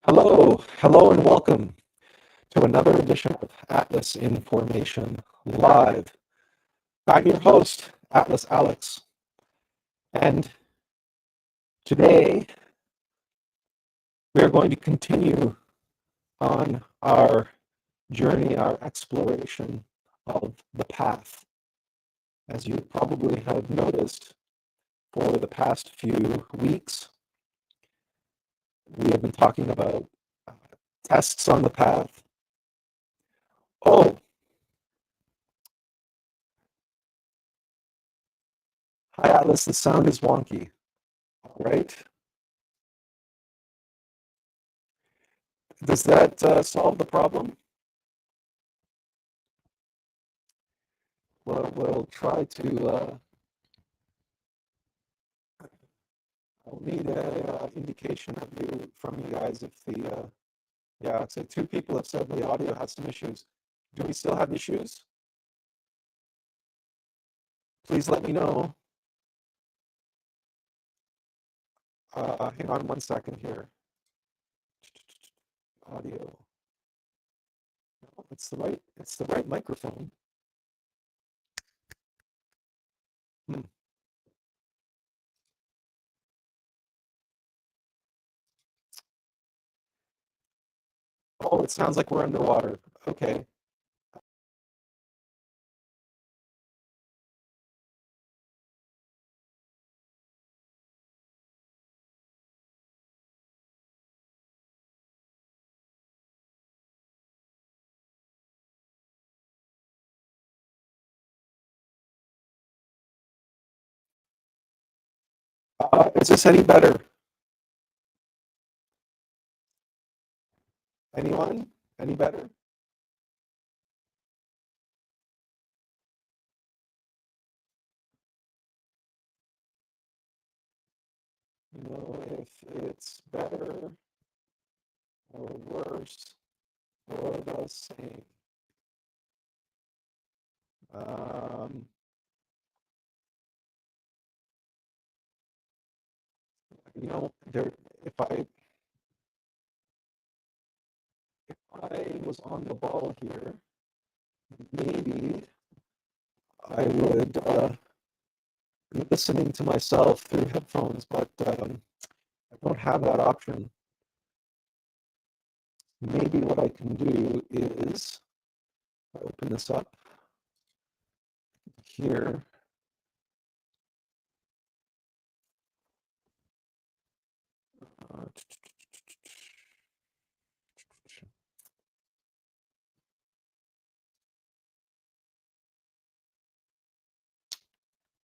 Hello and welcome to another edition of Atlas in Formation Live. I'm your host, Atlas Alex, and today we are going to continue on our journey, our exploration of the path. As you probably have noticed, for the past few weeks, we have been talking about tests on the path. Oh, hi Atlas, the sound is wonky. All right. Does that solve the problem? We'll try to. I'll need a indication of you from you guys if the. Yeah, so two people have said the audio has some issues. Do we still have issues? Please let me know. Hang on one second here. Audio. It's the right. It's the right microphone. Hmm. Oh, it sounds like we're underwater. Okay. Is this any better? Anyone? Any better? You know, if it's better or worse or the same. Um, you know, there, if I was on the ball here, maybe I would be listening to myself through headphones, but I don't have that option. Maybe what I can do is open this up here.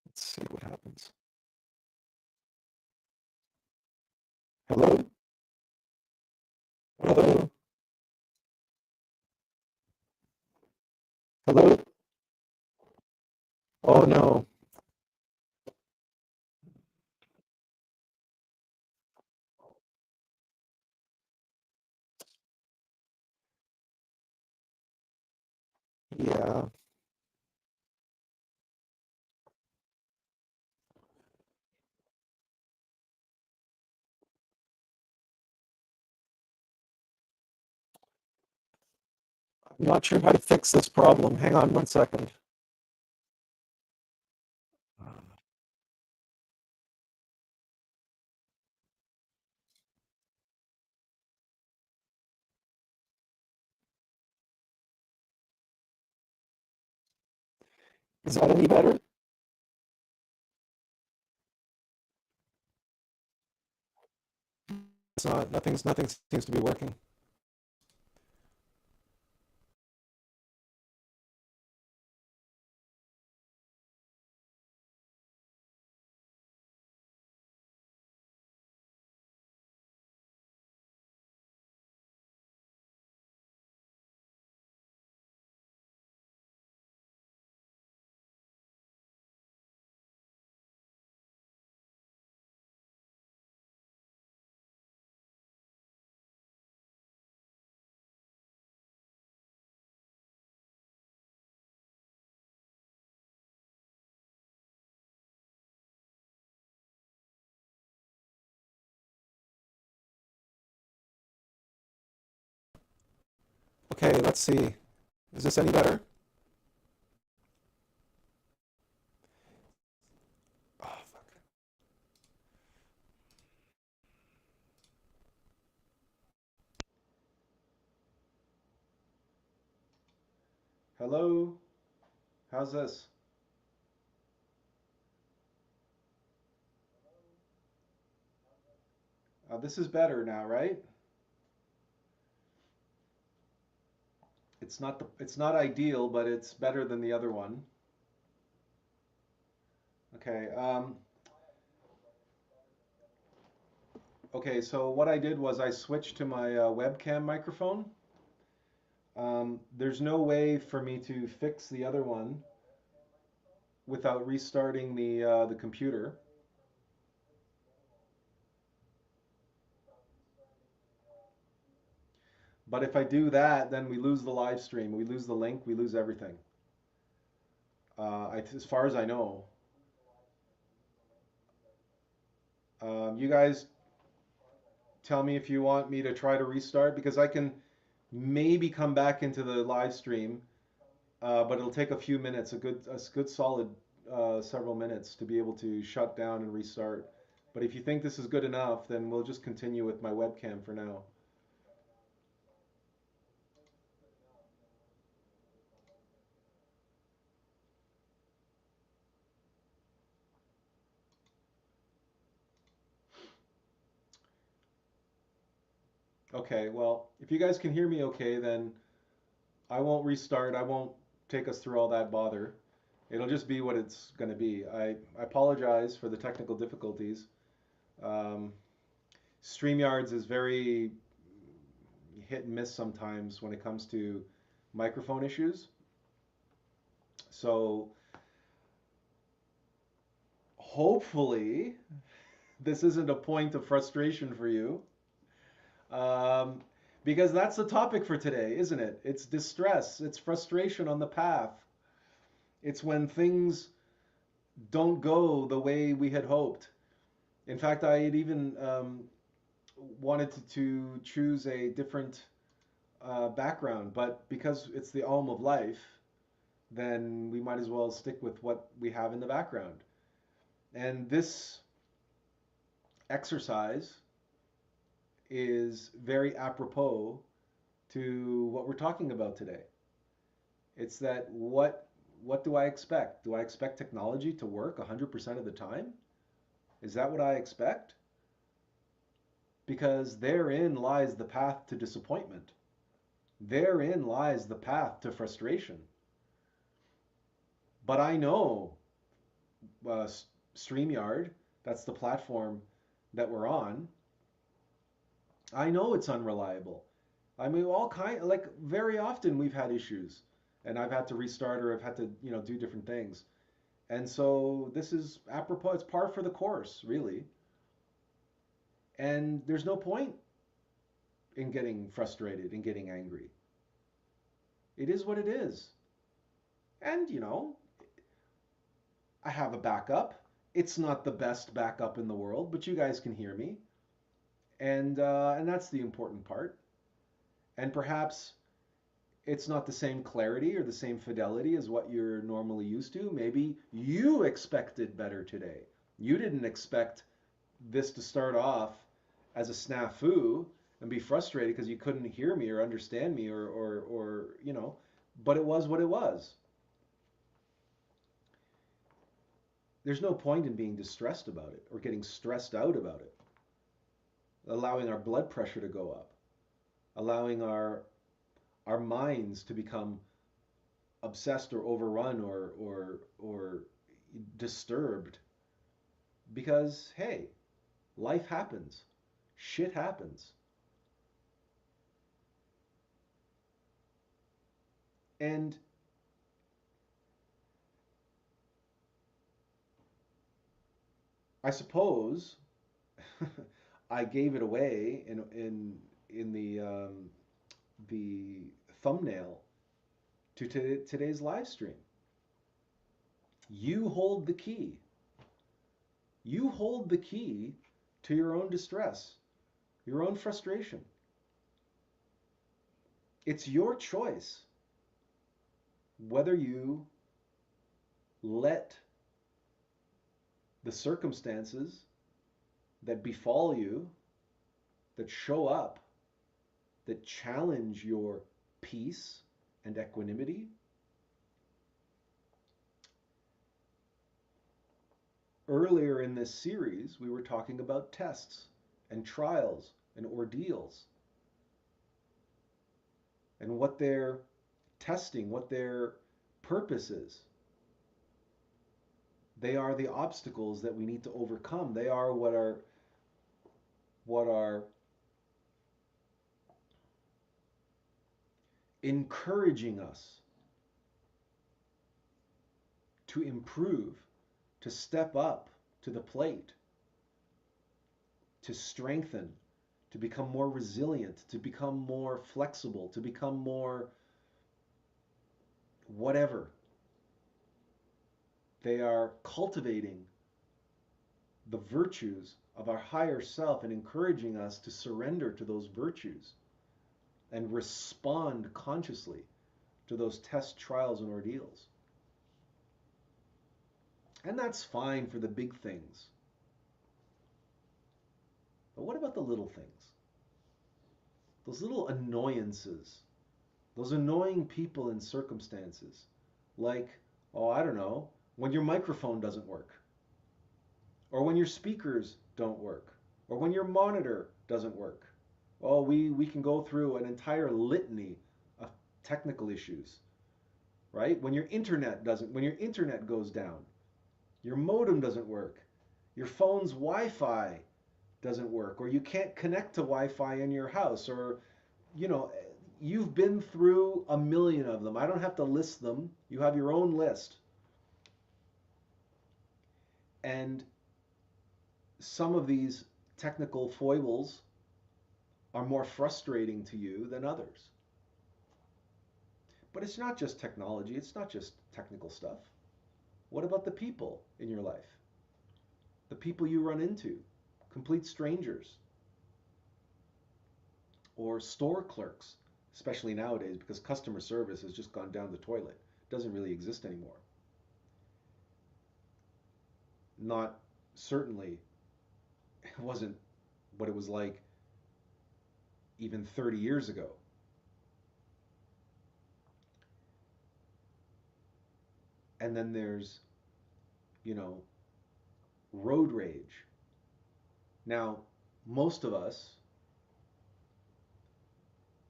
Let's see what happens. Hello? Hello? Hello? Oh no. Yeah. I'm not sure how to fix this problem. Hang on one second. Is that any better? It's not. Nothing seems to be working. Okay, let's see. Is this any better? Oh, fuck. Hello? How's this? This is better now, right? It's not ideal, but it's better than the other one. Okay. Okay. So what I did was I switched to my webcam microphone. There's no way for me to fix the other one without restarting the computer. But if I do that, then we lose the live stream, we lose the link, we lose everything. As far as I know, you guys tell me if you want me to try to restart because I can maybe come back into the live stream, but it'll take a few minutes, a good solid several minutes to be able to shut down and restart. But if you think this is good enough, then we'll just continue with my webcam for now. Okay, well, if you guys can hear me okay, then I won't restart. I won't take us through all that bother. It'll just be what it's going to be. I apologize for the technical difficulties. Um, StreamYards is very hit and miss sometimes when it comes to microphone issues. So hopefully this isn't a point of frustration for you. Um, because that's the topic for today, isn't it? It's distress, it's frustration on the path. It's when things don't go the way we had hoped. In fact, I had even wanted to choose a different background, but because it's the Alm of Life, then we might as well stick with what we have in the background. And this exercise is very apropos to what we're talking about today. It's that what do I expect? Do I expect technology to work 100% of the time? Is that what I expect? Because therein lies the path to disappointment. Therein lies the path to frustration. But I know uh, StreamYard, that's the platform that we're on, I know it's unreliable. I mean, all kind like very often we've had issues, and I've had to restart or I've had to do different things. And so this is apropos. It's par for the course, really. And there's no point in getting frustrated and getting angry. It is what it is. And I have a backup. It's not the best backup in the world, but you guys can hear me, and that's the important part. And perhaps it's not the same clarity or the same fidelity as what you're normally used to. Maybe you expected better today. You didn't expect this to start off as a snafu and be frustrated because you couldn't hear me or understand me or but it was what it was. There's no point in being distressed about it or getting stressed out about it, allowing our blood pressure to go up, allowing our minds to become obsessed or overrun or disturbed because hey, life happens, shit happens, and I suppose I gave it away in the thumbnail to today's live stream. You hold the key. You hold the key to your own distress, your own frustration. It's your choice whether you let the circumstances that befall you, that show up, that challenge your peace and equanimity. Earlier in this series, we were talking about tests and trials and ordeals and what they're testing, what their purpose is. They are the obstacles that we need to overcome. They are what are encouraging us to improve, to step up to the plate, to strengthen, to become more resilient, to become more flexible, to become more whatever. They are cultivating the virtues of our higher self and encouraging us to surrender to those virtues and respond consciously to those tests, trials, and ordeals. And that's fine for the big things. But what about the little things? Those little annoyances, those annoying people and circumstances, like, oh, I don't know, when your microphone doesn't work, or when your speakers don't work, or when your monitor doesn't work. Oh, we can go through an entire litany of technical issues, right? When your internet goes down, your modem doesn't work, your phone's Wi-Fi doesn't work, or you can't connect to Wi-Fi in your house, or you know, you've been through a million of them. I don't have to list them. You have your own list. And some of these technical foibles are more frustrating to you than others. But it's not just technology, it's not just technical stuff. What about the people in your life? The people you run into, complete strangers, or store clerks, especially nowadays because customer service has just gone down the toilet. It doesn't really exist anymore. Not certainly, it wasn't what it was like even 30 years ago. And then there's, you know, road rage. Now, most of us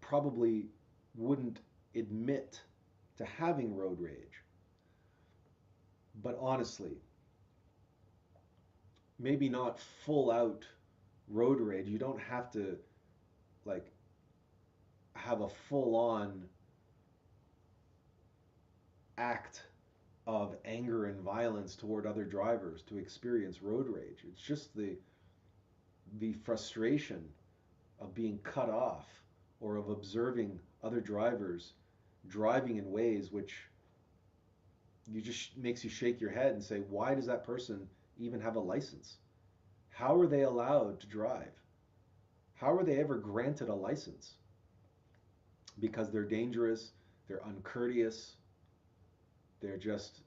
probably wouldn't admit to having road rage. But honestly, maybe not full out road rage. You don't have to like have a full on act of anger and violence toward other drivers to experience road rage. It's just the frustration of being cut off or of observing other drivers driving in ways which you just makes you shake your head and say, why does that person even have a license? How are they allowed to drive? How are they ever granted a license? Because they're dangerous, they're uncourteous, they're just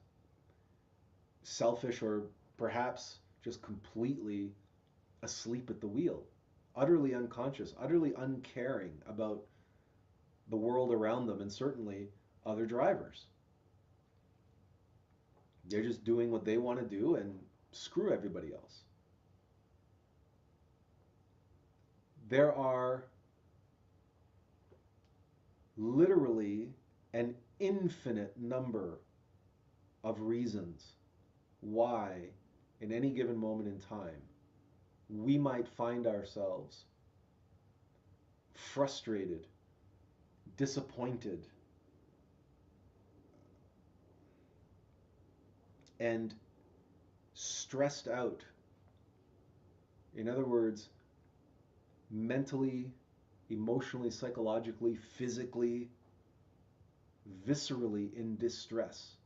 selfish, or perhaps just completely asleep at the wheel, utterly unconscious, utterly uncaring about the world around them and certainly other drivers. They're just doing what they want to do and screw everybody else. There are literally an infinite number of reasons why, in any given moment in time, we might find ourselves frustrated, disappointed, and stressed out. In other words, mentally, emotionally, psychologically, physically, viscerally in distress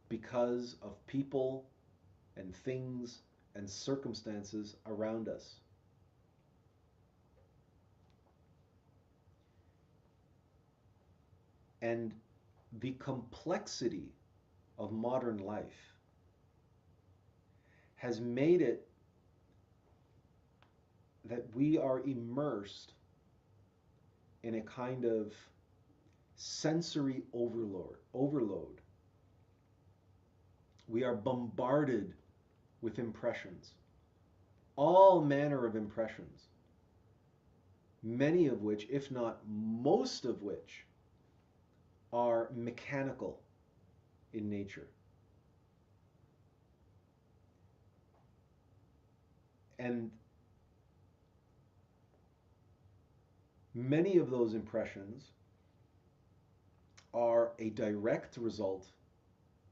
because of people and things and circumstances around us. And the complexity of modern life has made it that we are immersed in a kind of sensory overload. We are bombarded with impressions, all manner of impressions, many of which, if not most of which, are mechanical in nature. And many of those impressions are a direct result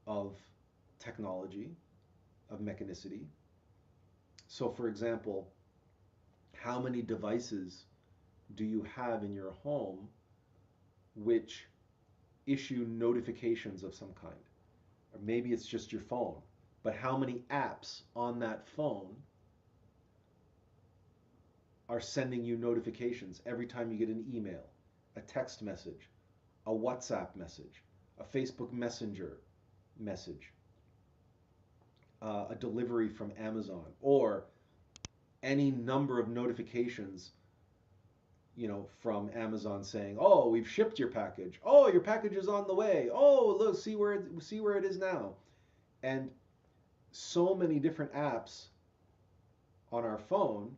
of technology, of mechanicity. So, for example, how many devices do you have in your home which issue notifications of some kind? Or maybe it's just your phone, but how many apps on that phone are sending you notifications every time you get an email, a text message, a WhatsApp message, a Facebook Messenger message, a delivery from Amazon, or any number of notifications, from Amazon saying, "Oh, we've shipped your package. Oh, your package is on the way. Oh, look, see where it is now." And so many different apps on our phone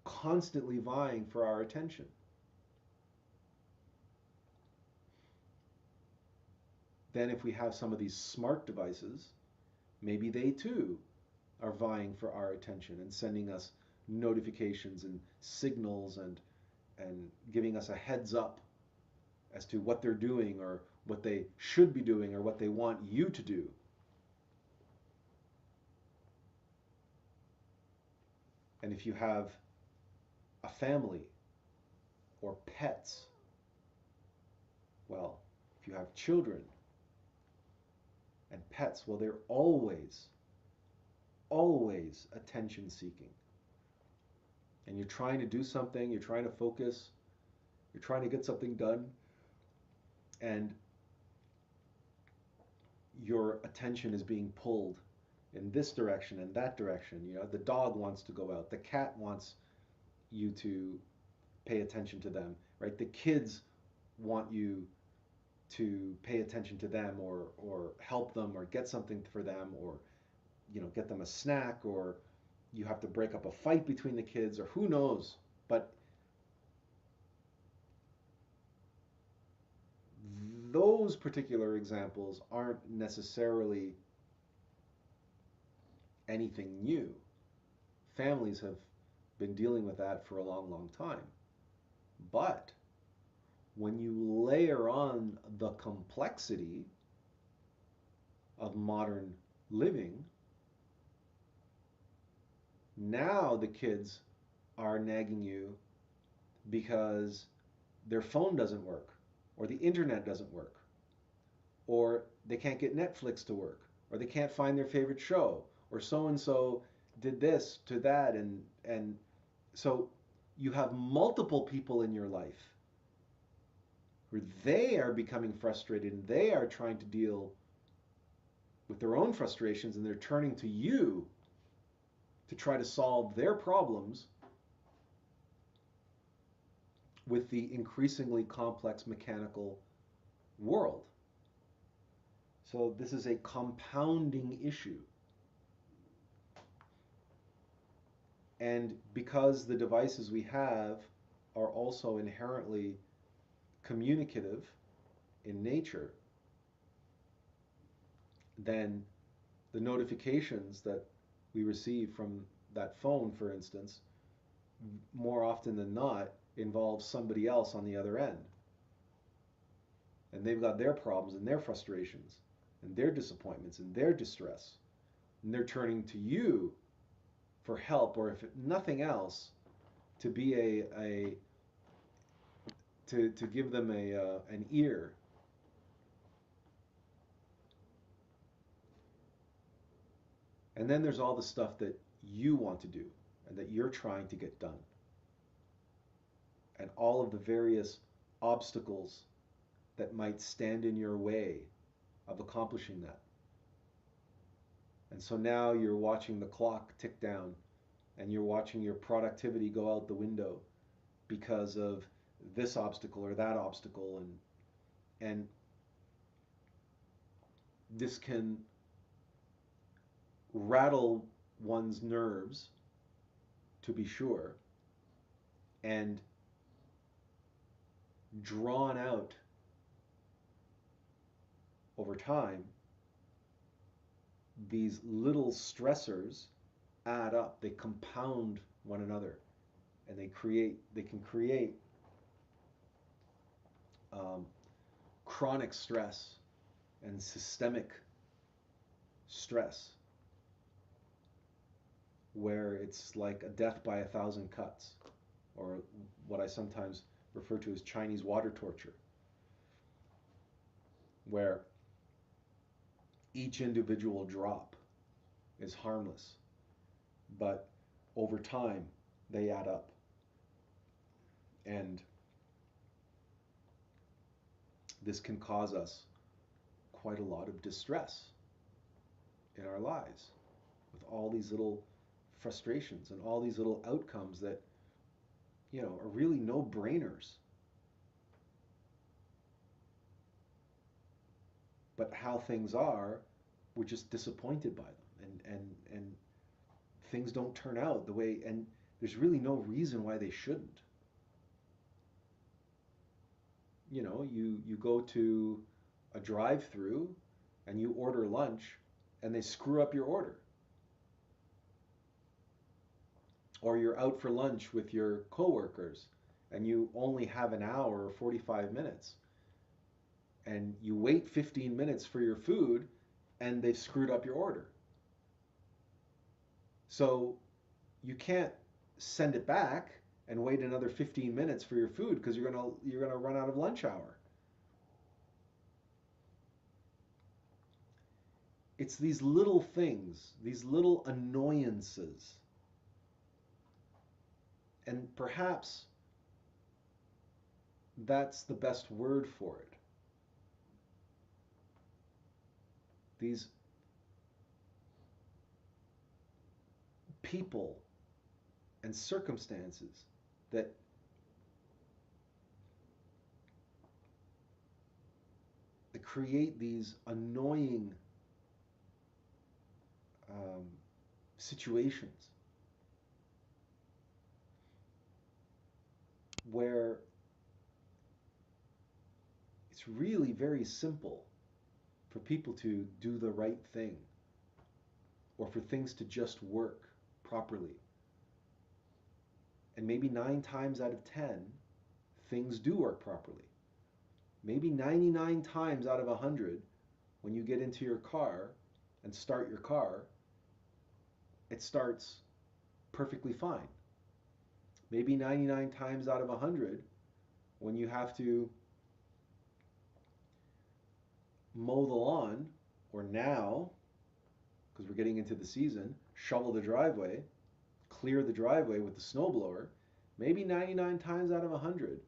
constantly vying for our attention. Then if we have some of these smart devices, maybe they too are vying for our attention and sending us notifications and signals and giving us a heads up as to what they're doing or what they should be doing or what they want you to do. And if you have a family or pets, well, if you have children and pets, well, they're always attention seeking. And you're trying to do something, you're trying to focus, you're trying to get something done, and your attention is being pulled in this direction and that direction. The dog wants to go out, the cat wants you to pay attention to them, right? The kids want you to pay attention to them or help them or get something for them or get them a snack, or you have to break up a fight between the kids, or who knows. But those particular examples aren't necessarily anything new. Families have been dealing with that for a long time. But when you layer on the complexity of modern living, now the kids are nagging you because their phone doesn't work, or the internet doesn't work, or they can't get Netflix to work, or they can't find their favorite show, or so and so did this to that, and so you have multiple people in your life where they are becoming frustrated and they are trying to deal with their own frustrations, and they're turning to you to try to solve their problems with the increasingly complex mechanical world. So this is a compounding issue. And because the devices we have are also inherently communicative in nature, then the notifications that we receive from that phone, for instance, more often than not, involve somebody else on the other end. And they've got their problems and their frustrations and their disappointments and their distress. And they're turning to you for help, or if nothing else, to be to give them an ear. And then there's all the stuff that you want to do and that you're trying to get done. And all of the various obstacles that might stand in your way of accomplishing that. And so now you're watching the clock tick down and you're watching your productivity go out the window because of this obstacle or that obstacle, and this can rattle one's nerves, to be sure, and drawn out over time, these little stressors add up, they compound one another, and they can create chronic stress and systemic stress, where it's like a death by 1,000 cuts, or what I sometimes refer to as Chinese water torture, where each individual drop is harmless, but over time they add up. And this can cause us quite a lot of distress in our lives, with all these little frustrations and all these little outcomes that, are really no-brainers. But how things are, we're just disappointed by them, and things don't turn out the way, and there's really no reason why they shouldn't. You go to a drive-through and you order lunch and they screw up your order. Or you're out for lunch with your coworkers and you only have an hour or 45 minutes, and you wait 15 minutes for your food and they've screwed up your order. So you can't send it back and wait another 15 minutes for your food, because you're gonna run out of lunch hour. It's these little things, these little annoyances. And perhaps that's the best word for it. These people and circumstances that create these annoying situations where it's really very simple for people to do the right thing, or for things to just work properly. And maybe 9 times out of 10, things do work properly. Maybe 99 times out of 100, when you get into your car and start your car, it starts perfectly fine. Maybe 99 times out of 100, when you have to mow the lawn, or now, because we're getting into the season, shovel the driveway, clear the driveway with the snowblower, maybe 99 times out of 100,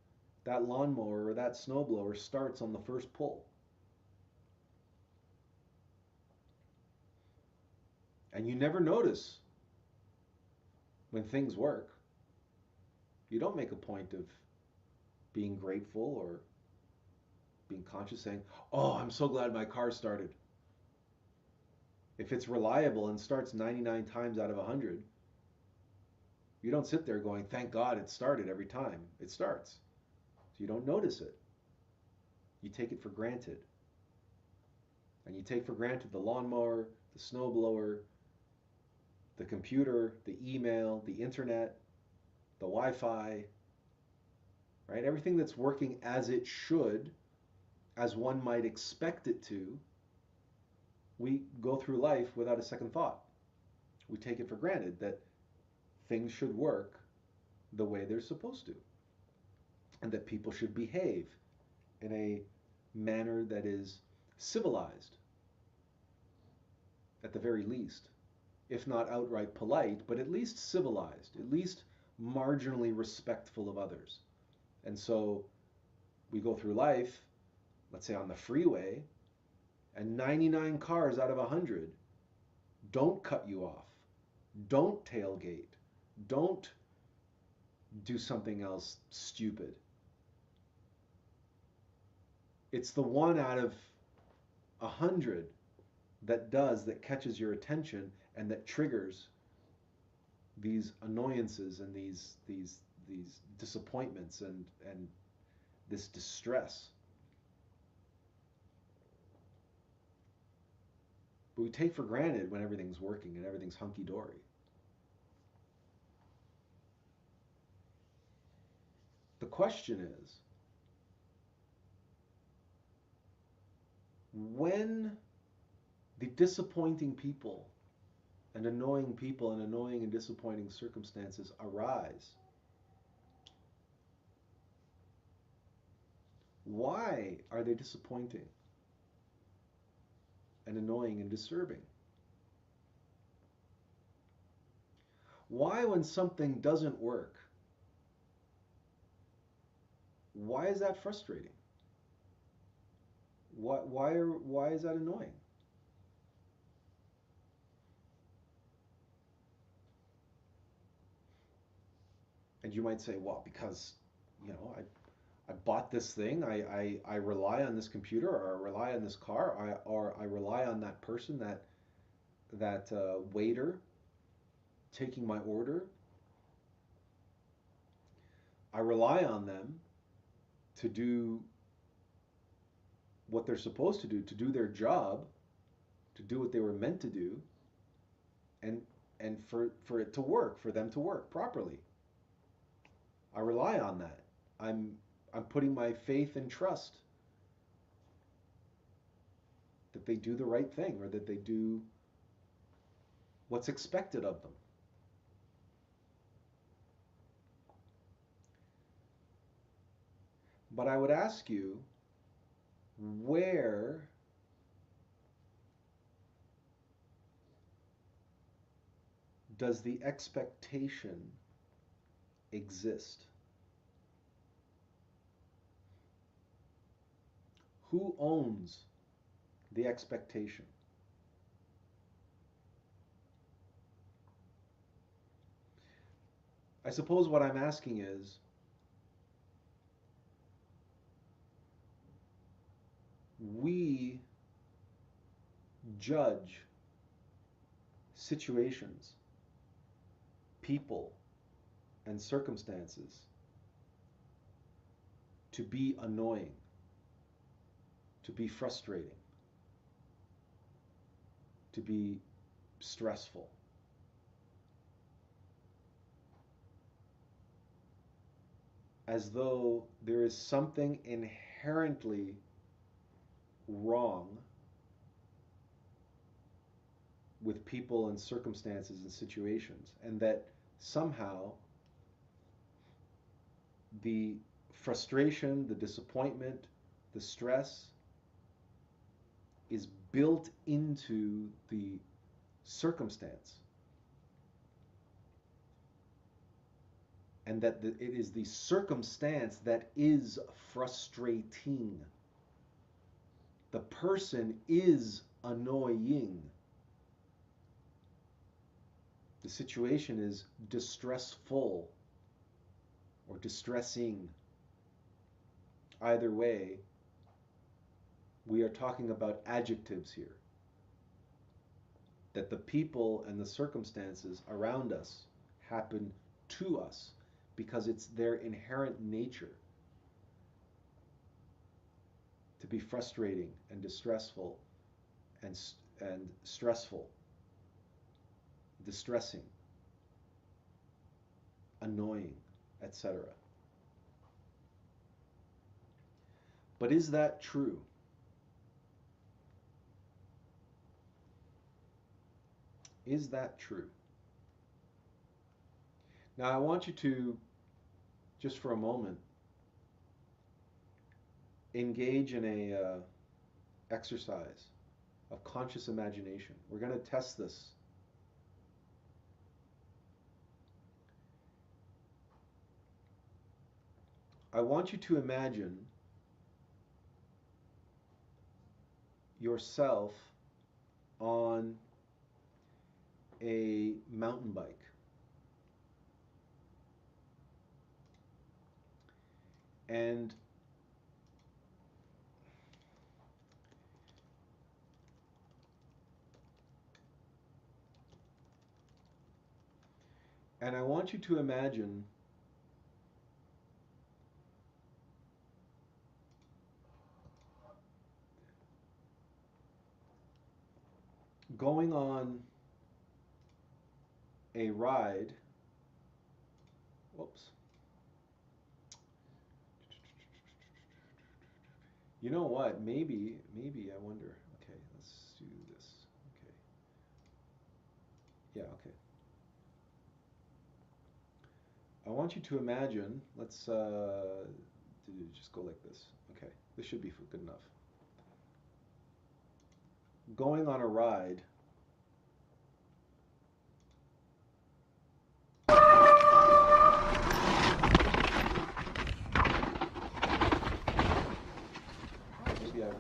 that lawnmower or that snowblower starts on the first pull. And you never notice when things work. You don't make a point of being grateful or being conscious, saying, "Oh, I'm so glad my car started." If it's reliable and starts 99 times out of 100, you don't sit there going, "Thank God it started every time it starts." So you don't notice it. You take it for granted. And you take for granted the lawnmower, the snowblower, the computer, the email, the internet, the Wi-Fi, right? Everything that's working as it should, as one might expect it to, we go through life without a second thought. We take it for granted that things should work the way they're supposed to, and that people should behave in a manner that is civilized, at the very least, if not outright polite, but at least civilized, at least marginally respectful of others. And so we go through life let's say on the freeway, and 99 cars out of 100 don't cut you off, don't tailgate, don't do something else stupid. It's the one out of 100 that catches your attention and that triggers these annoyances and these disappointments and this distress. But we take for granted when everything's working and everything's hunky-dory. The question is, when the disappointing people and annoying and disappointing circumstances arise, why are they disappointing and annoying and disturbing? Why, when something doesn't work, why is that frustrating? Why is that annoying? And you might say, well, because, I bought this thing, I rely on this computer, or I rely on this car, or I rely on that person, that waiter taking my order. I rely on them to do what they're supposed to do their job, to do what they were meant to do, and for it to work, for them to work properly. I rely on that. I'm putting my faith and trust that they do the right thing, or that they do what's expected of them. But I would ask you, where does the expectation exist? Who owns the expectation? I suppose what I'm asking is, we judge situations, people, and circumstances to be annoying, to be frustrating, to be stressful. As though there is something inherently wrong with people and circumstances and situations, and that somehow the frustration, the disappointment, the stress is built into the circumstance, and that it is the circumstance that is frustrating. The person is annoying. The situation is distressful or distressing. Either way, we are talking about adjectives here. That the people and the circumstances around us happen to us because it's their inherent nature to be frustrating and distressful and stressful, distressing, annoying, etc. But is that true? Is that true? Now I want you to, just for a moment, engage in a exercise of conscious imagination. We're going to test this. I want you to imagine yourself on a mountain bike. And I want you to imagine going on a ride. Whoops. You know what? Maybe I wonder. Okay, let's do this. Okay. Yeah, okay. I want you to imagine, let's just go like this. Okay, this should be good enough. Going on a ride. Maybe I would.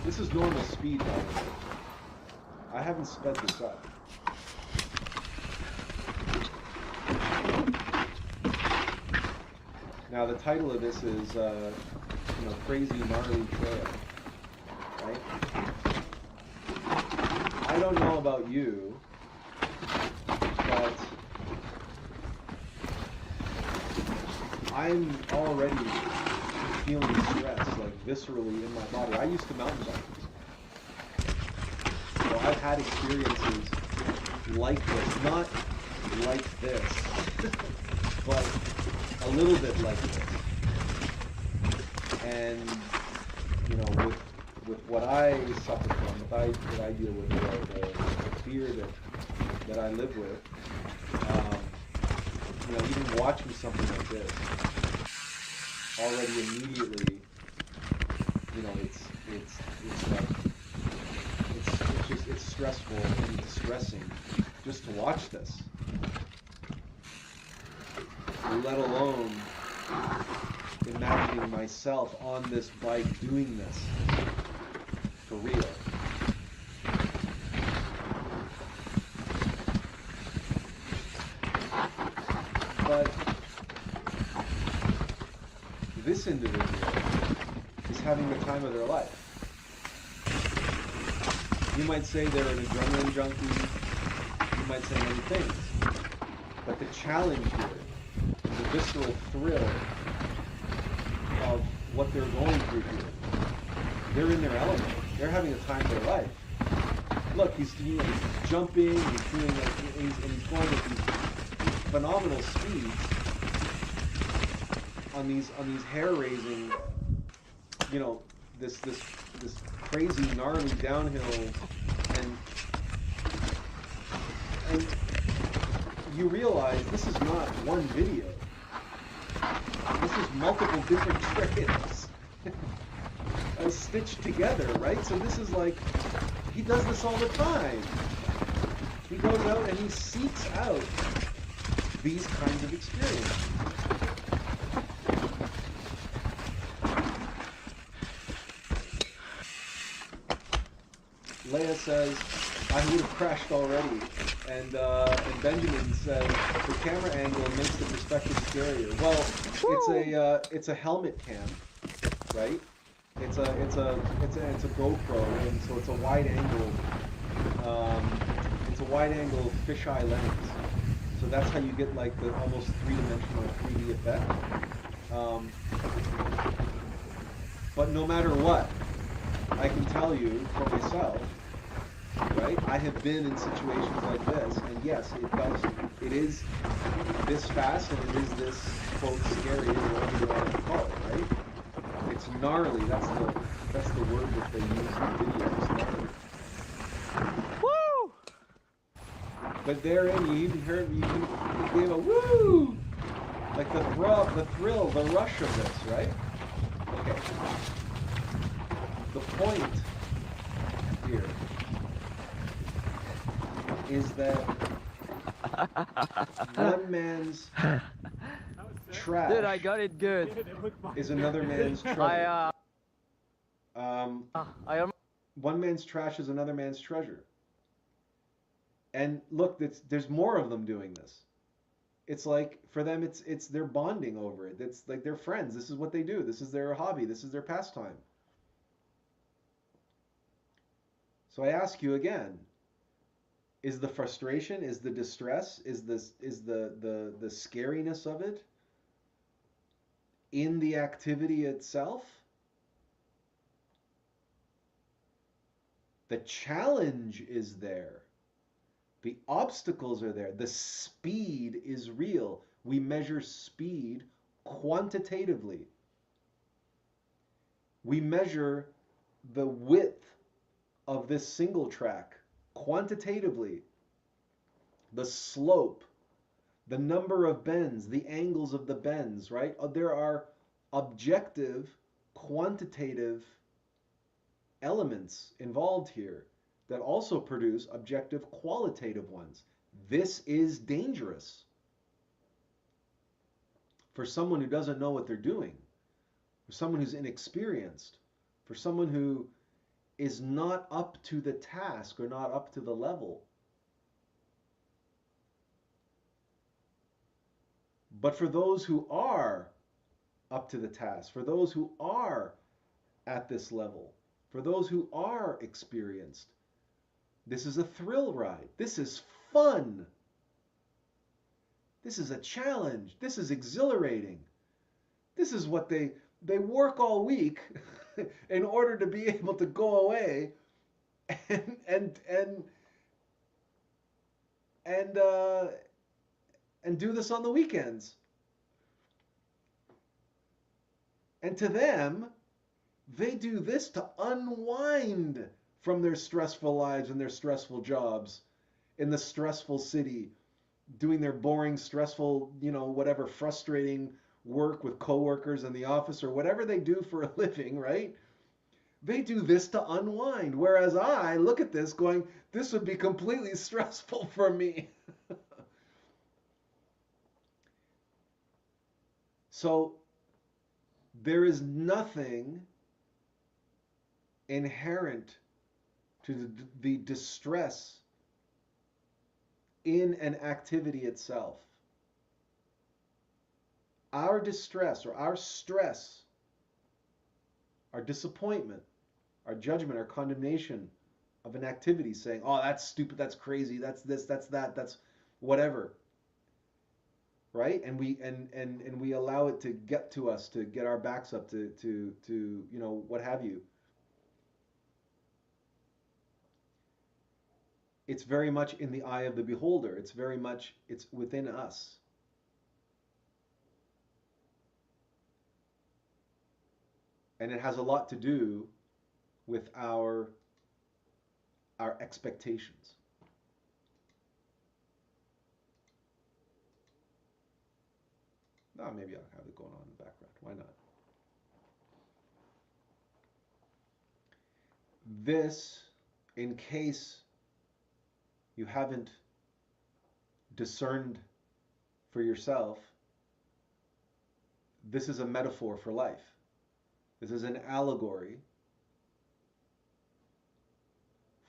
This is normal speed, by the way. I haven't sped this up. Now the title of this is, Crazy Gnarly Trail, right? I don't know about you, but I'm already feeling stress, like viscerally in my body. I used to mountain bike, so I've had experiences like this, not like this, but a little bit like this. And with what I suffer from, what I deal with, the fear that I live with, even watching something like this, already immediately, it's stressful and distressing just to watch this, let alone imagining myself on this bike doing this for real. But this individual is having the time of their life. You might say they're an adrenaline junkie, you might say many things, but the challenge here, the visceral thrill of what they're going through here, they're in their element, they're having the time of their life. Look, he's jumping, he's doing and he's going at these phenomenal speeds on these hair-raising, this crazy gnarly downhill, and you realize this is not one video. This is multiple different trails stitched together, right? So this is like, he does this all the time. He goes out and he seeks out these kinds of experiences. Leia says, I would have crashed already. And Benjamin says, the camera angle makes the perspective scarier. Well, it's a helmet cam, right? It's a GoPro, and so it's a wide angle. It's a wide angle fisheye lens. So that's how you get like the almost three-dimensional 3D effect. But no matter what, I can tell you for myself, right? I have been in situations like this, and yes, it is this fast, and it is this, quote, scary, or whatever you want to call it, right? It's gnarly, that's the word that they use in the videos, gnarly. Woo! But therein, you even heard, you gave a woo! Like the thrill, the rush of this, right? Okay. The point here is that One man's trash Dude, I got it good. is another man's treasure. Um, I am. One man's trash is another man's treasure. And look, there's more of them doing this. It's like for them, it's they're bonding over it. It's like they're friends. This is what they do. This is their hobby. This is their pastime. So I ask you again: is the frustration, is the distress, is the scariness of it in the activity itself? The challenge is there. The obstacles are there. The speed is real. We measure speed quantitatively. We measure the width of this single track quantitatively. The slope, the number of bends, the angles of the bends, right? There are objective, quantitative elements involved here that also produce objective, qualitative ones. This is dangerous for someone who doesn't know what they're doing, for someone who's inexperienced, for someone who is not up to the task or not up to the level. But for those who are up to the task, for those who are at this level, for those who are experienced, this is a thrill ride. This is fun. This is a challenge. This is exhilarating. This is what they work all week in order to be able to go away and and and and uh, and do this on the weekends. And to them, they do this to unwind from their stressful lives and their stressful jobs in the stressful city, doing their boring, stressful, whatever, frustrating work with coworkers in the office or whatever they do for a living, right? They do this to unwind. Whereas I look at this going, this would be completely stressful for me. So there is nothing inherent to the distress in an activity itself. Our distress or our stress, our disappointment, our judgment, our condemnation of an activity, saying, oh, that's stupid, that's crazy, that's this, that's that, that's whatever. Right? And we allow it to get to us, to get our backs up, to what have you. It's very much in the eye of the beholder. It's within us. And it has a lot to do with our expectations. No, maybe I'll have it going on in the background. Why not? This, in case you haven't discerned for yourself, this is a metaphor for life. This is an allegory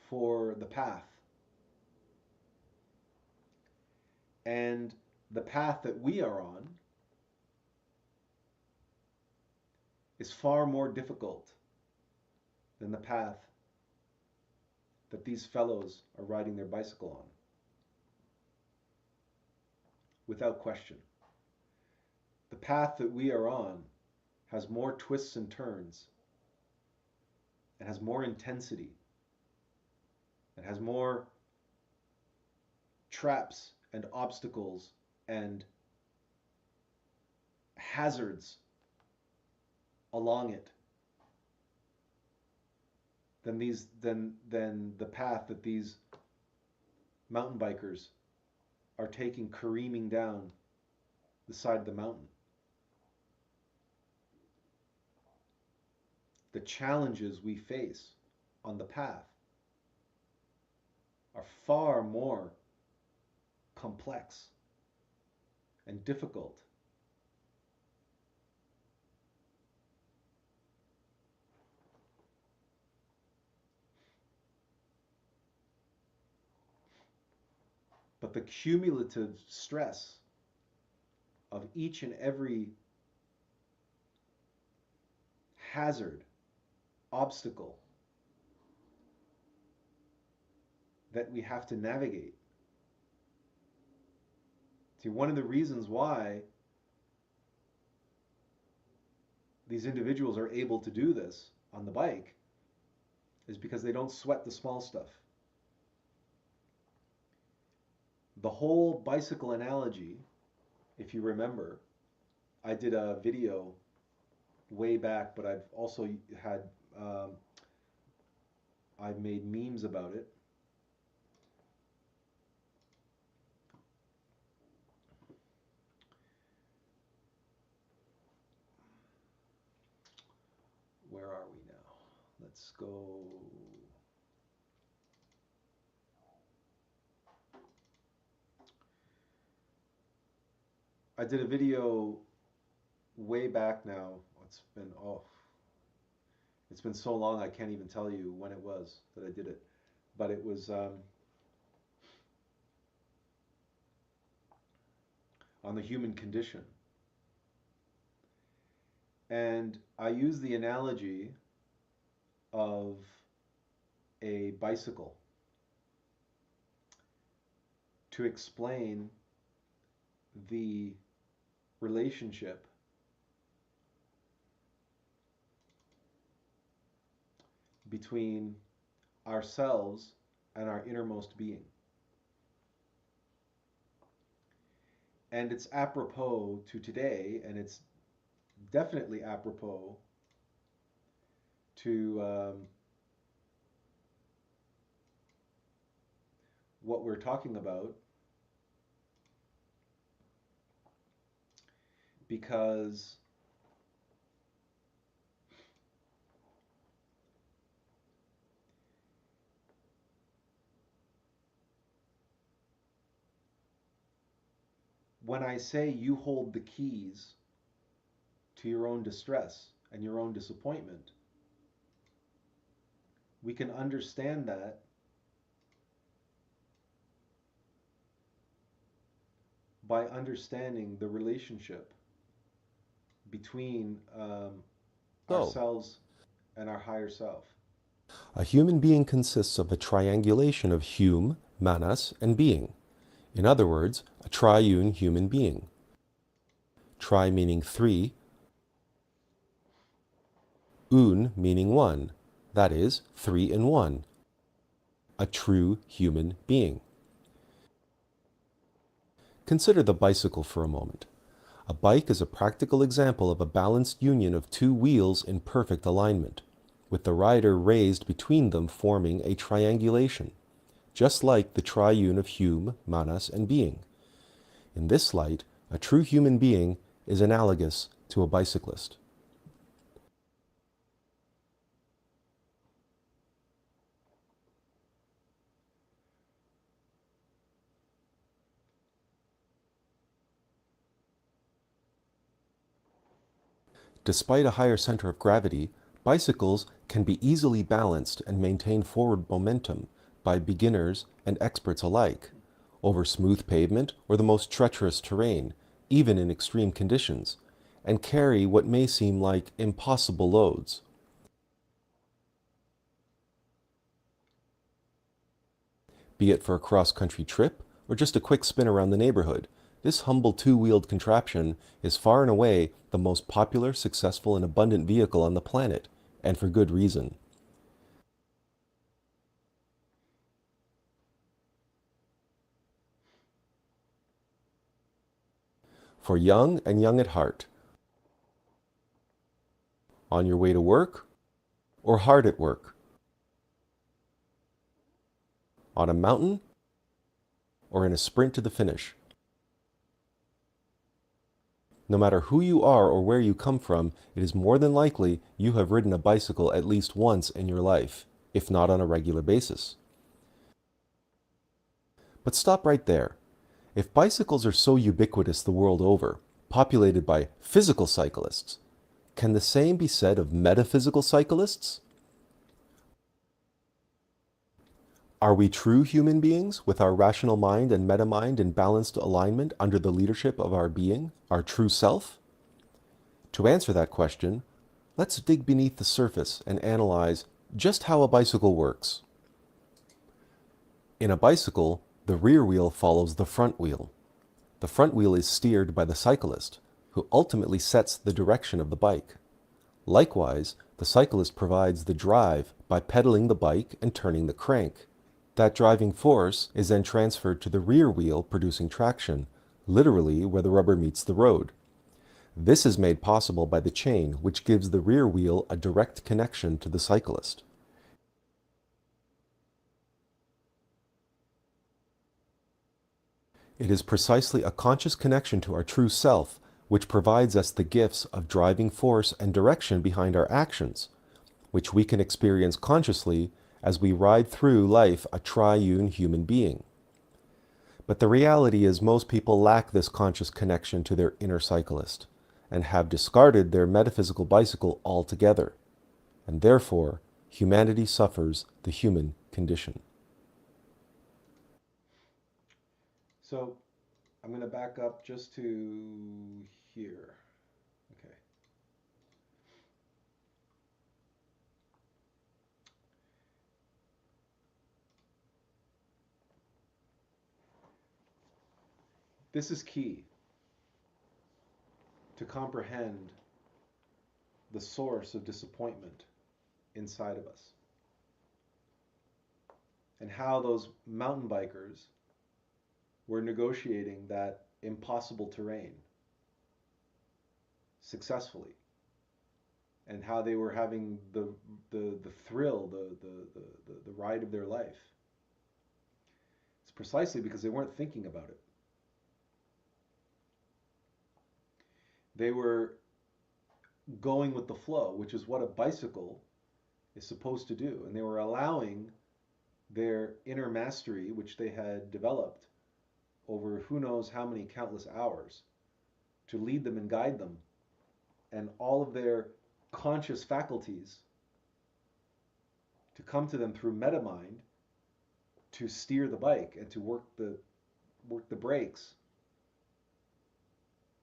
for the path. And the path that we are on is far more difficult than the path that these fellows are riding their bicycle on. Without question. The path that we are on has more twists and turns. It has more intensity. It has more traps and obstacles and hazards along it than the path that these mountain bikers are taking, careening down the side of the mountain. The challenges we face on the path are far more complex and difficult. But the cumulative stress of each and every hazard, obstacle that we have to navigate. See, one of the reasons why these individuals are able to do this on the bike is because they don't sweat the small stuff. The whole bicycle analogy, if you remember, I did a video way back, but I've also had, I've made memes about it. Where are we now? Let's go. I did a video way back now. It's been so long I can't even tell you when it was that I did it. But it was on the human condition. And I use the analogy of a bicycle to explain the relationship between ourselves and our innermost being. And it's apropos to today, and it's definitely apropos to what we're talking about, because when I say you hold the keys to your own distress and your own disappointment, we can understand that by understanding the relationship between ourselves and our higher self. A human being consists of a triangulation of hum, manas, and being. In other words, a triune human being. Tri meaning three, un meaning one, that is, 3 in 1. A true human being. Consider the bicycle for a moment. A bike is a practical example of a balanced union of two wheels in perfect alignment, with the rider raised between them forming a triangulation, just like the triune of hum, manas, and being. In this light, a true human being is analogous to a bicyclist. Despite a higher center of gravity, bicycles can be easily balanced and maintain forward momentum by beginners and experts alike, over smooth pavement or the most treacherous terrain, even in extreme conditions, and carry what may seem like impossible loads. Be it for a cross-country trip or just a quick spin around the neighborhood, this humble two-wheeled contraption is far and away the most popular, successful, and abundant vehicle on the planet, and for good reason. For young and young at heart, on your way to work or hard at work, on a mountain or in a sprint to the finish. No matter who you are or where you come from, it is more than likely you have ridden a bicycle at least once in your life, if not on a regular basis. But stop right there. If bicycles are so ubiquitous the world over, populated by physical cyclists, can the same be said of metaphysical cyclists? Are we true human beings with our rational mind and metamind in balanced alignment under the leadership of our being, our true self? To answer that question, let's dig beneath the surface and analyze just how a bicycle works. In a bicycle, the rear wheel follows the front wheel. The front wheel is steered by the cyclist, who ultimately sets the direction of the bike. Likewise, the cyclist provides the drive by pedaling the bike and turning the crank. That driving force is then transferred to the rear wheel, producing traction, literally where the rubber meets the road. This is made possible by the chain, which gives the rear wheel a direct connection to the cyclist. It is precisely a conscious connection to our true self which provides us the gifts of driving force and direction behind our actions, which we can experience consciously as we ride through life a triune human being. But the reality is most people lack this conscious connection to their inner cyclist and have discarded their metaphysical bicycle altogether, and therefore humanity suffers the human condition. So I'm going to back up just to here. Okay. This is key to comprehend the source of disappointment inside of us and how those mountain bikers were negotiating that impossible terrain successfully, and how they were having the thrill, the ride of their life. It's precisely because they weren't thinking about it. They were going with the flow, which is what a bicycle is supposed to do, and they were allowing their inner mastery, which they had developed over who knows how many countless hours, to lead them and guide them, and all of their conscious faculties to come to them through metamind to steer the bike and to work the brakes.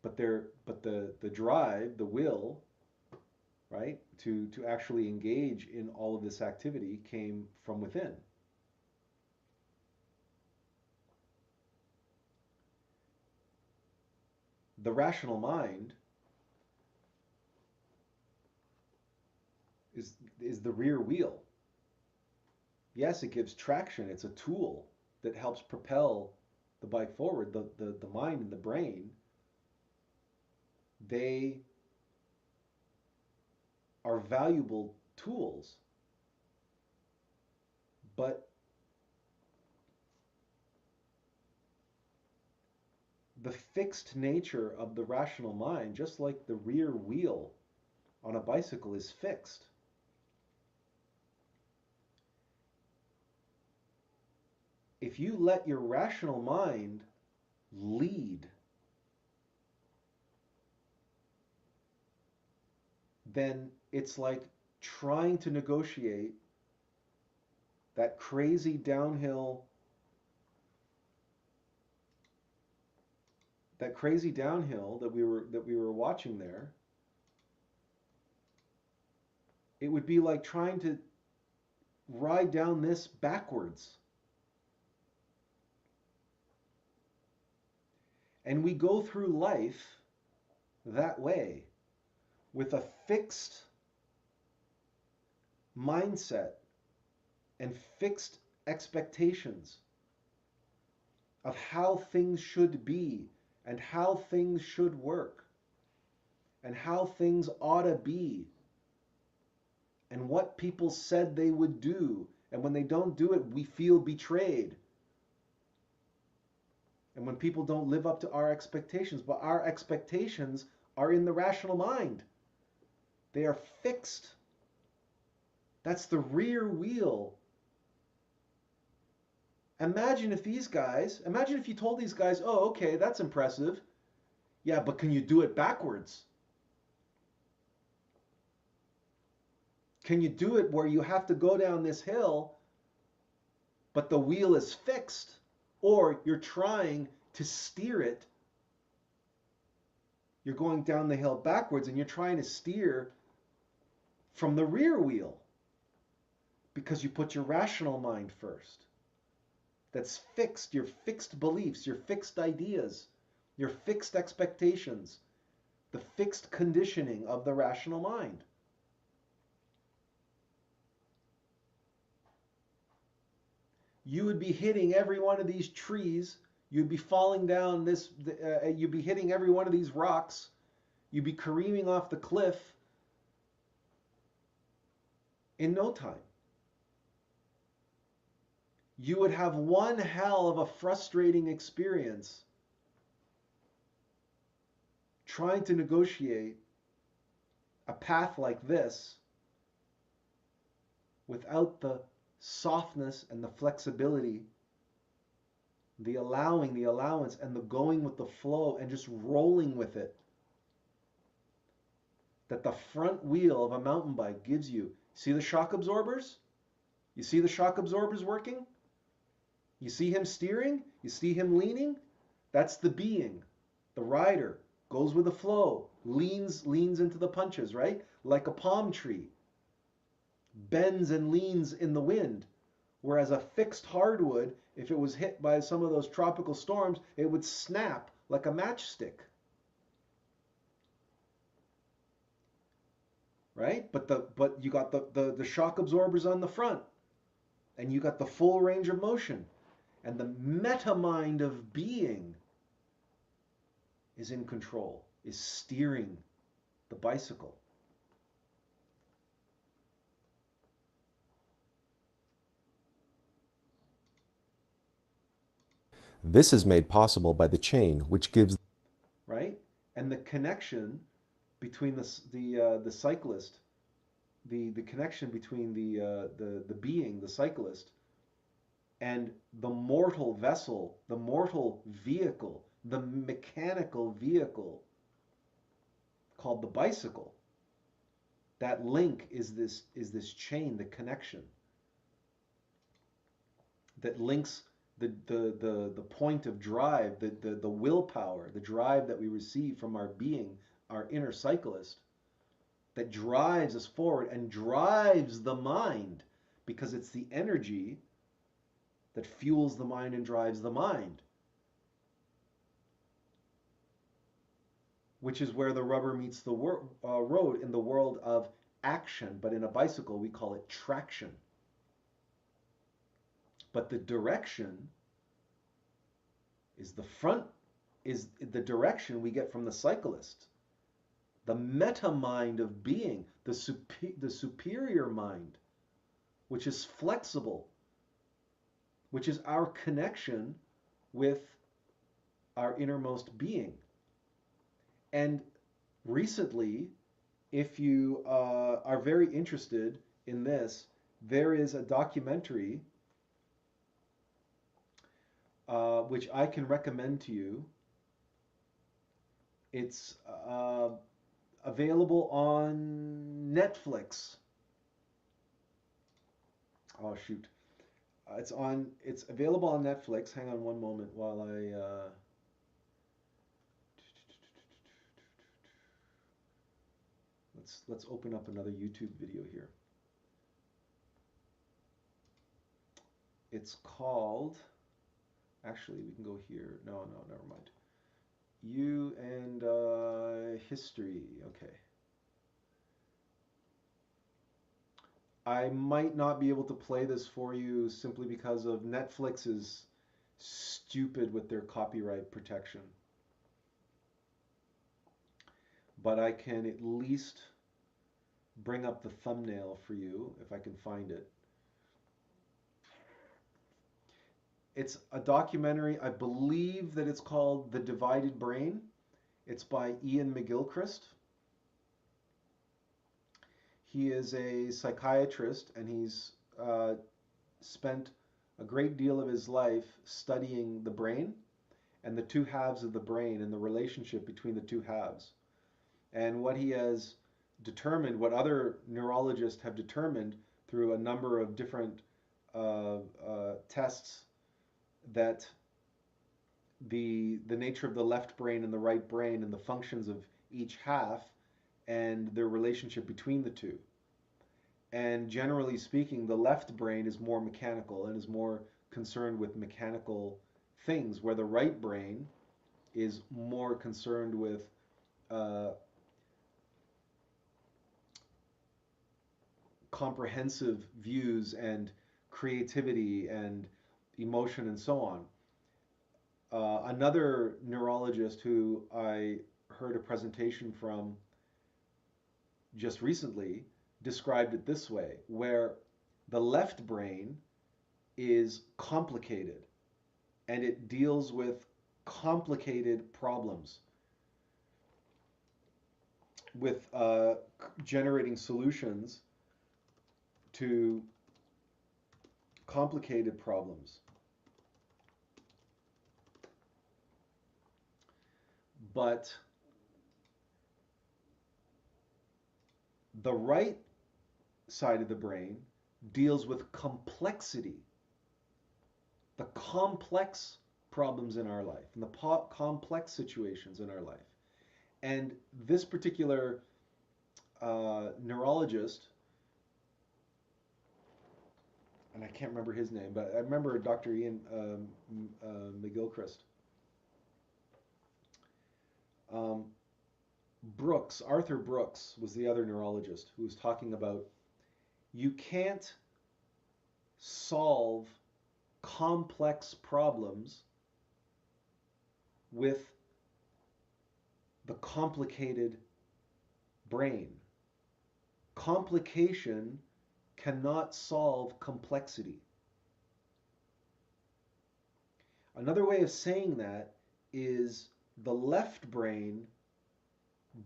But the drive, the will, right, to actually engage in all of this activity came from within. The rational mind is the rear wheel. Yes, it gives traction. It's a tool that helps propel the bike forward. The mind and the brain, they are valuable tools. But the fixed nature of the rational mind, just like the rear wheel on a bicycle is fixed. If you let your rational mind lead, then it's like trying to negotiate that crazy downhill that we were watching there. It would be like trying to ride down this backwards. And we go through life that way, with a fixed mindset and fixed expectations of how things should be and how things should work and how things ought to be and what people said they would do. And when they don't do it, we feel betrayed. And when people don't live up to our expectations, but our expectations are in the rational mind. They are fixed. That's the rear wheel Imagine if you told these guys, oh, okay, that's impressive. Yeah, but can you do it backwards? Can you do it where you have to go down this hill, but the wheel is fixed, or you're trying to steer it? You're going down the hill backwards and you're trying to steer from the rear wheel because you put your rational mind first. That's fixed, your fixed beliefs, your fixed ideas, your fixed expectations, the fixed conditioning of the rational mind. You would be hitting every one of these trees. You'd be falling down this, you'd be hitting every one of these rocks. You'd be careening off the cliff in no time. You would have one hell of a frustrating experience trying to negotiate a path like this without the softness and the flexibility, the allowing, the allowance, and the going with the flow and just rolling with it that the front wheel of a mountain bike gives you. See the shock absorbers? You see the shock absorbers working? You see him steering? You see him leaning? That's the being. The rider goes with the flow, leans into the punches, right? Like a palm tree. Bends and leans in the wind. Whereas a fixed hardwood, if it was hit by some of those tropical storms, it would snap like a matchstick. Right? But you got the shock absorbers on the front, and you got the full range of motion. And the meta mind of being is in control, is steering the bicycle. This is made possible by the chain, which gives... Right? And the connection between the cyclist, the connection between the being, the cyclist, and the mortal vessel, the mortal vehicle, the mechanical vehicle called the bicycle. That link is this chain, the connection that links the point of drive, the willpower, the drive that we receive from our being, our inner cyclist, that drives us forward and drives the mind, because it's the energy that fuels the mind and drives the mind, which is where the rubber meets the road in the world of action. But in a bicycle, we call it traction. But the direction is the direction we get from the cyclist. The meta mind of being, the superior mind, which is flexible, which is our connection with our innermost being. And recently, if you are very interested in this, there is a documentary which I can recommend to you. It's available on Netflix. Oh shoot. It's available on Netflix. Hang on one moment while I let's open up another YouTube video here. It's called, actually we can go here. No, never mind. You and history. Okay. I might not be able to play this for you simply because of Netflix is stupid with their copyright protection. But I can at least bring up the thumbnail for you if I can find it. It's a documentary. I believe that it's called The Divided Brain. It's by Ian McGilchrist. He is a psychiatrist, and he's spent a great deal of his life studying the brain and the two halves of the brain and the relationship between the two halves. And what he has determined, what other neurologists have determined through a number of different tests, that the nature of the left brain and the right brain and the functions of each half and their relationship between the two. And generally speaking, the left brain is more mechanical and is more concerned with mechanical things, where the right brain is more concerned with comprehensive views and creativity and emotion and so on. Another neurologist who I heard a presentation from just recently described it this way, where the left brain is complicated and it deals with complicated problems, with generating solutions to complicated problems. But the right side of the brain deals with complexity, the complex problems in our life, and the complex situations in our life. And this particular neurologist, and I can't remember his name, but I remember Dr. Ian McGilchrist. Arthur Brooks was the other neurologist who was talking about, you can't solve complex problems with the complicated brain. Complication cannot solve complexity. Another way of saying that is the left brain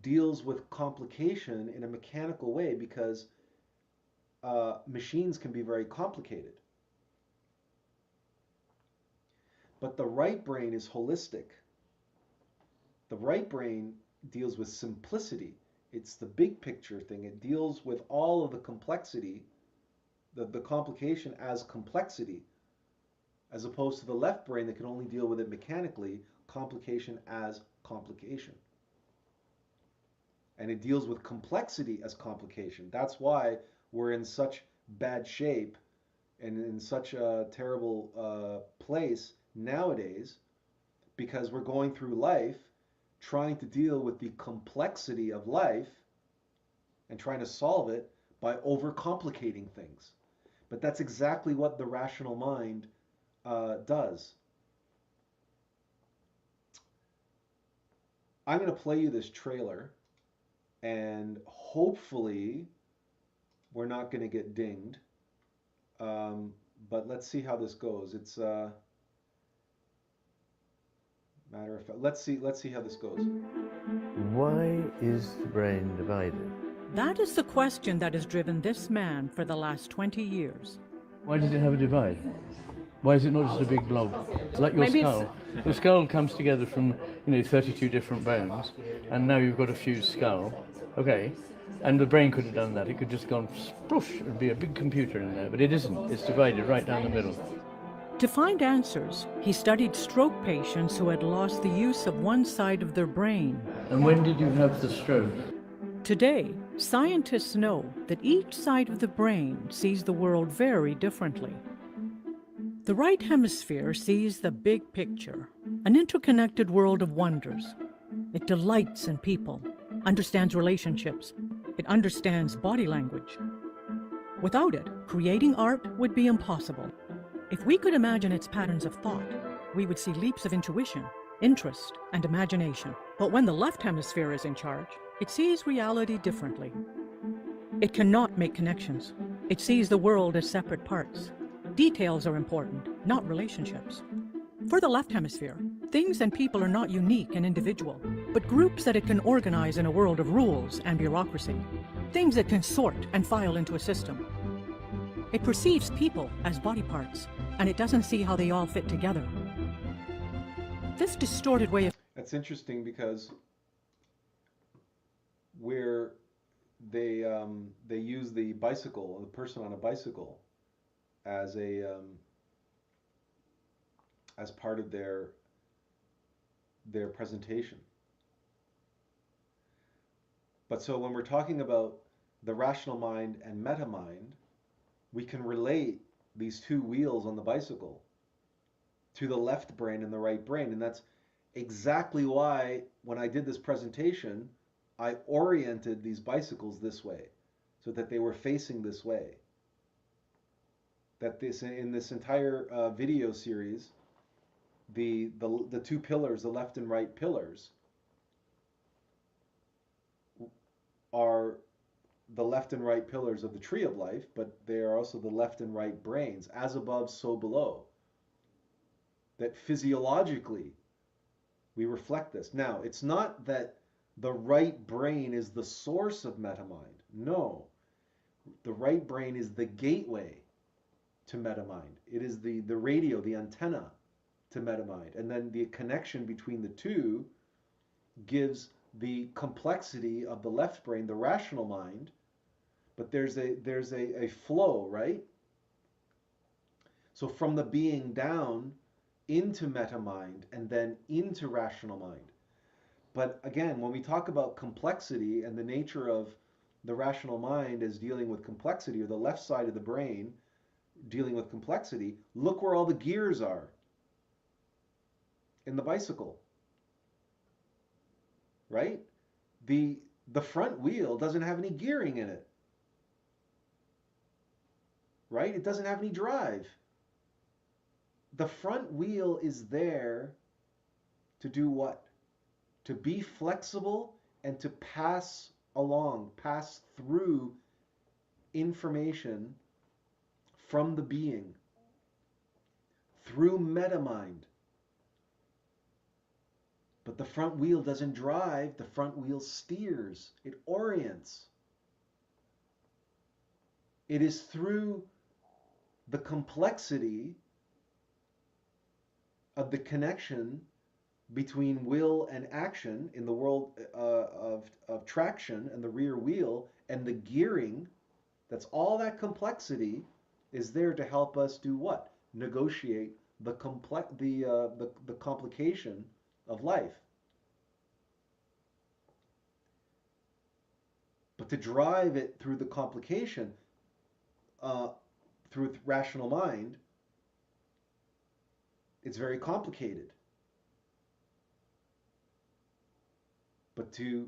deals with complication in a mechanical way because machines can be very complicated. But the right brain is holistic. The right brain deals with simplicity. It's the big picture thing. It deals with all of the complexity, the complication as complexity, as opposed to the left brain that can only deal with it mechanically, complication as complication. And it deals with complexity as complication. That's why we're in such bad shape and in such a terrible place nowadays, because we're going through life trying to deal with the complexity of life and trying to solve it by overcomplicating things. But that's exactly what the rational mind does. I'm going to play you this trailer, and hopefully we're not going to get dinged. But let's see how this goes. It's matter of fact. Let's see how this goes. Why is the brain divided? That is the question that has driven this man for the last 20 years. Why does it have a divide? Why is it not just a big blob? It's like your skull. The skull comes together from 32 different bones, and now you've got a fused skull. Okay, and the brain could have done that. It could just gone sploosh and be a big computer in there, but it isn't. It's divided right down the middle. To find answers, he studied stroke patients who had lost the use of one side of their brain. And when did you have the stroke? Today, scientists know that each side of the brain sees the world very differently. The right hemisphere sees the big picture, an interconnected world of wonders. It delights in people, understands relationships. It understands body language. Without it, creating art would be impossible. If we could imagine its patterns of thought, we would see leaps of intuition, interest, and imagination. But when the left hemisphere is in charge, it sees reality differently. It cannot make connections. It sees the world as separate parts. Details are important, not relationships. For the left hemisphere, things and people are not unique and individual, but groups that it can organize in a world of rules and bureaucracy. Things it can sort and file into a system. It perceives people as body parts, and it doesn't see how they all fit together. This distorted way of... That's interesting because where they use the bicycle, the person on a bicycle, as as part of their presentation. But so when we're talking about the rational mind and meta mind, we can relate these two wheels on the bicycle to the left brain and the right brain. And that's exactly why when I did this presentation, I oriented these bicycles this way, so that they were facing this way. That in this entire video series, the two pillars, the left and right pillars, are the left and right pillars of the tree of life, but they are also the left and right brains, as above, so below. That physiologically we reflect this. Now, it's not that the right brain is the source of metamind. No. The right brain is the gateway to metamind. It is the radio, the antenna to metamind. And then the connection between the two gives the complexity of the left brain, the rational mind, but there's a flow, right? So from the being down into metamind and then into rational mind. But again, when we talk about complexity and the nature of the rational mind as dealing with complexity, or the left side of the brain dealing with complexity, look where all the gears are in the bicycle, right? The front wheel doesn't have any gearing in it, right? It doesn't have any drive. The front wheel is there to do what? To be flexible and to pass through information from the being through metamind. But the front wheel doesn't drive, the front wheel steers, it orients. It is through the complexity of the connection between will and action in the world of traction and the rear wheel and the gearing. That's all that complexity is there to help us do what? Negotiate the complication of life. But to drive it through the complication, through rational mind, it's very complicated. But to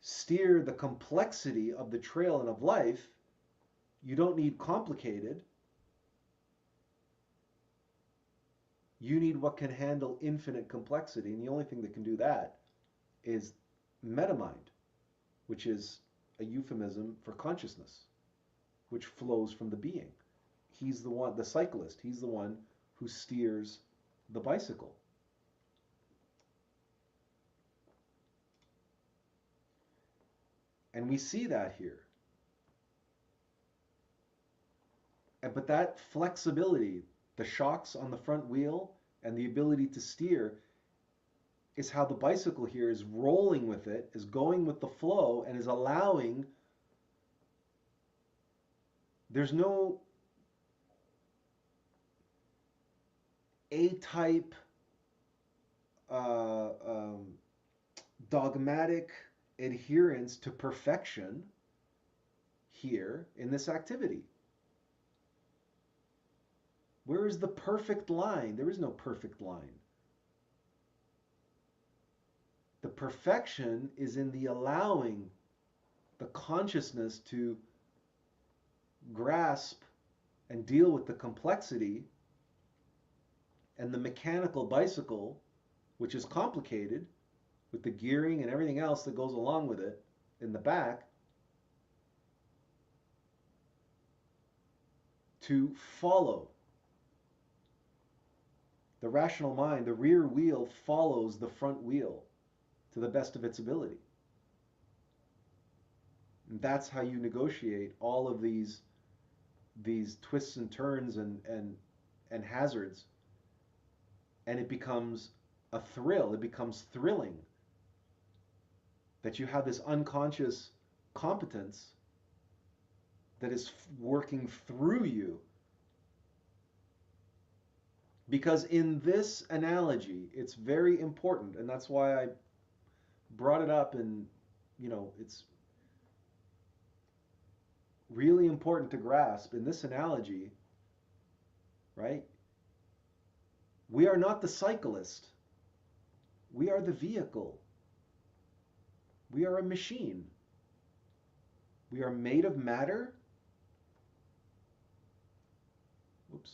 steer the complexity of the trail and of life, you don't need complicated. You need what can handle infinite complexity. And the only thing that can do that is metamind, which is a euphemism for consciousness, which flows from the being. He's the one, the cyclist, he's the one who steers the bicycle. And we see that here. But that flexibility, the shocks on the front wheel and the ability to steer, is how the bicycle here is rolling with it, is going with the flow, and is allowing. There's no A-type dogmatic adherence to perfection here in this activity. Where is the perfect line? There is no perfect line. The perfection is in the allowing the consciousness to grasp and deal with the complexity, and the mechanical bicycle, which is complicated with the gearing and everything else that goes along with it in the back, to follow. The rational mind, the rear wheel, follows the front wheel to the best of its ability. And that's how you negotiate all of these twists and turns and and hazards, and it becomes a thrill. It becomes thrilling that you have this unconscious competence that is working through you. Because in this analogy, it's very important, and that's why I brought it up, and it's really important to grasp in this analogy, right? We are not the cyclist. We are the vehicle. We are a machine. We are made of matter. Oops.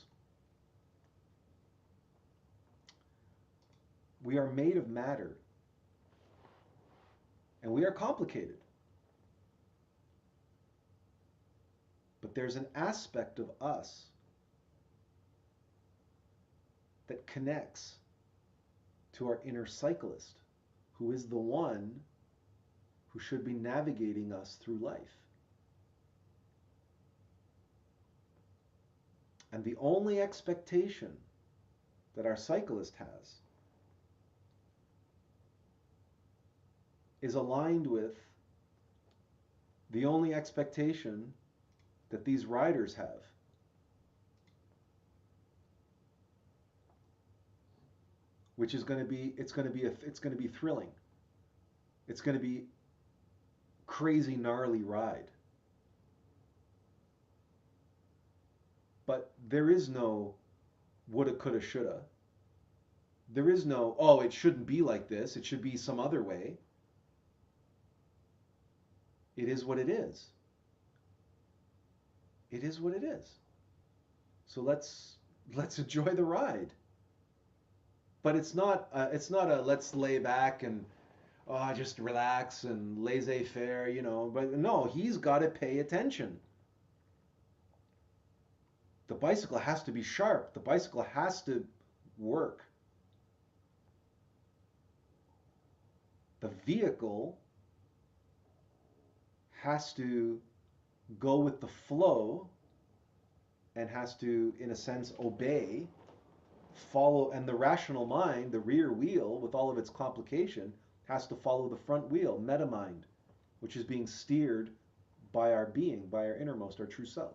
We are made of matter. And we are complicated. But there's an aspect of us that connects to our inner cyclist, who is the one who should be navigating us through life. And the only expectation that our cyclist has is aligned with the only expectation that these riders have. Which is going to be, it's going to be thrilling. It's going to be crazy gnarly ride. But there is no woulda, coulda, shoulda. There is no, oh, it shouldn't be like this. It should be some other way. It is what it is. It is what it is. So let's enjoy the ride. But it's not a let's lay back and just relax and laissez-faire, But no, he's got to pay attention. The bicycle has to be sharp. The bicycle has to work. The vehicle has to go with the flow and has to, in a sense, obey, follow, and the rational mind, the rear wheel, with all of its complication, has to follow the front wheel, meta mind, which is being steered by our being, by our innermost, our true self.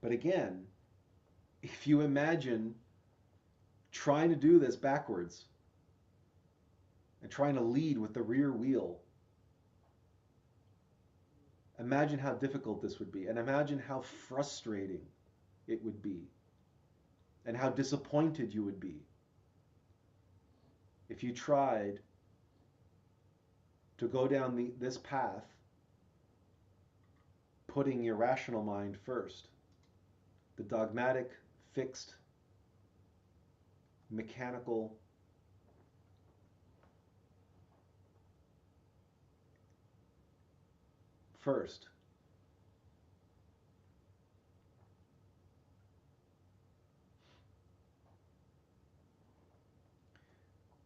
But again, if you imagine trying to do this backwards and trying to lead with the rear wheel, imagine how difficult this would be, and imagine how frustrating it would be, and how disappointed you would be if you tried to go down this path putting your rational mind first. The dogmatic, fixed, mechanical, first.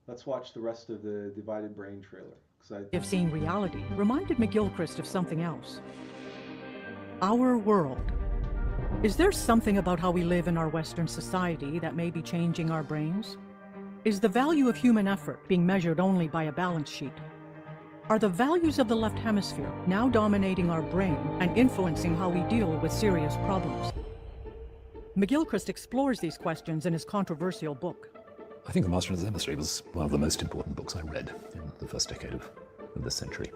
Let's watch the rest of the Divided Brain trailer. Have seen reality reminded McGilchrist of something else. Our world. Is there something about how we live in our Western society that may be changing our brains? Is the value of human effort being measured only by a balance sheet? Are the values of the left hemisphere now dominating our brain and influencing how we deal with serious problems? McGilchrist explores these questions in his controversial book. I think The Master and His Emissary was one of the most important books I read in the first decade of this century.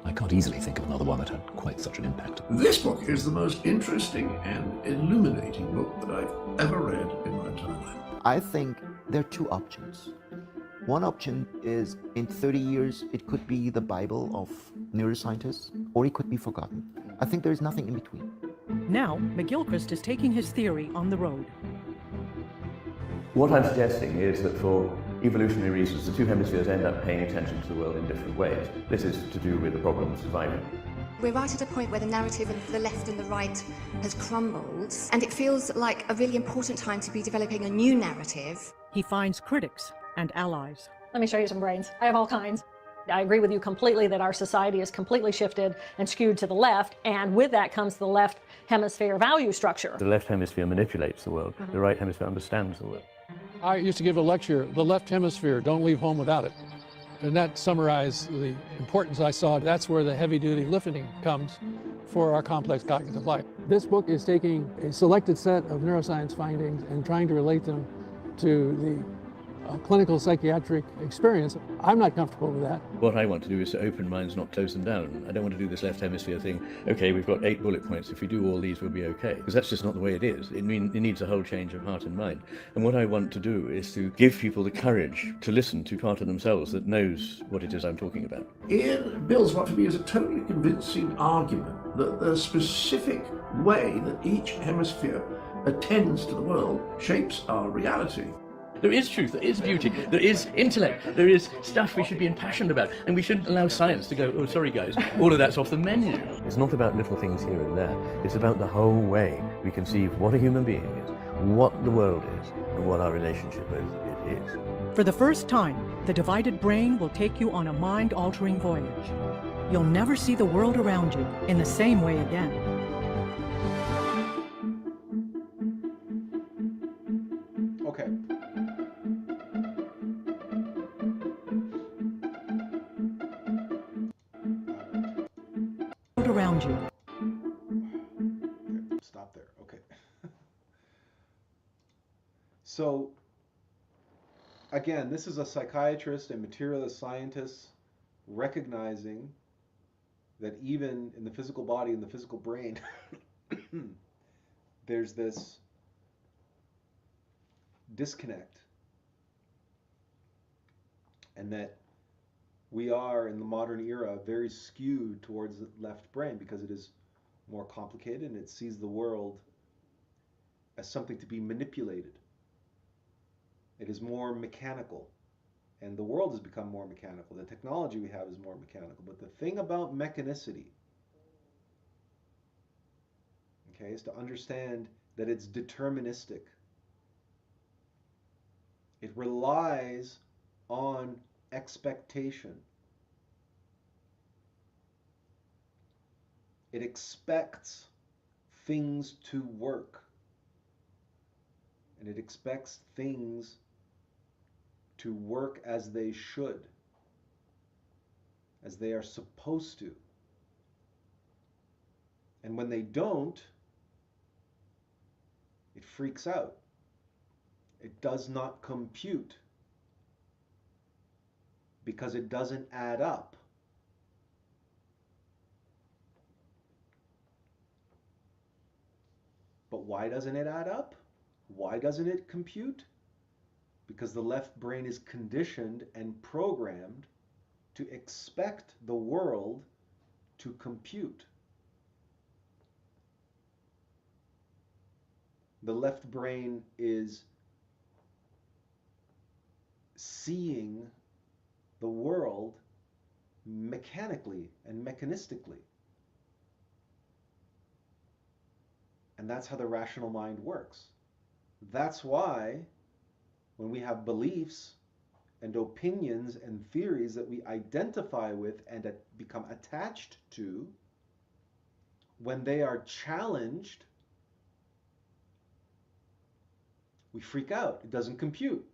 I can't easily think of another one that had quite such an impact. This book is the most interesting and illuminating book that I've ever read in my entire life. I think there are two options. One option is in 30 years, it could be the Bible of neuroscientists, or it could be forgotten. I think there is nothing in between. Now, McGilchrist is taking his theory on the road. What I'm suggesting is that for evolutionary reasons, the two hemispheres end up paying attention to the world in different ways. This is to do with the problem of survival. We're right at a point where the narrative of the left and the right has crumbled, and it feels like a really important time to be developing a new narrative. He finds critics and allies. Let me show you some brains. I have all kinds. I agree with you completely that our society is completely shifted and skewed to the left, and with that comes the left hemisphere value structure. The left hemisphere manipulates the world. The right hemisphere understands the world. I used to give a lecture, The Left Hemisphere, Don't Leave Home Without It. And that summarized the importance I saw. That's where the heavy-duty lifting comes for our complex cognitive life. This book is taking a selected set of neuroscience findings and trying to relate them to the clinical psychiatric experience. I'm not comfortable with that. What I want to do is to open minds, not close them down. I don't want to do this left hemisphere thing. Okay, we've got 8 bullet points. If we do all these, we'll be okay. Because that's just not the way it is. It needs a whole change of heart and mind. And what I want to do is to give people the courage to listen to part of themselves that knows what it is I'm talking about. Ian builds what for me is a totally convincing argument that the specific way that each hemisphere attends to the world shapes our reality. There is truth, there is beauty, there is intellect, there is stuff we should be impassioned about, and we shouldn't allow science to go, oh, sorry guys, all of that's off the menu. It's not about little things here and there, it's about the whole way we conceive what a human being is, what the world is, and what our relationship with it is. For the first time, the divided brain will take you on a mind-altering voyage. You'll never see the world around you in the same way again. Okay. Around you. Okay, stop there. Okay. So, again, this is a psychiatrist and materialist scientist recognizing that even in the physical body and the physical brain, there's this disconnect, and that we are in the modern era very skewed towards the left brain because it is more complicated and it sees the world as something to be manipulated. It is more mechanical, and the world has become more mechanical. The technology we have is more mechanical, but the thing about mechanicity, okay, is to understand that it's deterministic. It relies on expectation. It expects things to work. And it expects things to work as they should, as they are supposed to. And when they don't, it freaks out. It does not compute because it doesn't add up. But why doesn't it add up? Why doesn't it compute? Because the left brain is conditioned and programmed to expect the world to compute. The left brain is seeing the world mechanically and mechanistically. And that's how the rational mind works. That's why when we have beliefs and opinions and theories that we identify with and become attached to, when they are challenged, we freak out. It doesn't compute.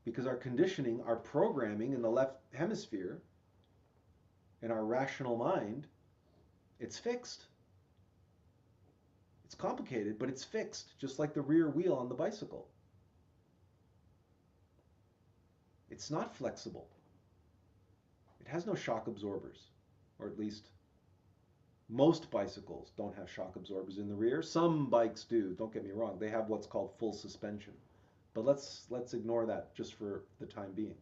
Because our conditioning, our programming in the left hemisphere, in our rational mind, it's fixed. It's complicated, but it's fixed, just like the rear wheel on the bicycle. It's not flexible. It has no shock absorbers, or at least most bicycles don't have shock absorbers in the rear. Some bikes do, don't get me wrong. They have what's called full suspension. But let's ignore that just for the time being.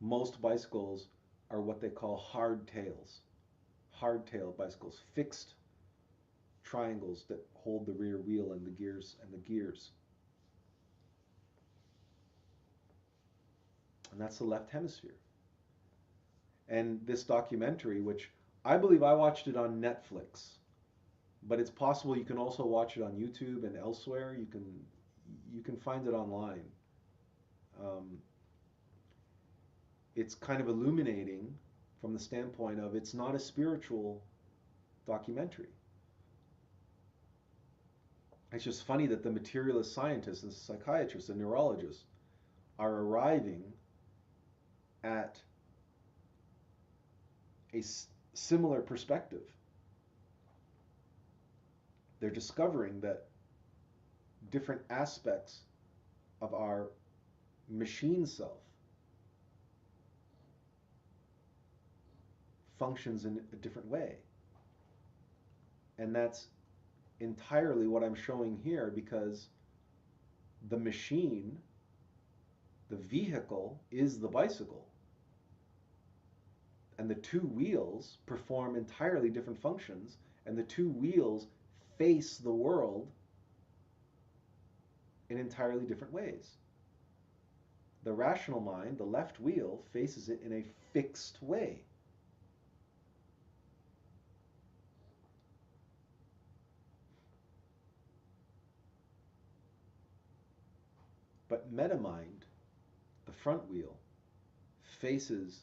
Most bicycles are what they call hardtails. Hardtail bicycles, fixed triangles that hold the rear wheel and the gears And that's the left hemisphere. And this documentary, which I believe I watched it on Netflix, but it's possible you can also watch it on YouTube and elsewhere. you can find it online. It's kind of illuminating from the standpoint of it's not a spiritual documentary. It's just funny that the materialist scientists and psychiatrists and neurologists are arriving at a similar perspective. They're discovering that different aspects of our machine self functions in a different way. And that's entirely what I'm showing here, because the machine, the vehicle, is the bicycle. And the two wheels perform entirely different functions, and the two wheels face the world in entirely different ways. The rational mind, the left wheel, faces it in a fixed way. But metamind, the front wheel, faces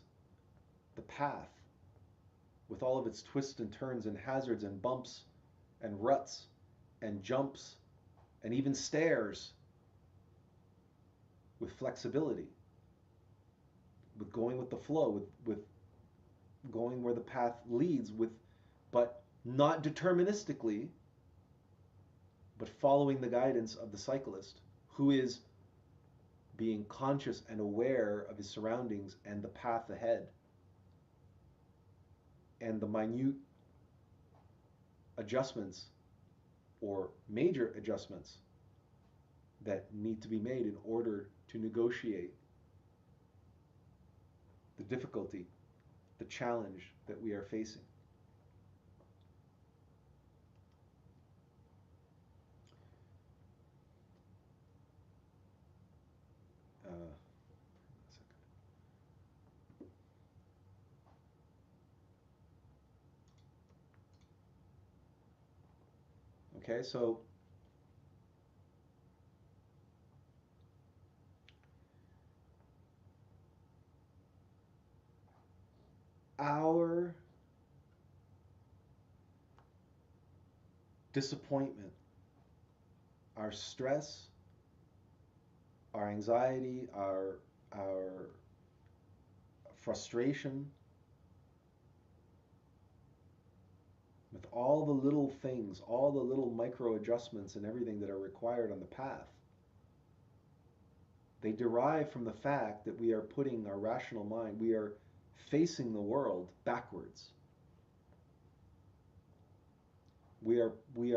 the path with all of its twists and turns and hazards and bumps and ruts and jumps and even stairs, with flexibility, with going with the flow, with going where the path leads, but not deterministically, but following the guidance of the cyclist, who is being conscious and aware of his surroundings and the path ahead, and the minute adjustments or major adjustments that need to be made in order to negotiate the difficulty, the challenge that we are facing. Okay, so our disappointment, our stress, our anxiety, our frustration, with all the little things, all the little micro adjustments and everything that are required on the path, they derive from the fact that we are putting our rational mind, we are facing the world backwards. We are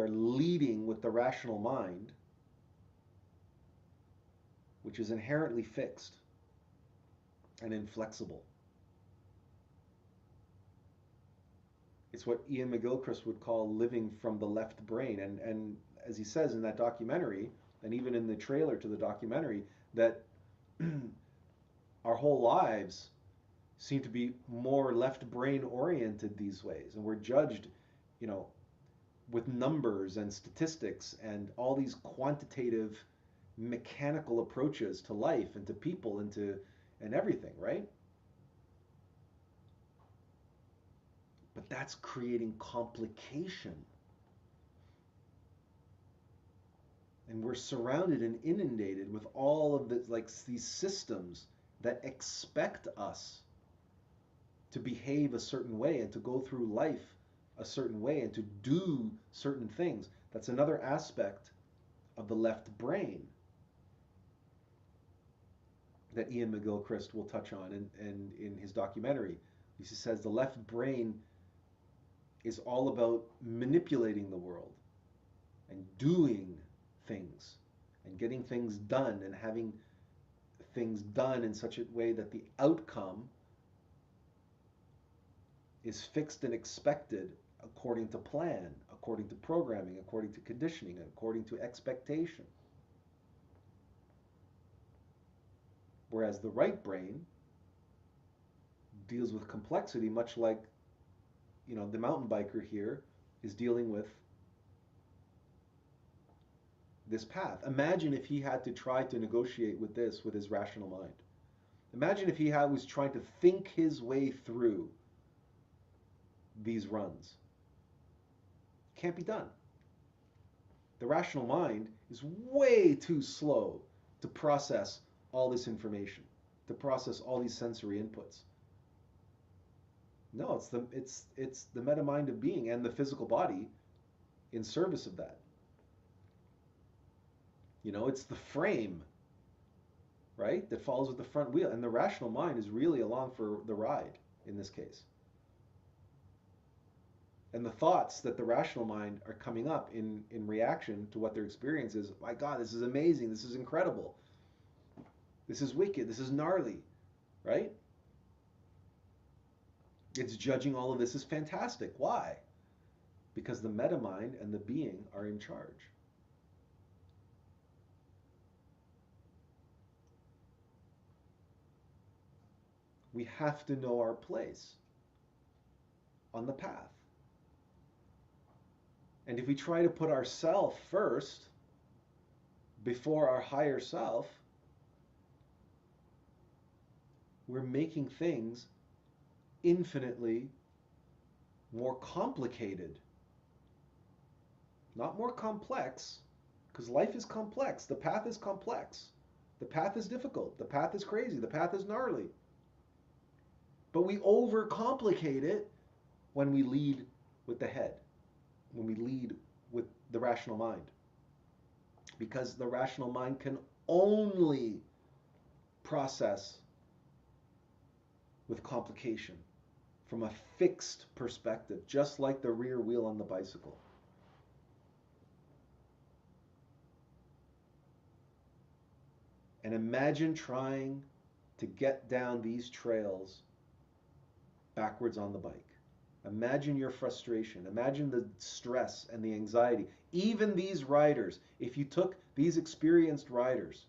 leading with the rational mind, which is inherently fixed and inflexible. It's what Ian McGilchrist would call living from the left brain. And as he says in that documentary, and even in the trailer to the documentary, that our whole lives seem to be more left brain oriented these ways. And we're judged, with numbers and statistics and all these quantitative, mechanical approaches to life and to people and everything, right? But that's creating complication. And we're surrounded and inundated with all of these systems that expect us to behave a certain way and to go through life a certain way and to do certain things. That's another aspect of the left brain that Ian McGilchrist will touch on in his documentary. He says the left brain is all about manipulating the world and doing things and getting things done and having things done in such a way that the outcome is fixed and expected according to plan, according to programming, according to conditioning, according to expectation. Whereas the right brain deals with complexity, much like the mountain biker here is dealing with this path. Imagine if he had to try to negotiate with this with his rational mind. Imagine if he was trying to think his way through these runs. Can't be done. The rational mind is way too slow to process all this information, to process all these sensory inputs. No, it's the meta mind of being and the physical body in service of that. You know, it's the frame, right, that follows with the front wheel, and the rational mind is really along for the ride in this case. And the thoughts that the rational mind are coming up in reaction to what their experience is, my God, this is amazing, this is incredible, this is wicked, this is gnarly, right? It's judging all of this as fantastic. Why? Because the meta mind and the being are in charge. We have to know our place on the path. And if we try to put ourself first before our higher self, we're making things infinitely more complicated. Not more complex, because life is complex. The path is complex. The path is difficult. The path is crazy. The path is gnarly. But we overcomplicate it when we lead with the head, when we lead with the rational mind. Because the rational mind can only process with complication from a fixed perspective, just like the rear wheel on the bicycle. And imagine trying to get down these trails backwards on the bike. Imagine your frustration. Imagine the stress and the anxiety. Even these riders, if you took these experienced riders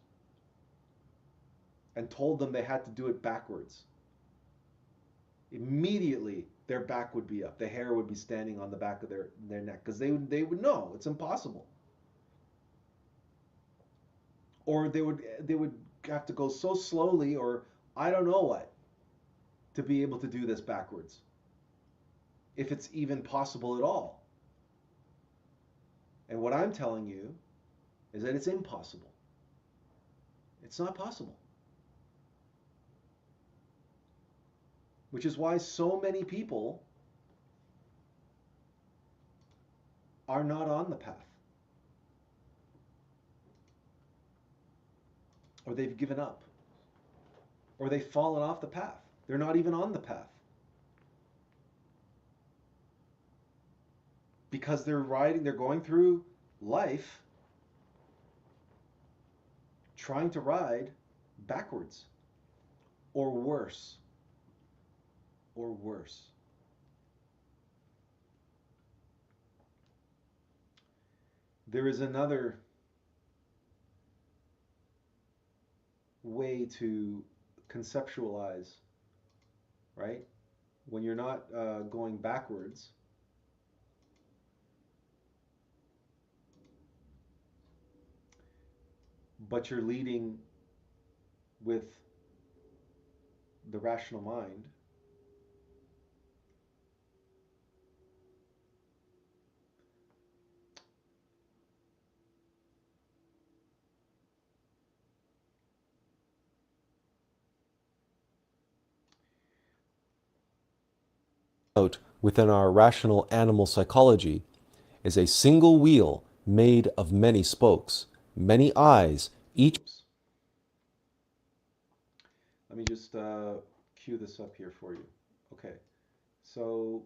and told them they had to do it backwards, immediately their back would be up. The hair would be standing on the back of their neck, because they would know it's impossible. Or they would have to go so slowly, or I don't know what, to be able to do this backwards, if it's even possible at all. And what I'm telling you is that it's impossible. It's not possible. Which is why so many people are not on the path. Or they've given up. Or they've fallen off the path. They're not even on the path. Because they're going through life trying to ride backwards. Or worse. Or worse. There is another way to conceptualize, right? When you're not going backwards, but you're leading with the rational mind. Within our rational animal psychology is a single wheel made of many spokes, many eyes, each. Let me just cue this up here for you. Okay, so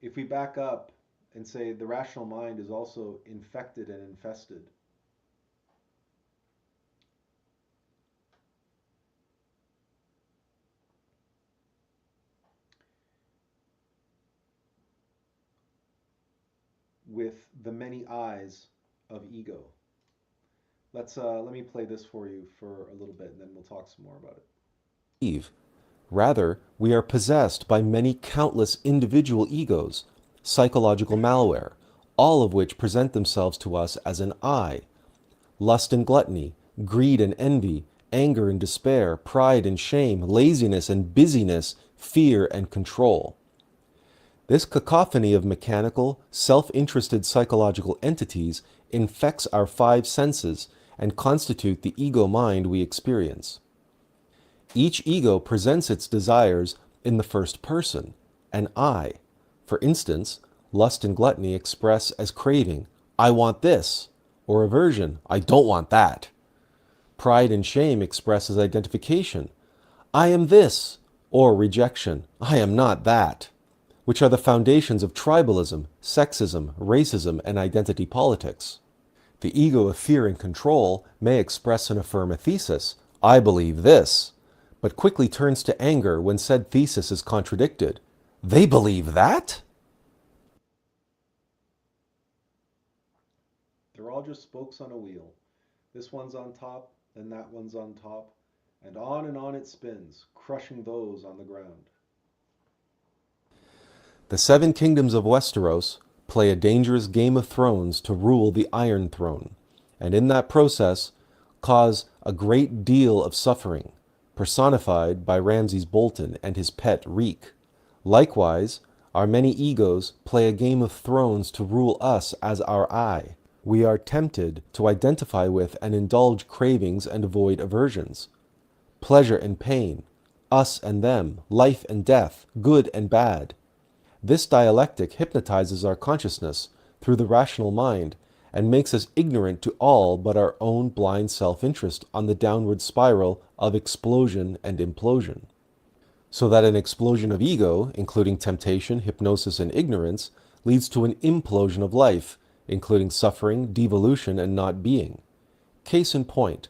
if we back up and say the rational mind is also infected and infested, with the many eyes of ego. Let me play this for you for a little bit, and then we'll talk some more about it. Rather, we are possessed by many countless individual egos, psychological malware, all of which present themselves to us as an I. Lust and gluttony, greed and envy, anger and despair, pride and shame, laziness and busyness, fear and control. This cacophony of mechanical, self-interested psychological entities infects our five senses and constitute the ego mind we experience. Each ego presents its desires in the first person, an I. For instance, lust and gluttony express as craving, I want this, or aversion, I don't want that. Pride and shame express as identification, I am this, or rejection, I am not that, which are the foundations of tribalism, sexism, racism, and identity politics. The ego of fear and control may express and affirm a thesis, I believe this, but quickly turns to anger when said thesis is contradicted. They believe that? They're all just spokes on a wheel. This one's on top, then that one's on top, and on it spins, crushing those on the ground. The seven kingdoms of Westeros play a dangerous Game of Thrones to rule the Iron Throne, and in that process cause a great deal of suffering, personified by Ramses Bolton and his pet Reek. Likewise, our many egos play a Game of Thrones to rule us as our I. We are tempted to identify with and indulge cravings and avoid aversions. Pleasure and pain, us and them, life and death, good and bad. This dialectic hypnotizes our consciousness through the rational mind and makes us ignorant to all but our own blind self-interest on the downward spiral of explosion and implosion. So that an explosion of ego, including temptation, hypnosis, and ignorance, leads to an implosion of life, including suffering, devolution, and not being. Case in point,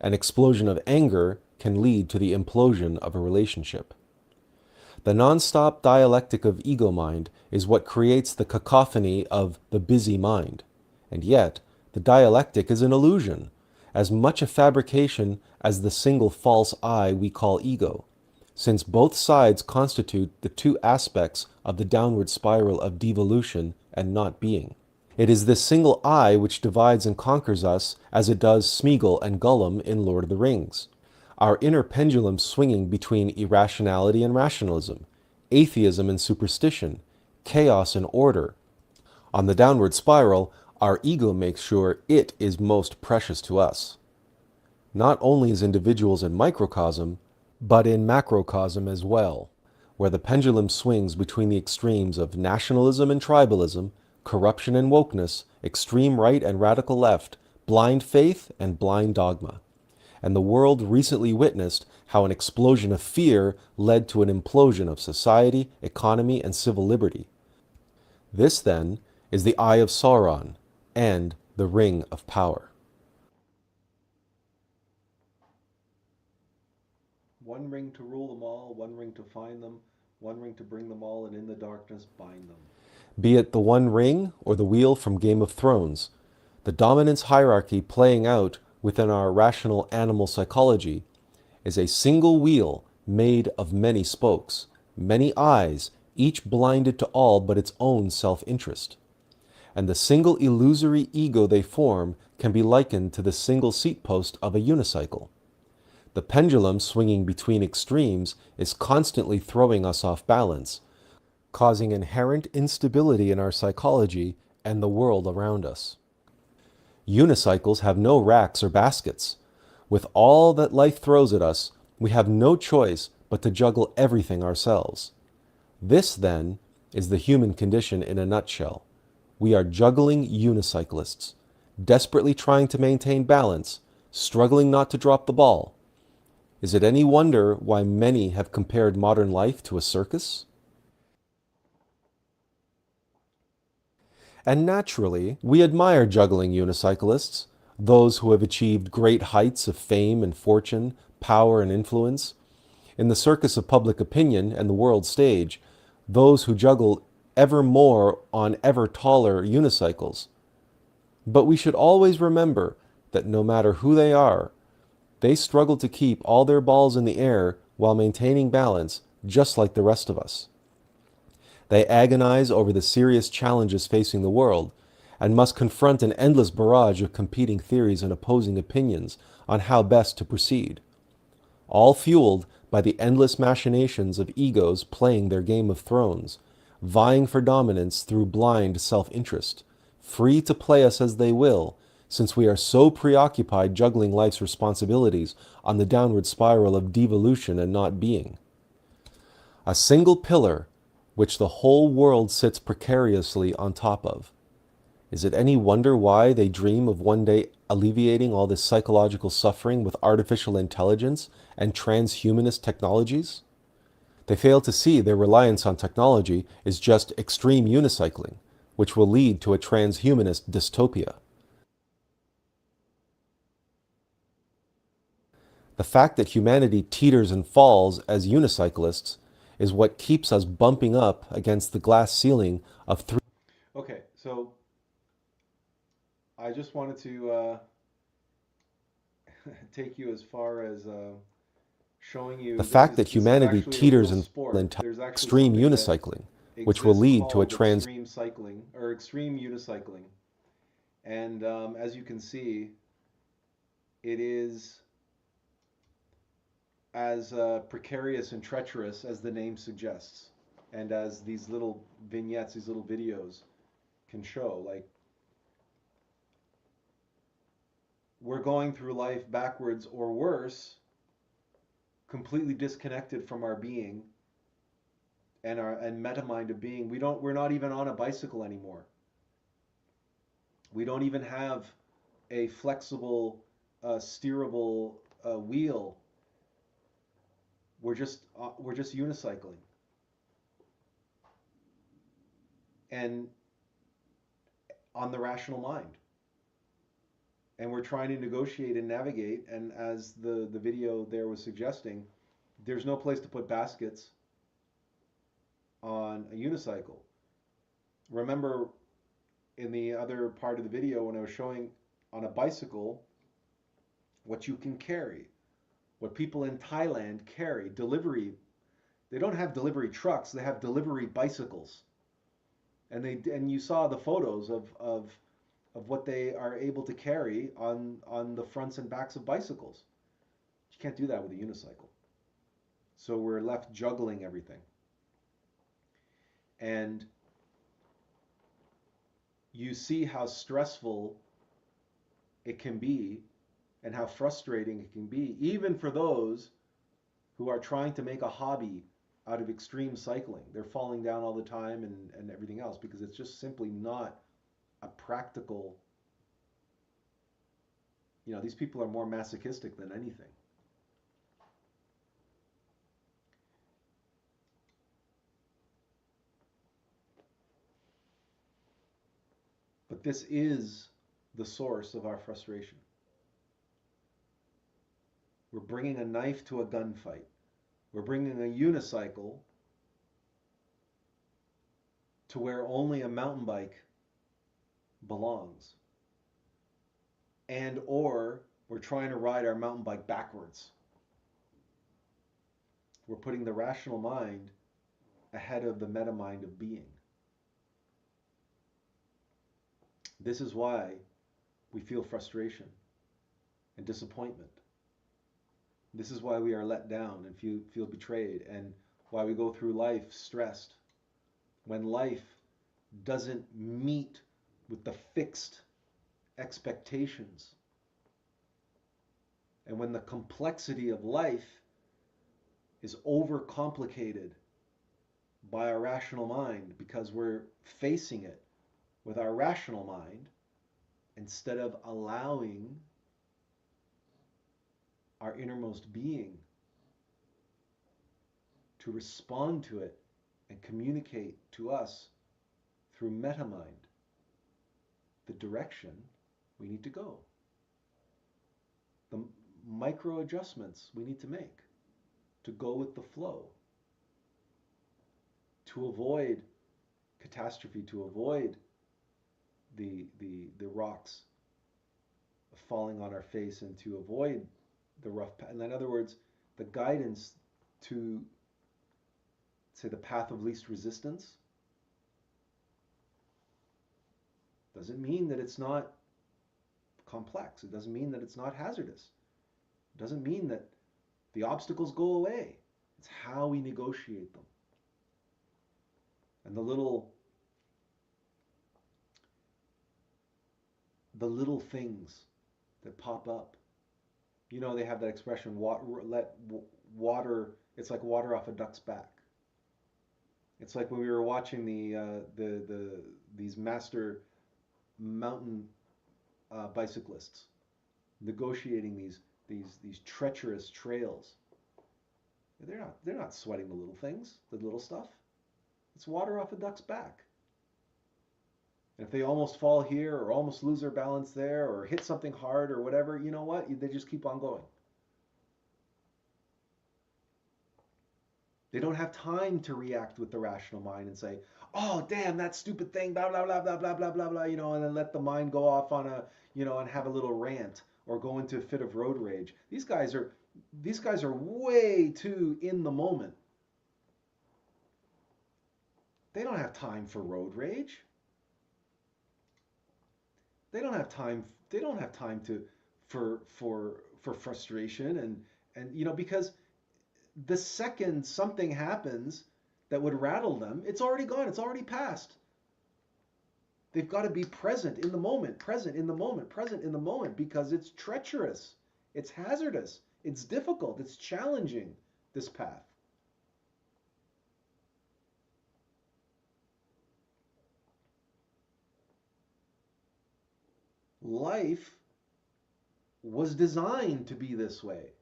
an explosion of anger can lead to the implosion of a relationship. The non-stop dialectic of ego mind is what creates the cacophony of the busy mind. And yet, the dialectic is an illusion, as much a fabrication as the single false I we call ego, since both sides constitute the two aspects of the downward spiral of devolution and not being. It is this single I which divides and conquers us as it does Smeagol and Gollum in Lord of the Rings. Our inner pendulum swinging between irrationality and rationalism, atheism and superstition, chaos and order. On the downward spiral, our ego makes sure it is most precious to us. Not only as individuals in microcosm, but in macrocosm as well, where the pendulum swings between the extremes of nationalism and tribalism, corruption and wokeness, extreme right and radical left, blind faith and blind dogma. And the world recently witnessed how an explosion of fear led to an implosion of society, economy, and civil liberty. This, then, is the Eye of Sauron and the Ring of Power. One ring to rule them all, one ring to find them, one ring to bring them all, and in the darkness bind them. Be it the One Ring or the wheel from Game of Thrones, the dominance hierarchy playing out within our rational animal psychology is a single wheel made of many spokes, many eyes, each blinded to all but its own self-interest. And the single illusory ego they form can be likened to the single seat post of a unicycle. The pendulum swinging between extremes is constantly throwing us off balance, causing inherent instability in our psychology and the world around us. Unicycles have no racks or baskets. With all that life throws at us, we have no choice but to juggle everything ourselves. This, then, is the human condition in a nutshell. We are juggling unicyclists, desperately trying to maintain balance, struggling not to drop the ball. Is it any wonder why many have compared modern life to a circus? And naturally, we admire juggling unicyclists, those who have achieved great heights of fame and fortune, power and influence. In the circus of public opinion and the world stage, those who juggle ever more on ever taller unicycles. But we should always remember that no matter who they are, they struggle to keep all their balls in the air while maintaining balance, just like the rest of us. They agonize over the serious challenges facing the world, and must confront an endless barrage of competing theories and opposing opinions on how best to proceed, all fueled by the endless machinations of egos playing their game of thrones, vying for dominance through blind self-interest, free to play us as they will, since we are so preoccupied juggling life's responsibilities on the downward spiral of devolution and not being. A single pillar which the whole world sits precariously on top of. Is it any wonder why they dream of one day alleviating all this psychological suffering with artificial intelligence and transhumanist technologies? They fail to see their reliance on technology is just extreme unicycling, which will lead to a transhumanist dystopia. The fact that humanity teeters and falls as unicyclists is what keeps us bumping up against the glass ceiling of three. Okay, so I just wanted to take you as far as showing you the fact that humanity teeters and falls in extreme unicycling, which will lead to a extreme cycling or extreme unicycling, and as you can see, it is as precarious and treacherous as the name suggests, and as these little vignettes, these little videos can show. Like, we're going through life backwards or worse, completely disconnected from our being and our metamind of being. We're not even on a bicycle anymore. We don't even have a flexible, steerable wheel. We're just unicycling. And on the rational mind. And we're trying to negotiate and navigate, and as the video there was suggesting, there's no place to put baskets on a unicycle. Remember in the other part of the video when I was showing on a bicycle what you can carry, what people in Thailand carry, delivery. They don't have delivery trucks, they have delivery bicycles. And you saw the photos of what they are able to carry on the fronts and backs of bicycles. You can't do that with a unicycle. So we're left juggling everything. And you see how stressful it can be and how frustrating it can be, even for those who are trying to make a hobby out of extreme cycling. They're falling down all the time and everything else because it's just simply not a practical. These people are more masochistic than anything. But this is the source of our frustration. We're bringing a knife to a gunfight. We're bringing a unicycle to where only a mountain bike belongs. And or we're trying to ride our mountain bike backwards. We're putting the rational mind ahead of the meta mind of being. This is why we feel frustration and disappointment. This is why we are let down and feel betrayed, and why we go through life stressed. When life doesn't meet with the fixed expectations, and when the complexity of life is overcomplicated by our rational mind because we're facing it with our rational mind instead of allowing our innermost being to respond to it and communicate to us through metamind the direction we need to go, the micro adjustments we need to make to go with the flow, to avoid catastrophe, to avoid the rocks falling on our face, and to avoid the rough path. In other words, the guidance to, say, the path of least resistance Doesn't mean that it's not complex. It doesn't mean that it's not hazardous. It doesn't mean that the obstacles go away. It's how we negotiate them. And the little things that pop up. You know, they have that expression, water, it's like water off a duck's back. It's like when we were watching these master mountain bicyclists negotiating these treacherous trails. They're not sweating the little things, the little stuff. It's water off a duck's back. And if they almost fall here or almost lose their balance there or hit something hard or whatever, you know what? They just keep on going. They don't have time to react with the rational mind and say, oh, damn, that stupid thing, blah, blah, blah, blah, blah, blah, blah, blah, and then let the mind go off on and have a little rant or go into a fit of road rage. These guys are way too in the moment. They don't have time for road rage. They don't have time for frustration and because the second something happens that would rattle them, it's already gone, it's already passed. They've got to be present in the moment, present in the moment, present in the moment, because it's treacherous, it's hazardous, it's difficult, it's challenging, this path. Life was designed to be this way.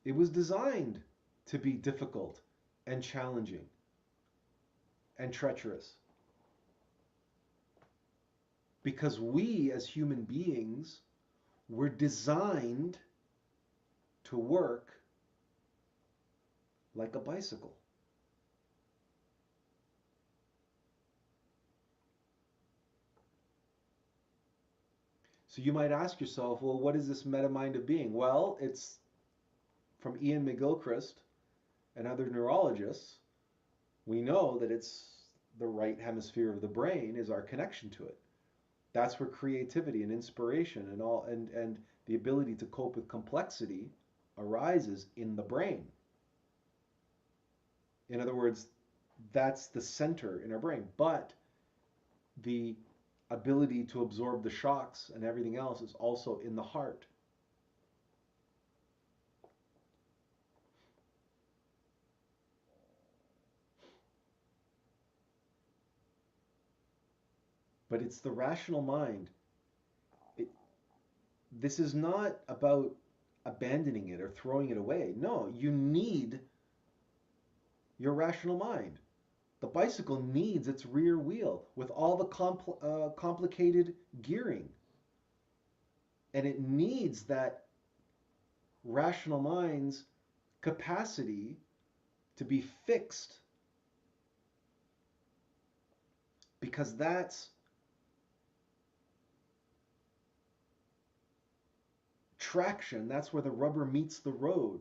It was designed to be difficult and challenging and treacherous. Because we as human beings were designed to work like a bicycle. So you might ask yourself, well, what is this meta-mind of being? Well, it's from Ian McGilchrist and other neurologists. We know that it's the right hemisphere of the brain is our connection to it. That's where creativity and inspiration and the ability to cope with complexity arises in the brain. In other words, that's the center in our brain. But the ability to absorb the shocks and everything else is also in the heart. But it's the rational mind. This is not about abandoning it or throwing it away. No, you need your rational mind. The bicycle needs its rear wheel with all the complicated gearing. And it needs that rational mind's capacity to be fixed. Because that's traction, that's where the rubber meets the road.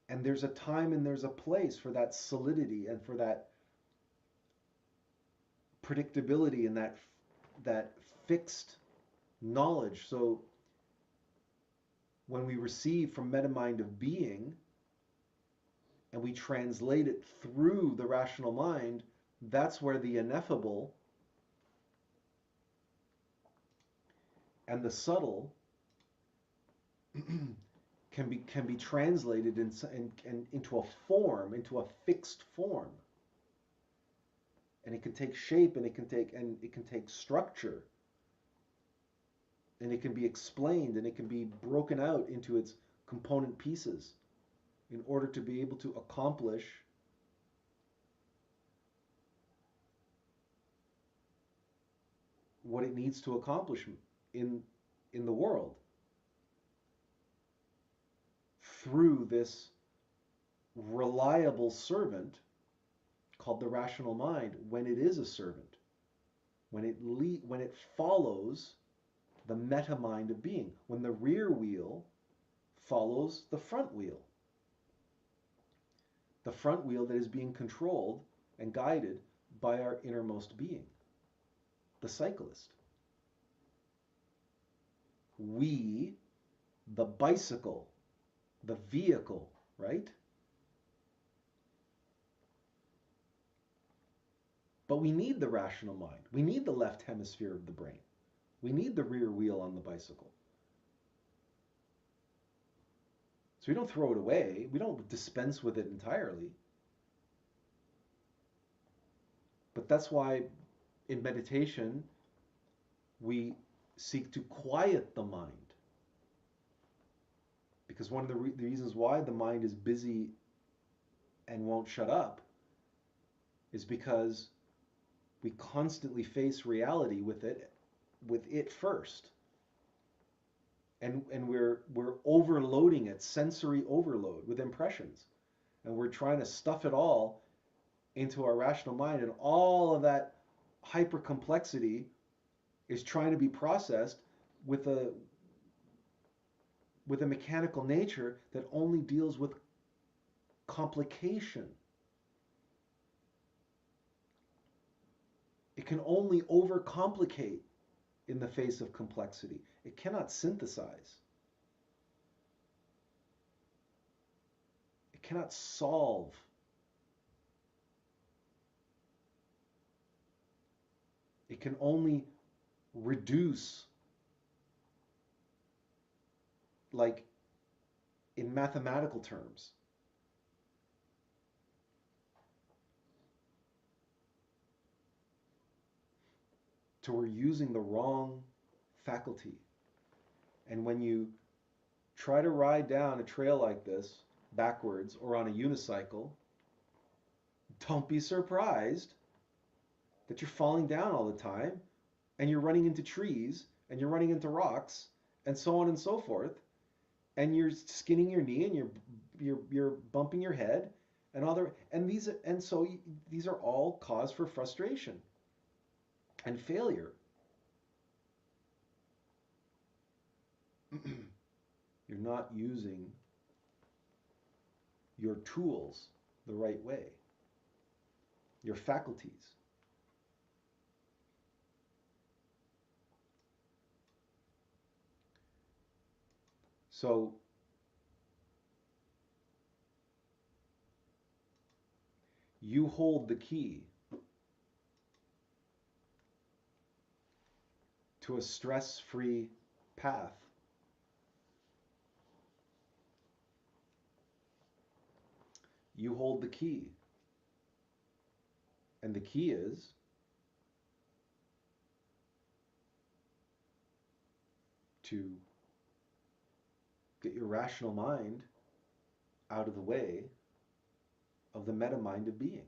And there's a time and there's a place for that solidity and for that predictability and that fixed knowledge. So when we receive from meta-mind of being and we translate it through the rational mind, that's where the ineffable and the subtle can be translated into a form, into a fixed form, and it can take shape, and it can take structure, and it can be explained, and it can be broken out into its component pieces in order to be able to accomplish what it needs to accomplish in the world. Through this reliable servant called the rational mind, when it is a servant, when it follows the meta mind of being, when the rear wheel follows the front wheel. the front wheel that is being controlled and guided by our innermost being, the cyclist. We, the bicycle, the vehicle, right? But we need the rational mind. We need the left hemisphere of the brain. We need the rear wheel on the bicycle. So we don't throw it away. We don't dispense with it entirely. But that's why in meditation, we seek to quiet the mind. Because one of the reasons why the mind is busy and won't shut up is because we constantly face reality with it first. And we're overloading it, sensory overload with impressions. And we're trying to stuff it all into our rational mind, and all of that hyper complexity is trying to be processed with a mechanical nature that only deals with complication. It can only overcomplicate in the face of complexity. It cannot synthesize. It cannot solve. It can only reduce, like in mathematical terms. So we're using the wrong faculty. And when you try to ride down a trail like this backwards or on a unicycle, don't be surprised that you're falling down all the time and you're running into trees and you're running into rocks and so on and so forth, and you're skinning your knee and you're bumping your head and so these are all cause for frustration and failure. You're not using your tools the right way, your faculties. So you hold the key to a stress-free path. You hold the key. And the key is to get your rational mind out of the way of the meta mind of being.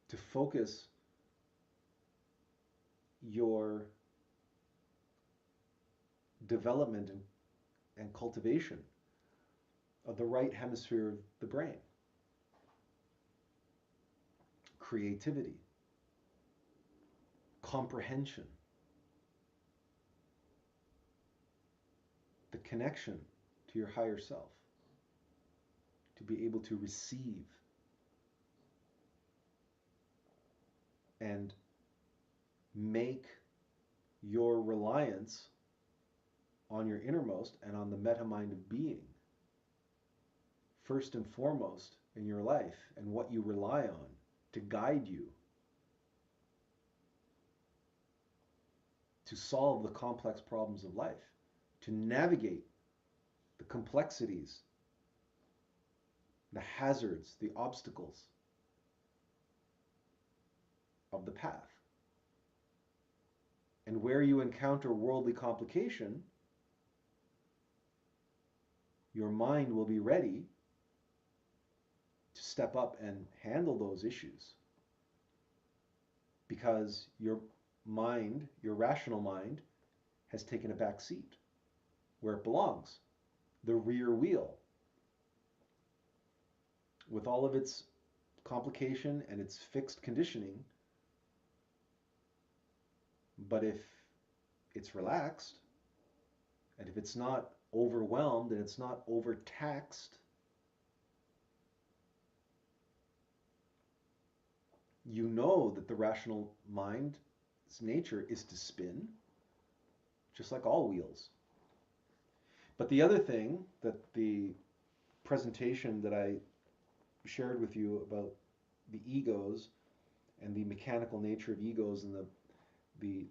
To focus your development and cultivation of the right hemisphere of the brain. Creativity, comprehension, the connection to your higher self, to be able to receive and make your reliance on your innermost and on the meta mind of being first and foremost in your life, and what you rely on to guide you to solve the complex problems of life, to navigate the complexities, the hazards, the obstacles of the path. And where you encounter worldly complication, your mind will be ready to step up and handle those issues, because your mind, your rational mind, has taken a back seat where it belongs, the rear wheel, with all of its complication and its fixed conditioning. But if it's relaxed, and if it's not overwhelmed and it's not overtaxed, you know that the rational mind's nature is to spin, just like all wheels. But the other thing that the presentation that I shared with you about the egos and the mechanical nature of egos and the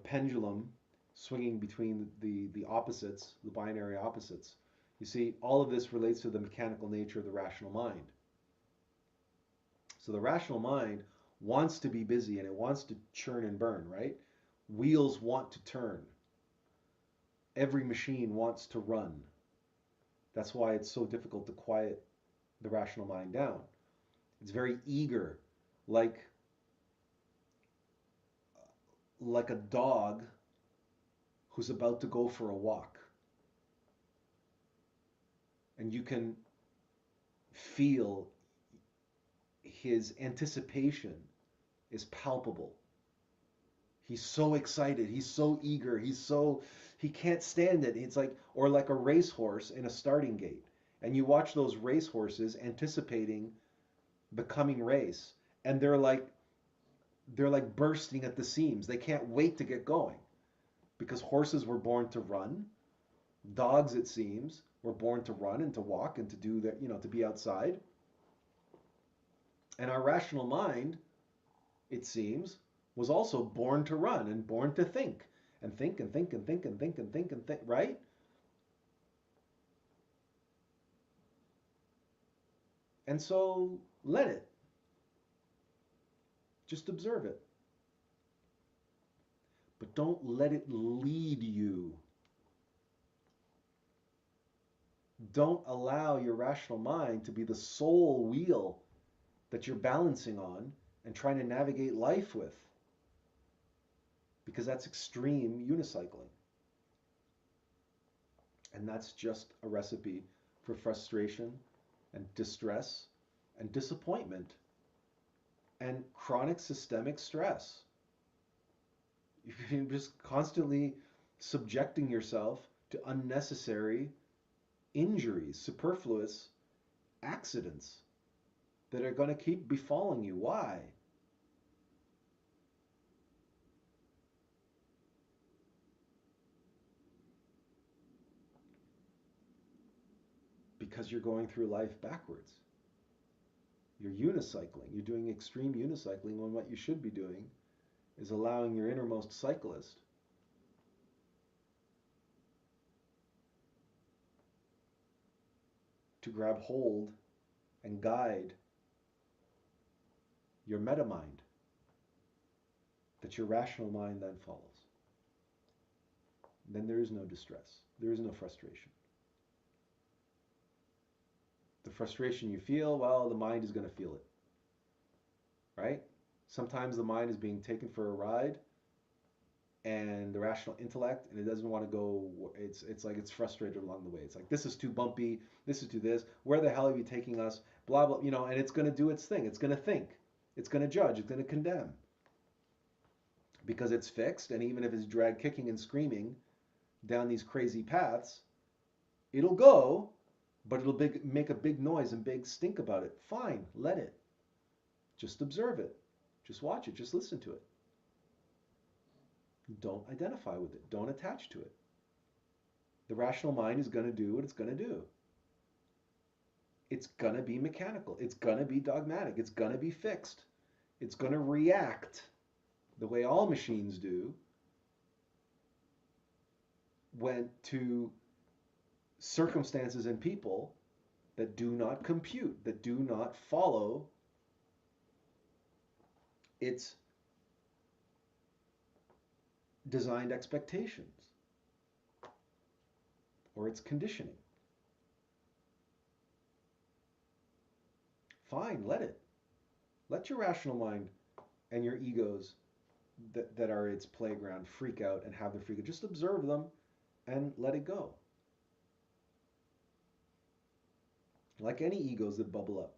pendulum swinging between the opposites, the binary opposites. You see, all of this relates to the mechanical nature of the rational mind. So the rational mind wants to be busy and it wants to churn and burn, right? Wheels want to turn. Every machine wants to run. That's why it's so difficult to quiet the rational mind down. It's very eager, like a dog who's about to go for a walk. And you can feel his anticipation is palpable. He's so excited, he's so eager, he can't stand it. It's like, or like a racehorse in a starting gate. And you watch those racehorses anticipating the coming race, and they're like bursting at the seams. They can't wait to get going. Because horses were born to run. Dogs, it seems, were born to run and to walk and to do that, to be outside. And our rational mind, it seems, was also born to run and born to think and think and think and think and think and think and think, right? And so let it. Just observe it. But don't let it lead you. Don't allow your rational mind to be the sole wheel that you're balancing on and trying to navigate life with. Because that's extreme unicycling. And that's just a recipe for frustration and distress and disappointment and chronic systemic stress. You're just constantly subjecting yourself to unnecessary injuries, superfluous accidents that are going to keep befalling you. Why? Because you're going through life backwards. You're unicycling. You're doing extreme unicycling when what you should be doing is allowing your innermost cyclist to grab hold and guide your meta mind that your rational mind then follows. Then there is no distress. There is no frustration. The frustration you feel, well, the mind is going to feel it. Right? Sometimes the mind is being taken for a ride and the rational intellect, and it doesn't want to go, it's like it's frustrated along the way. It's like, this is too bumpy, this is too this, where the hell are you taking us, blah, blah, and it's going to do its thing. It's going to think. It's going to judge. It's going to condemn. Because it's fixed, and even if it's dragged kicking and screaming down these crazy paths, it'll go, but it'll make a big noise and big stink about it. Fine, let it. Just observe it. Just watch it. Just listen to it. Don't identify with it. Don't attach to it. The rational mind is going to do what it's going to do. It's going to be mechanical. It's going to be dogmatic. It's going to be fixed. It's going to react the way all machines do when to circumstances and people that do not compute, that do not follow its designed expectations or its conditioning. Fine, let it. Let your rational mind and your egos that are its playground freak out and have their freak out. Just observe them and let it go. Like any egos that bubble up,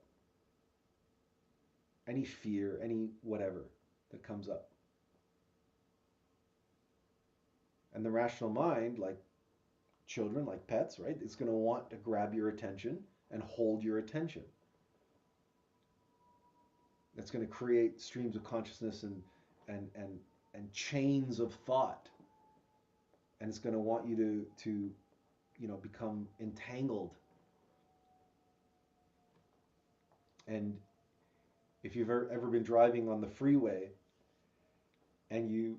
any fear, any whatever that comes up. And the rational mind, like children, like pets, right? It's going to want to grab your attention and hold your attention. It's going to create streams of consciousness and chains of thought. And it's going to want you to become entangled. And if you've ever been driving on the freeway and you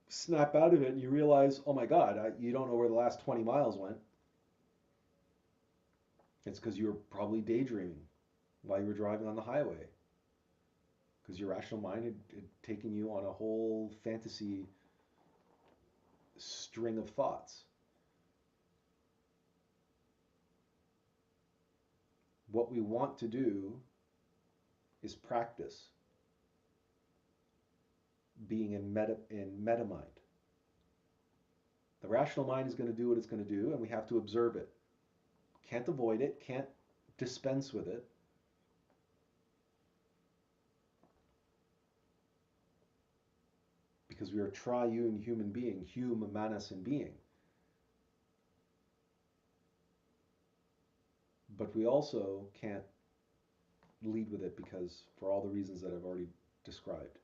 snap out of it and you realize, oh my God, you don't know where the last 20 miles went. It's because you were probably daydreaming while you were driving on the highway. Because your rational mind had taken you on a whole fantasy string of thoughts. What we want to do is practice being in meta mind. The rational mind is going to do what it's going to do, and we have to observe it. Can't avoid it, can't dispense with it. Because we are a triune human being, hum, manas, and being. But we also can't lead with it because, for all the reasons that I've already described.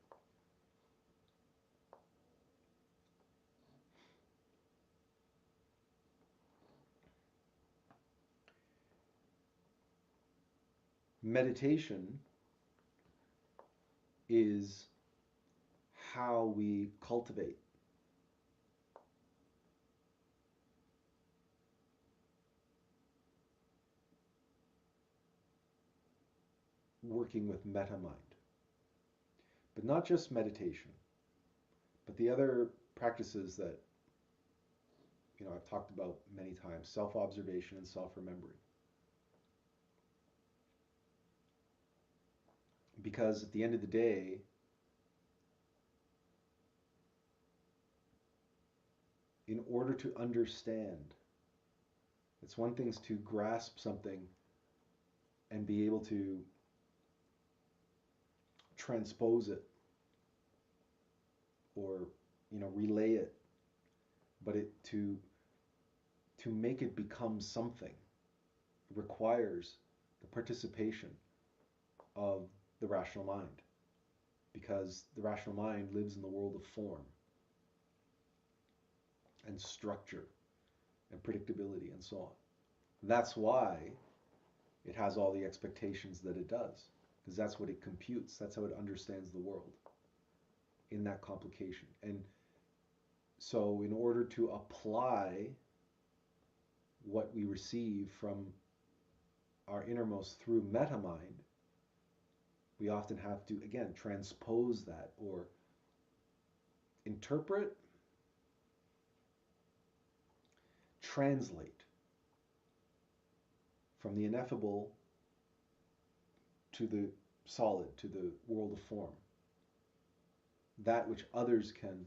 Meditation is how we cultivate working with meta mind. But not just meditation, but the other practices that I've talked about many times, self-observation and self-remembering. Because at the end of the day, in order to understand, it's one thing to grasp something and be able to transpose it or relay it, but to make it become something requires the participation of the rational mind, because the rational mind lives in the world of form and structure and predictability and so on. That's why it has all the expectations that it does, because that's what it computes. That's how it understands the world, in that complication. And so in order to apply what we receive from our innermost through meta-mind, we often have to, again, transpose that or interpret, translate from the ineffable to the solid, to the world of form. That which others can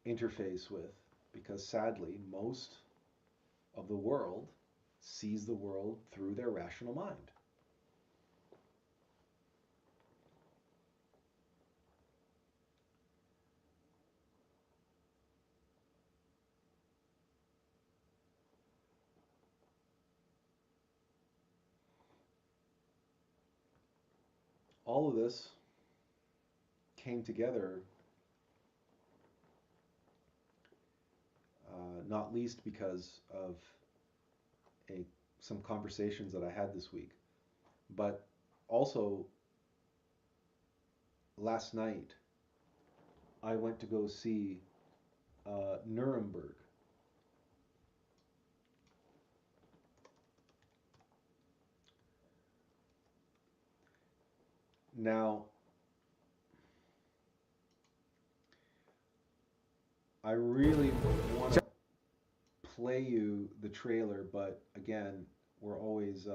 interface with, because sadly, most of the world sees the world through their rational mind. All of this came together, not least because of some conversations that I had this week, but also last night I went to go see Nuremberg. Now, I really want to play you the trailer, but again, we're always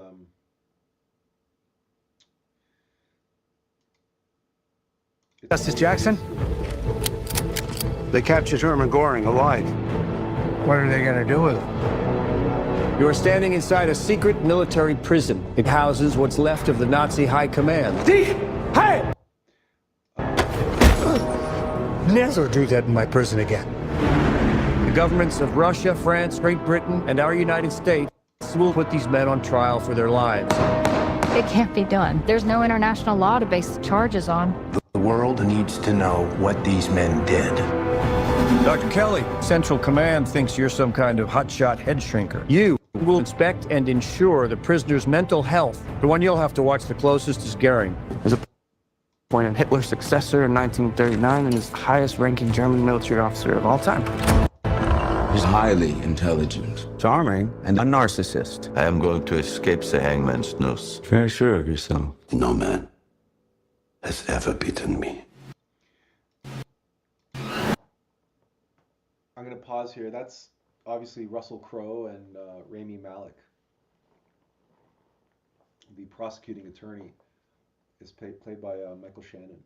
Justice Jackson? They captured Herman Goring alive. What are they going to do with him? You are standing inside a secret military prison. It houses what's left of the Nazi high command. Hey! Never do that in my prison again. The governments of Russia, France, Great Britain, and our United States will put these men on trial for their lives. It can't be done. There's no international law to base the charges on. The world needs to know what these men did. Dr. Kelly, Central Command thinks you're some kind of hotshot head shrinker. You will inspect and ensure the prisoner's mental health. The one you'll have to watch the closest is Goering. There's a appointed Hitler's successor in 1939 and is the highest-ranking German military officer of all time. He's highly intelligent, charming, and a narcissist. I am going to escape the hangman's noose. Very sure of yourself. No man has ever beaten me. I'm going to pause here. That's obviously Russell Crowe and Rami Malek. The prosecuting attorney is played by Michael Shannon.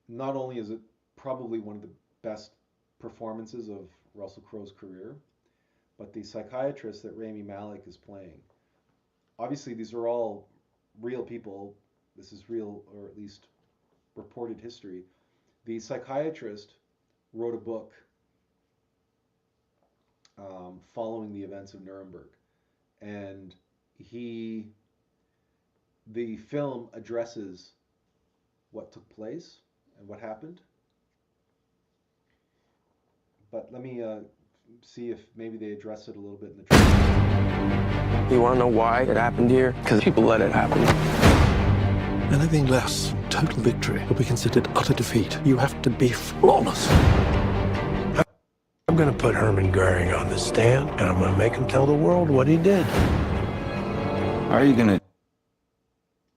Not only is it probably one of the best performances of Russell Crowe's career, but the psychiatrist that Rami Malek is playing. Obviously, these are all real people. This is real, or at least reported history. The psychiatrist wrote a book following the events of Nuremberg, and the film addresses what took place and what happened. But let me see if maybe they address it a little bit in the trailer. You want to know why it happened here? Because people let it happen. Anything less than total victory will be considered utter defeat. You have to be flawless. I'm going to put Hermann Goering on the stand, and I'm going to make him tell the world what he did. How are you going to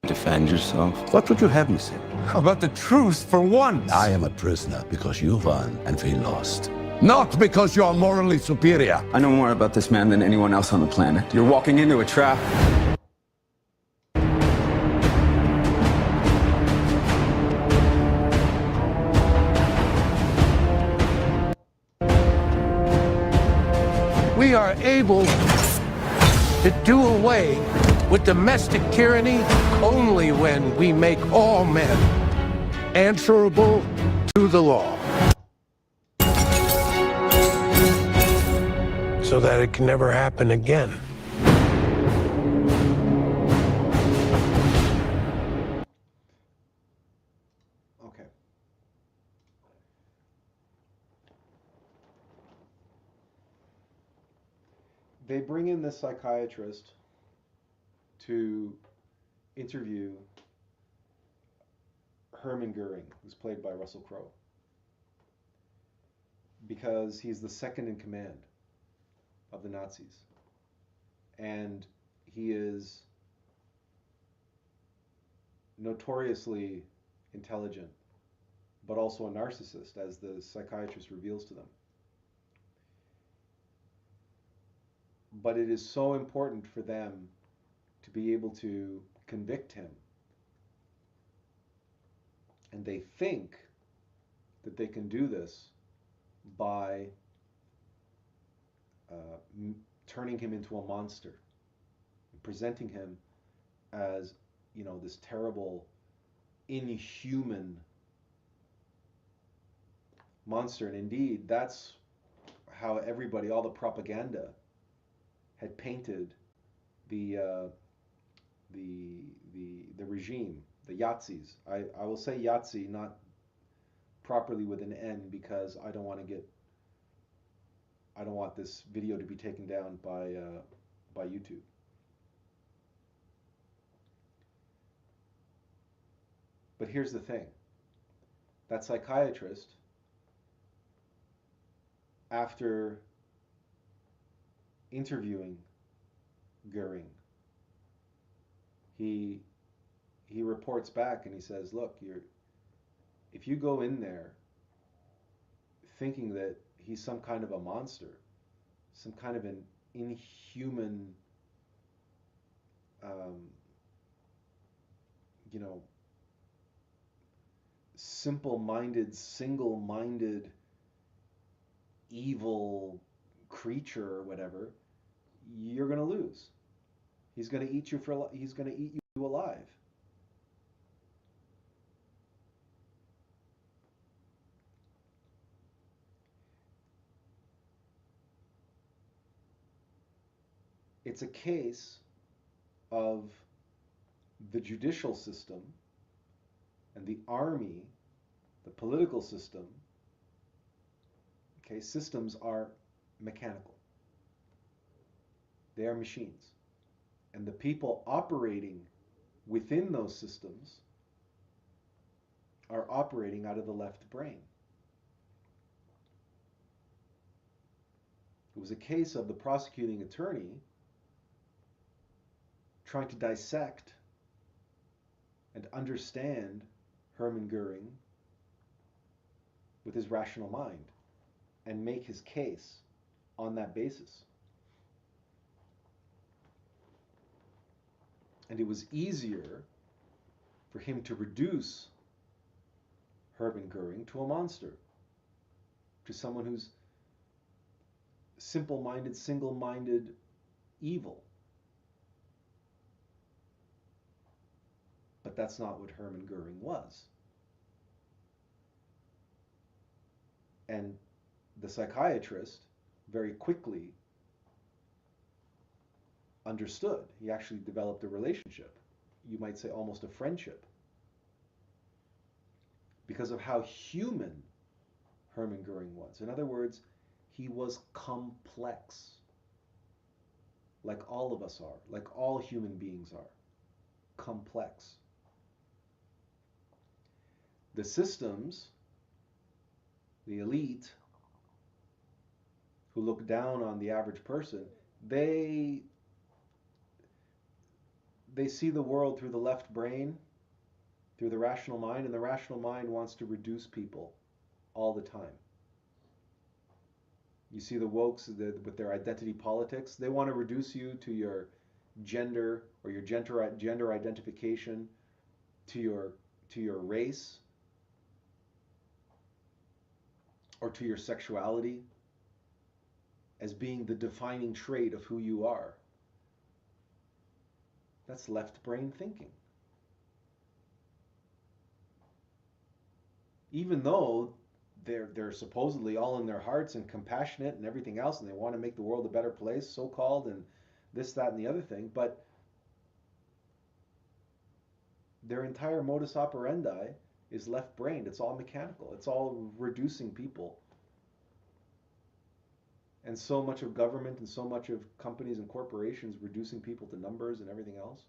defend yourself? What would you have me say? How about the truth for once? I am a prisoner because you won and we lost. Not because you're morally superior. I know more about this man than anyone else on the planet. You're walking into a trap. We are able to do away with domestic tyranny only when we make all men answerable to the law. So that it can never happen again. Okay. They bring in this psychiatrist to interview Hermann Goering, who's played by Russell Crowe, because he's the second in command of the Nazis, and he is notoriously intelligent, but also a narcissist, as the psychiatrist reveals to them. But it is so important for them to be able to convict him, and they think that they can do this by turning him into a monster, presenting him as, this terrible, inhuman monster. And indeed, that's how everybody, all the propaganda, had painted the regime, the Yazis. I will say Yazi, not properly with an N, because I don't want this video to be taken down by YouTube. But here's the thing. That psychiatrist, after interviewing Goering, he reports back and he says, look, if you go in there thinking that he's some kind of a monster, some kind of an inhuman, simple-minded, single-minded, evil creature or whatever, you're going to lose. He's going to eat you alive. it's a case of the judicial system and the army, the political system. Okay, systems are mechanical. They are machines. And the people operating within those systems are operating out of the left brain. It was a case of the prosecuting attorney trying to dissect and understand Hermann Goering with his rational mind and make his case on that basis. And it was easier for him to reduce Hermann Goering to a monster, to someone who's simple-minded, single-minded evil. But that's not what Hermann Goering was. And the psychiatrist very quickly understood. He actually developed a relationship, you might say almost a friendship, because of how human Hermann Goering was. In other words, he was complex, like all of us are, like all human beings are, complex. The systems, the elite, who look down on the average person, they see the world through the left brain, through the rational mind, and the rational mind wants to reduce people all the time. You see the wokes with their identity politics. They want to reduce you to your gender or your gender identification, to your race, or to your sexuality as being the defining trait of who you are. That's left brain thinking. Even though they're supposedly all in their hearts and compassionate and everything else, and they want to make the world a better place, so-called, and this, that, and the other thing, but their entire modus operandi is left-brained. It's all mechanical. It's all reducing people. And so much of government and so much of companies and corporations reducing people to numbers and everything else.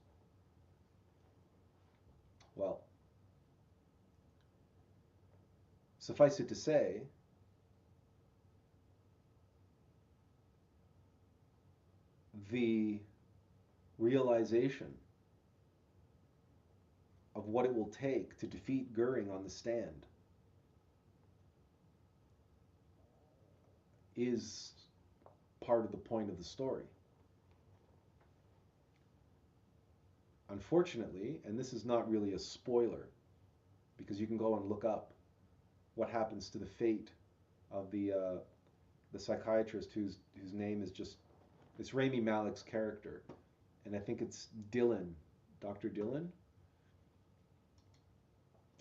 Well, suffice it to say, the realization of what it will take to defeat Goering on the stand is part of the point of the story. Unfortunately, and this is not really a spoiler, because you can go and look up what happens to the fate of the psychiatrist whose name is just, it's Rami Malek's character, and I think it's Dylan, Dr. Dylan,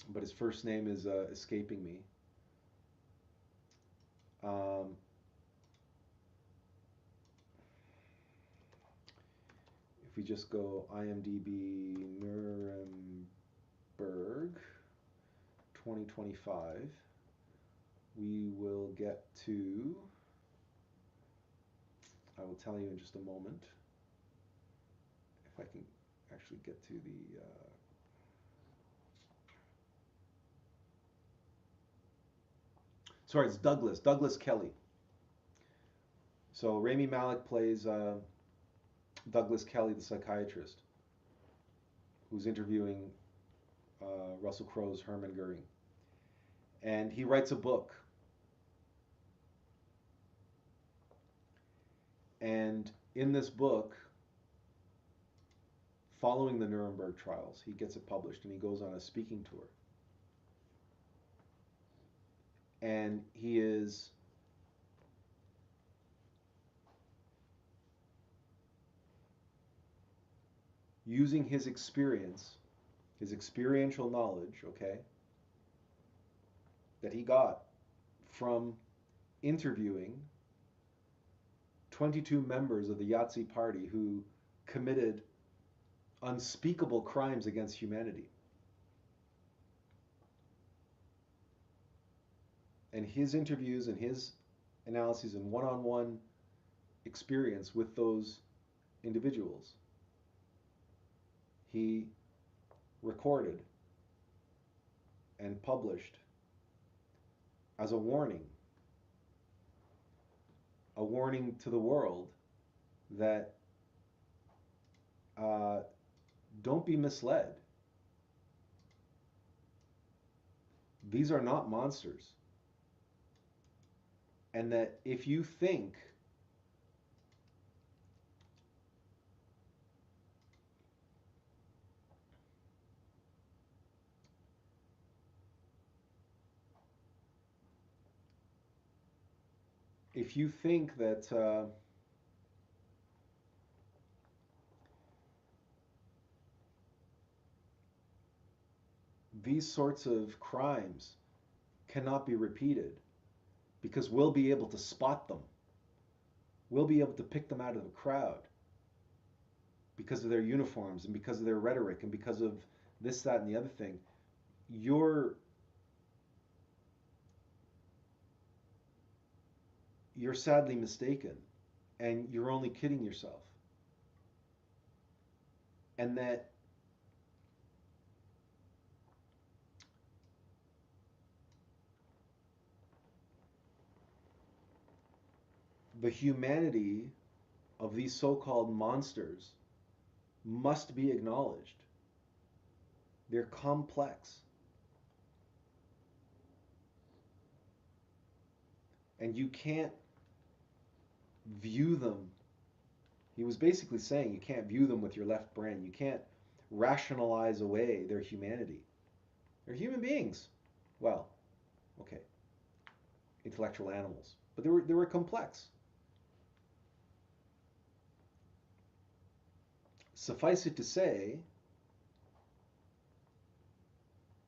but his first name is escaping me. If we just go IMDb Nuremberg 2025, we will get to, I will tell you in just a moment, if I can actually get to the, sorry, it's Douglas Kelly. So Rami Malek plays Douglas Kelly, the psychiatrist, who's interviewing Russell Crowe's Hermann Goering. And he writes a book. And in this book, following the Nuremberg trials, he gets it published and he goes on a speaking tour. And he is using his experience, his experiential knowledge, okay, that he got from interviewing 22 members of the Yahtzee party who committed unspeakable crimes against humanity. And his interviews and his analyses and one-on-one experience with those individuals, he recorded and published as a warning to the world that don't be misled. These are not monsters. And that if you think that these sorts of crimes cannot be repeated, because we'll be able to spot them. We'll be able to pick them out of the crowd because of their uniforms and because of their rhetoric and because of this, that, and the other thing. You're sadly mistaken, and you're only kidding yourself. And that the humanity of these so-called monsters must be acknowledged. They're complex. And you can't view them. He was basically saying you can't view them with your left brain. You can't rationalize away their humanity. They're human beings. Well, okay. Intellectual animals. But they were complex. Suffice it to say,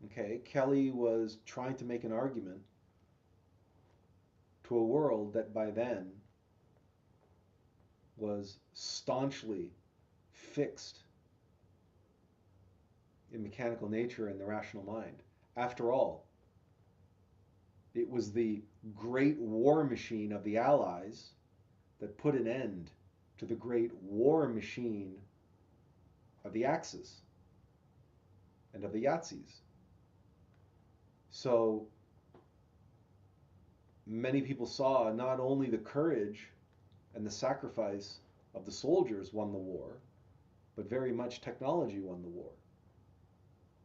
okay, Kelly was trying to make an argument to a world that by then was staunchly fixed in mechanical nature and the rational mind. After all, it was the great war machine of the Allies that put an end to the great war machine of the Axis and of the Yahtzees. So many people saw not only the courage and the sacrifice of the soldiers won the war, but very much technology won the war.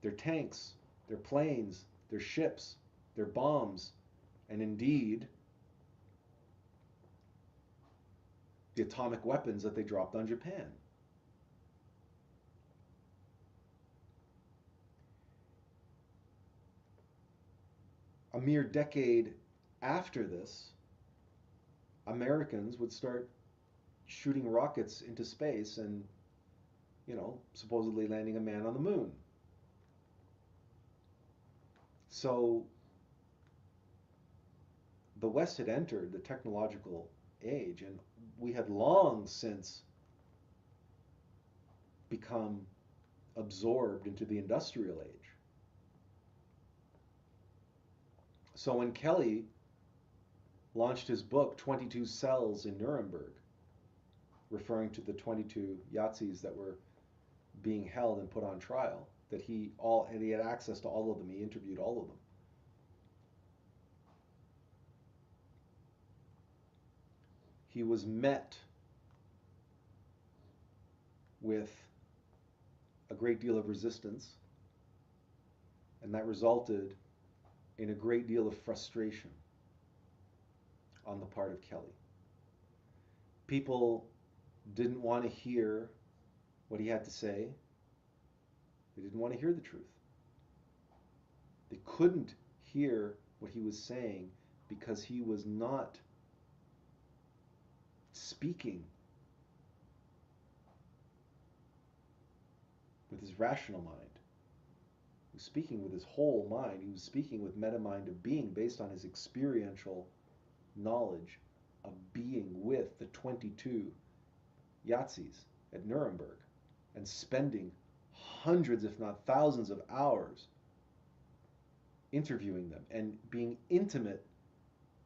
Their tanks, their planes, their ships, their bombs, and indeed the atomic weapons that they dropped on Japan. A mere decade after this, Americans would start shooting rockets into space and, supposedly landing a man on the moon. So the West had entered the technological age, and we had long since become absorbed into the industrial age. So when Kelly launched his book, 22 Cells in Nuremberg, referring to the 22 Yahtzees that were being held and put on trial, that he had access to all of them, he interviewed all of them. He was met with a great deal of resistance, and that resulted in a great deal of frustration on the part of Kelly. People didn't want to hear what he had to say. They didn't want to hear the truth. They couldn't hear what he was saying because he was not speaking with his rational mind. He was speaking with his whole mind. He was speaking with metamind of being based on his experiential knowledge of being with the 22 Yazis at Nuremberg and spending hundreds, if not thousands, of hours interviewing them and being intimate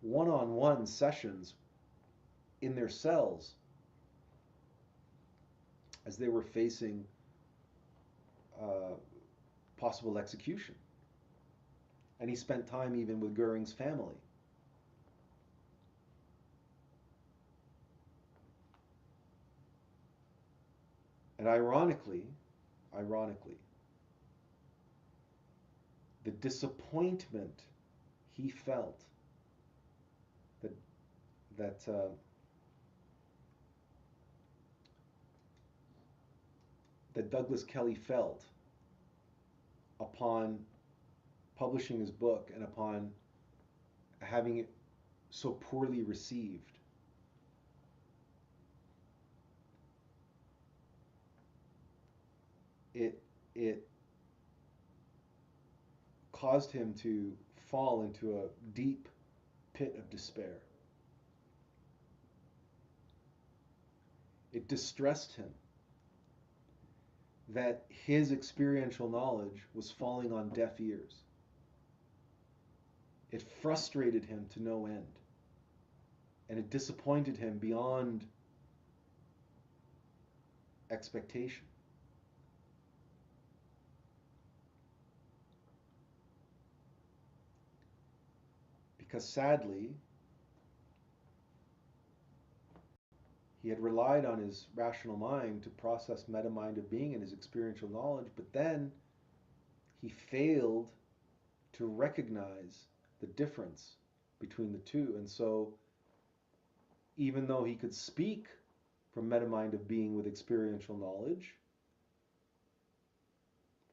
one-on-one sessions in their cells as they were facing possible execution. And he spent time even with Goering's family. And ironically, the disappointment he felt that Douglas Kelly felt upon publishing his book and upon having it so poorly received, it caused him to fall into a deep pit of despair. It distressed him that his experiential knowledge was falling on deaf ears. It frustrated him to no end, and it disappointed him beyond expectation. Because sadly, he had relied on his rational mind to process meta-mind of being and his experiential knowledge, but then he failed to recognize the difference between the two. And so, even though he could speak from meta-mind of being with experiential knowledge,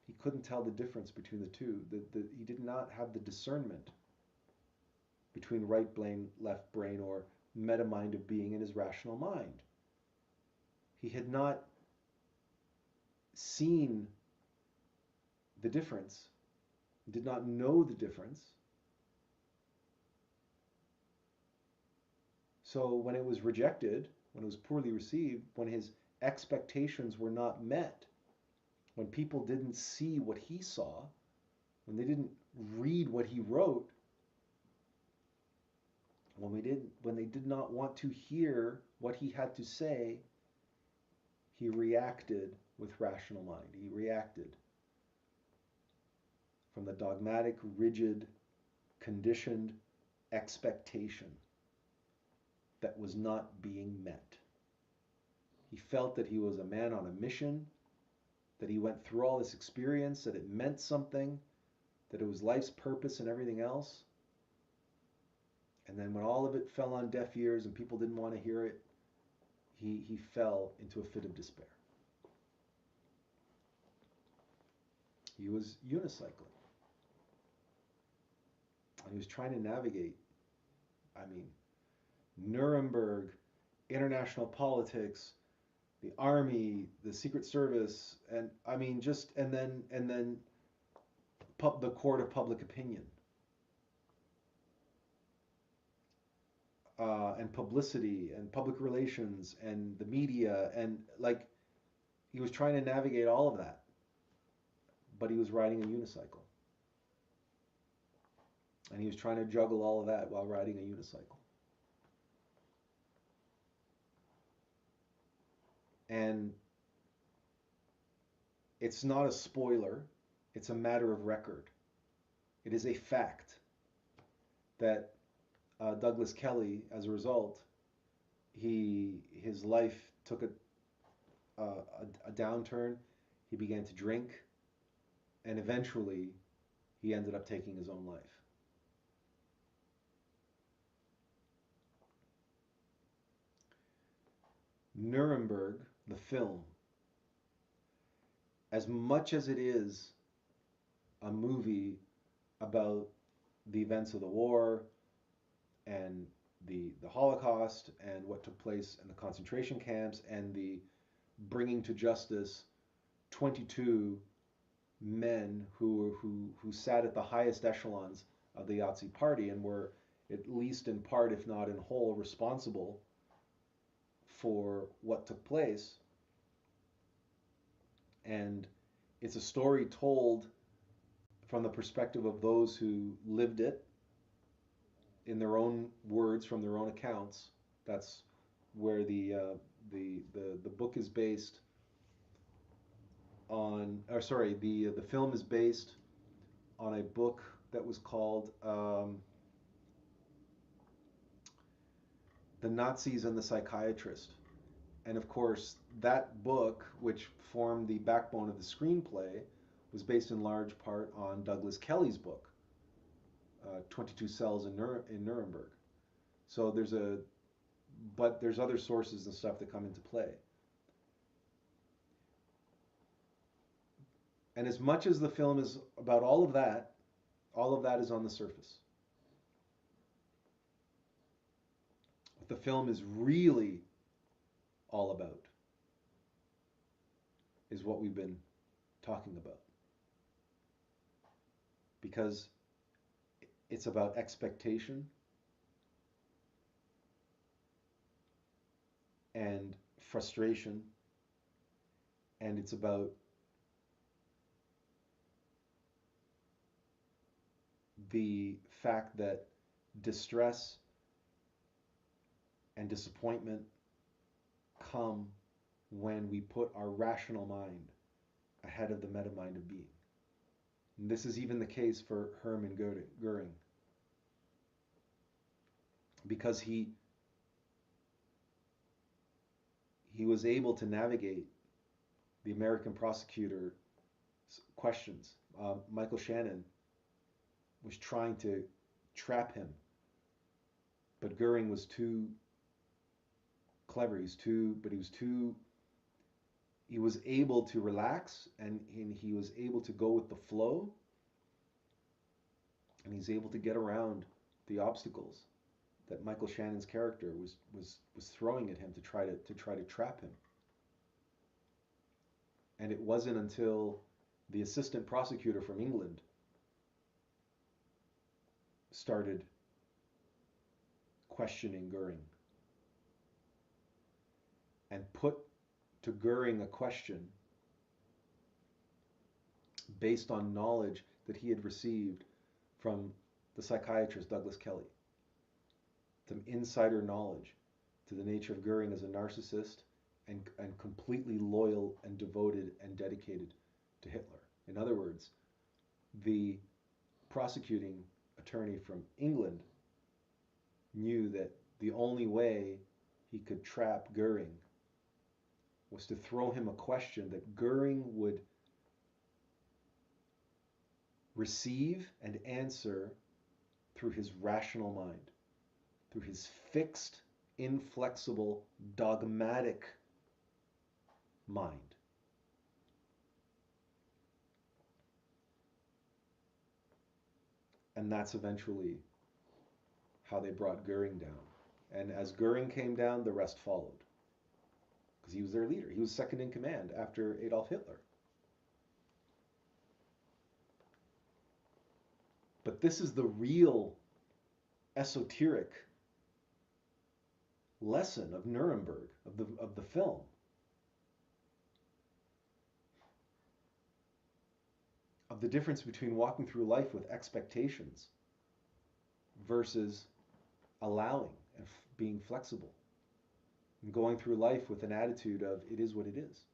he couldn't tell the difference between the two. He did not have the discernment between right brain, left brain, or meta-mind of being in his rational mind. He had not seen the difference, did not know the difference. So when it was rejected, when it was poorly received, when his expectations were not met, when people didn't see what he saw, when they didn't read what he wrote, when they did not want to hear what he had to say, he reacted with rational mind. He reacted from the dogmatic, rigid, conditioned expectation that was not being met. He felt that he was a man on a mission, that he went through all this experience, that it meant something, that it was life's purpose and everything else. And then when all of it fell on deaf ears and people didn't want to hear it, he fell into a fit of despair. He was unicycling. And he was trying to navigate, Nuremberg, international politics, the army, the Secret Service, and then the court of public opinion. And publicity and public relations and the media, and he was trying to navigate all of that, but he was riding a unicycle, and he was trying to juggle all of that while riding a unicycle. And it's not a spoiler, it's a matter of record. It is a fact that Douglas Kelly, as a result, his life took a downturn. He began to drink, and eventually he ended up taking his own life. Nuremberg, the film, as much as it is a movie about the events of the war and the Holocaust and what took place in the concentration camps and the bringing to justice 22 men who sat at the highest echelons of the Yahtzee party and were at least in part, if not in whole, responsible for what took place. And it's a story told from the perspective of those who lived it, in their own words, from their own accounts. That's where the book is based on, or sorry, the film is based on a book that was called The Nazis and the Psychiatrist. And of course, that book, which formed the backbone of the screenplay, was based in large part on Douglas Kelly's book, 22 Cells in Nuremberg. So there's other sources and stuff that come into play. And as much as the film is about all of that is on the surface. What the film is really all about is what we've been talking about. Because it's about expectation and frustration, and it's about the fact that distress and disappointment come when we put our rational mind ahead of the meta mind of being. And this is even the case for Hermann Goering, because he was able to navigate the American prosecutor's questions. Michael Shannon was trying to trap him, but Goering was too clever. He was able to relax, and he was able to go with the flow, and he's able to get around the obstacles that Michael Shannon's character was throwing at him to try to trap him. And it wasn't until the assistant prosecutor from England started questioning Goering and put to Goering a question based on knowledge that he had received from the psychiatrist Douglas Kelly. Some insider knowledge to the nature of Goering as a narcissist and completely loyal and devoted and dedicated to Hitler. In other words, the prosecuting attorney from England knew that the only way he could trap Goering was to throw him a question that Goering would receive and answer through his rational mind, through his fixed, inflexible, dogmatic mind. And that's eventually how they brought Goering down. And as Goering came down, the rest followed. Because he was their leader. He was second in command after Adolf Hitler. But this is the real esoteric lesson of Nuremberg, of the film. Of the difference between walking through life with expectations versus allowing and being flexible, and going through life with an attitude of it is what it is.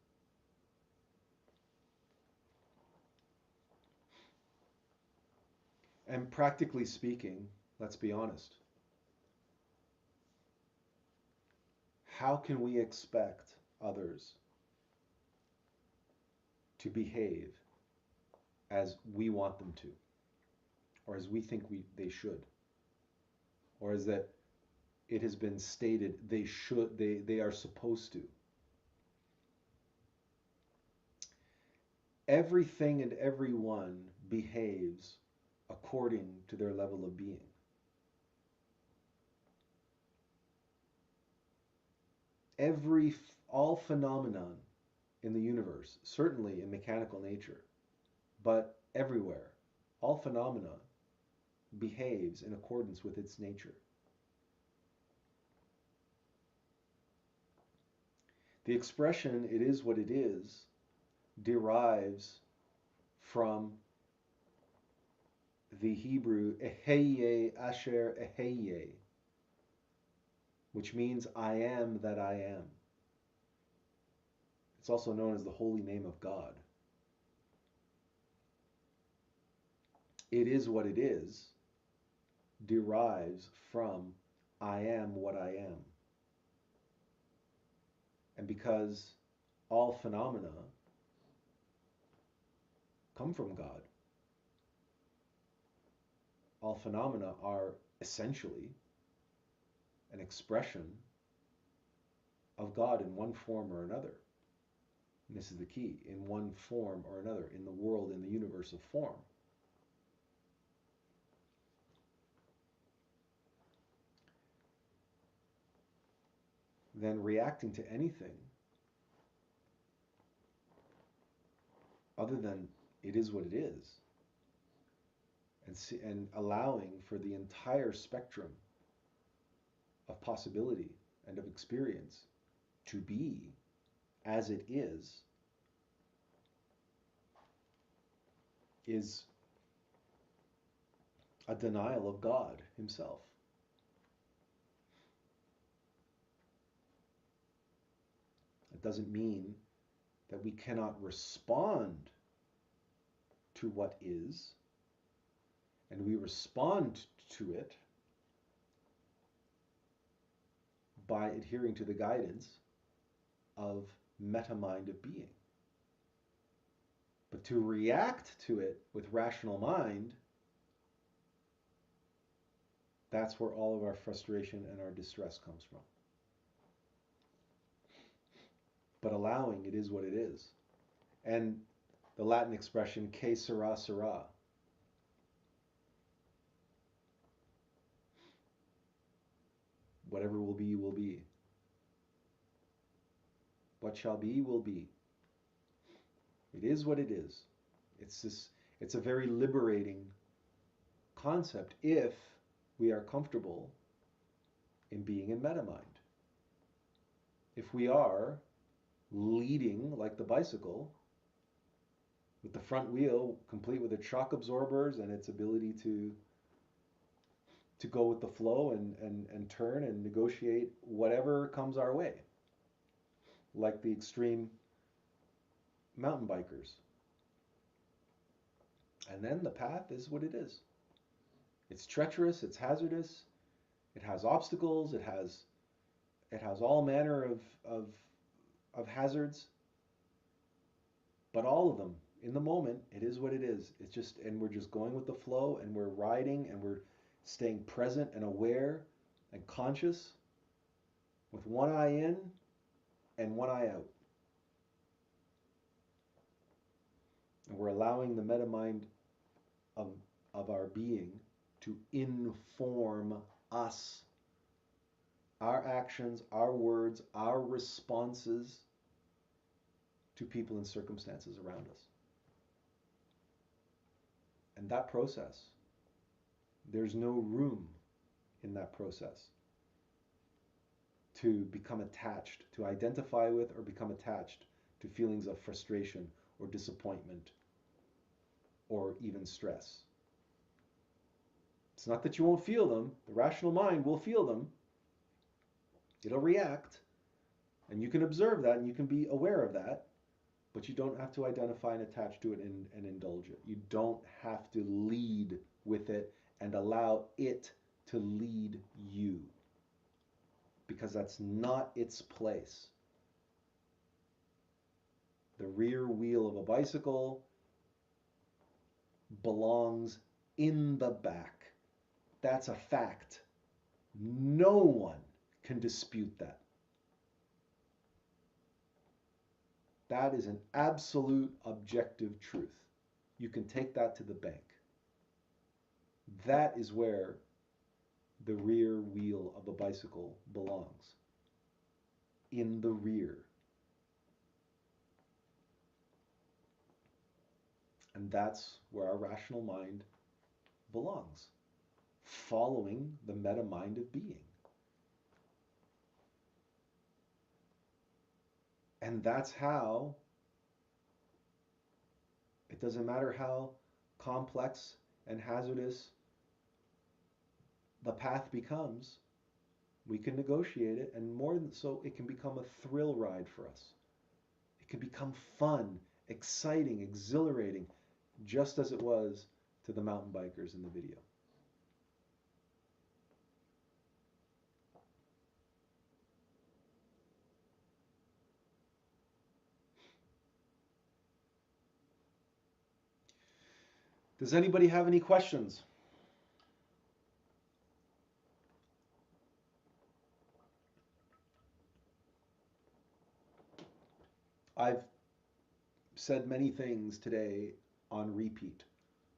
And practically speaking, let's be honest, how can we expect others to behave as we want them to, or as we think they should, or as that it has been stated they are supposed to? Everything and everyone behaves according to their level of being. All phenomenon in the universe, certainly in mechanical nature, but everywhere, all phenomena behaves in accordance with its nature. The expression, it is what it is, derives from the Hebrew eheye asher eheye, which means I am that I am. It's also known as the holy name of God. It is what it is derives from I am what I am. And because all phenomena come from God, all phenomena are essentially an expression of God in one form or another. And this is the key, in one form or another, in the world, in the universe of form. Then reacting to anything other than it is what it is, and allowing for the entire spectrum of possibility and of experience to be as it is a denial of God himself. It doesn't mean that we cannot respond to what is, and we respond to it by adhering to the guidance of meta-mind of being. But to react to it with rational mind, that's where all of our frustration and our distress comes from. But allowing it is what it is. And the Latin expression, que sera, sera. Whatever will be, will be. What shall be, will be. It is what it is. It's a very liberating concept if we are comfortable in being in metamind. If we are leading like the bicycle, with the front wheel complete with its shock absorbers and its ability to go with the flow and turn and negotiate whatever comes our way, like the extreme mountain bikers. And then the path is what it is. It's treacherous, it's hazardous, it has obstacles, it has all manner of hazards, but all of them, in the moment, it is what it is. It's just, and we're just going with the flow, and we're riding, and we're staying present and aware and conscious with one eye in and one eye out. And we're allowing the meta-mind of our being to inform us, our actions, our words, our responses to people and circumstances around us. And that process, there's no room in that process to become attached, to identify with or become attached to feelings of frustration or disappointment or even stress. It's not that you won't feel them. The rational mind will feel them. It'll react. And you can observe that and you can be aware of that. But you don't have to identify and attach to it and indulge it. You don't have to lead with it and allow it to lead you. Because that's not its place. The rear wheel of a bicycle belongs in the back. That's a fact. No one can dispute that. That is an absolute objective truth. You can take that to the bank. That is where the rear wheel of a bicycle belongs. In the rear. And that's where our rational mind belongs. following the meta mind of being. And that's how, it doesn't matter how complex and hazardous the path becomes, we can negotiate it, and more than so, it can become a thrill ride for us. It can become fun, exciting, exhilarating, just as it was to the mountain bikers in the video. Does anybody have any questions? I've said many things today on repeat.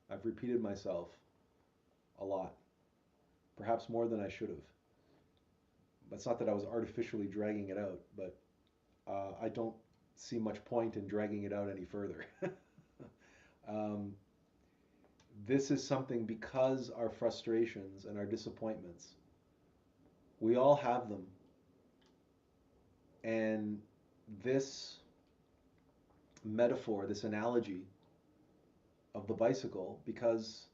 I've repeated myself a lot, perhaps more than I should have. It's not that I was artificially dragging it out, but I don't see much point in dragging it out any further. This is something, because our frustrations and our disappointments, we all have them. And this metaphor, this analogy of the bicycle, because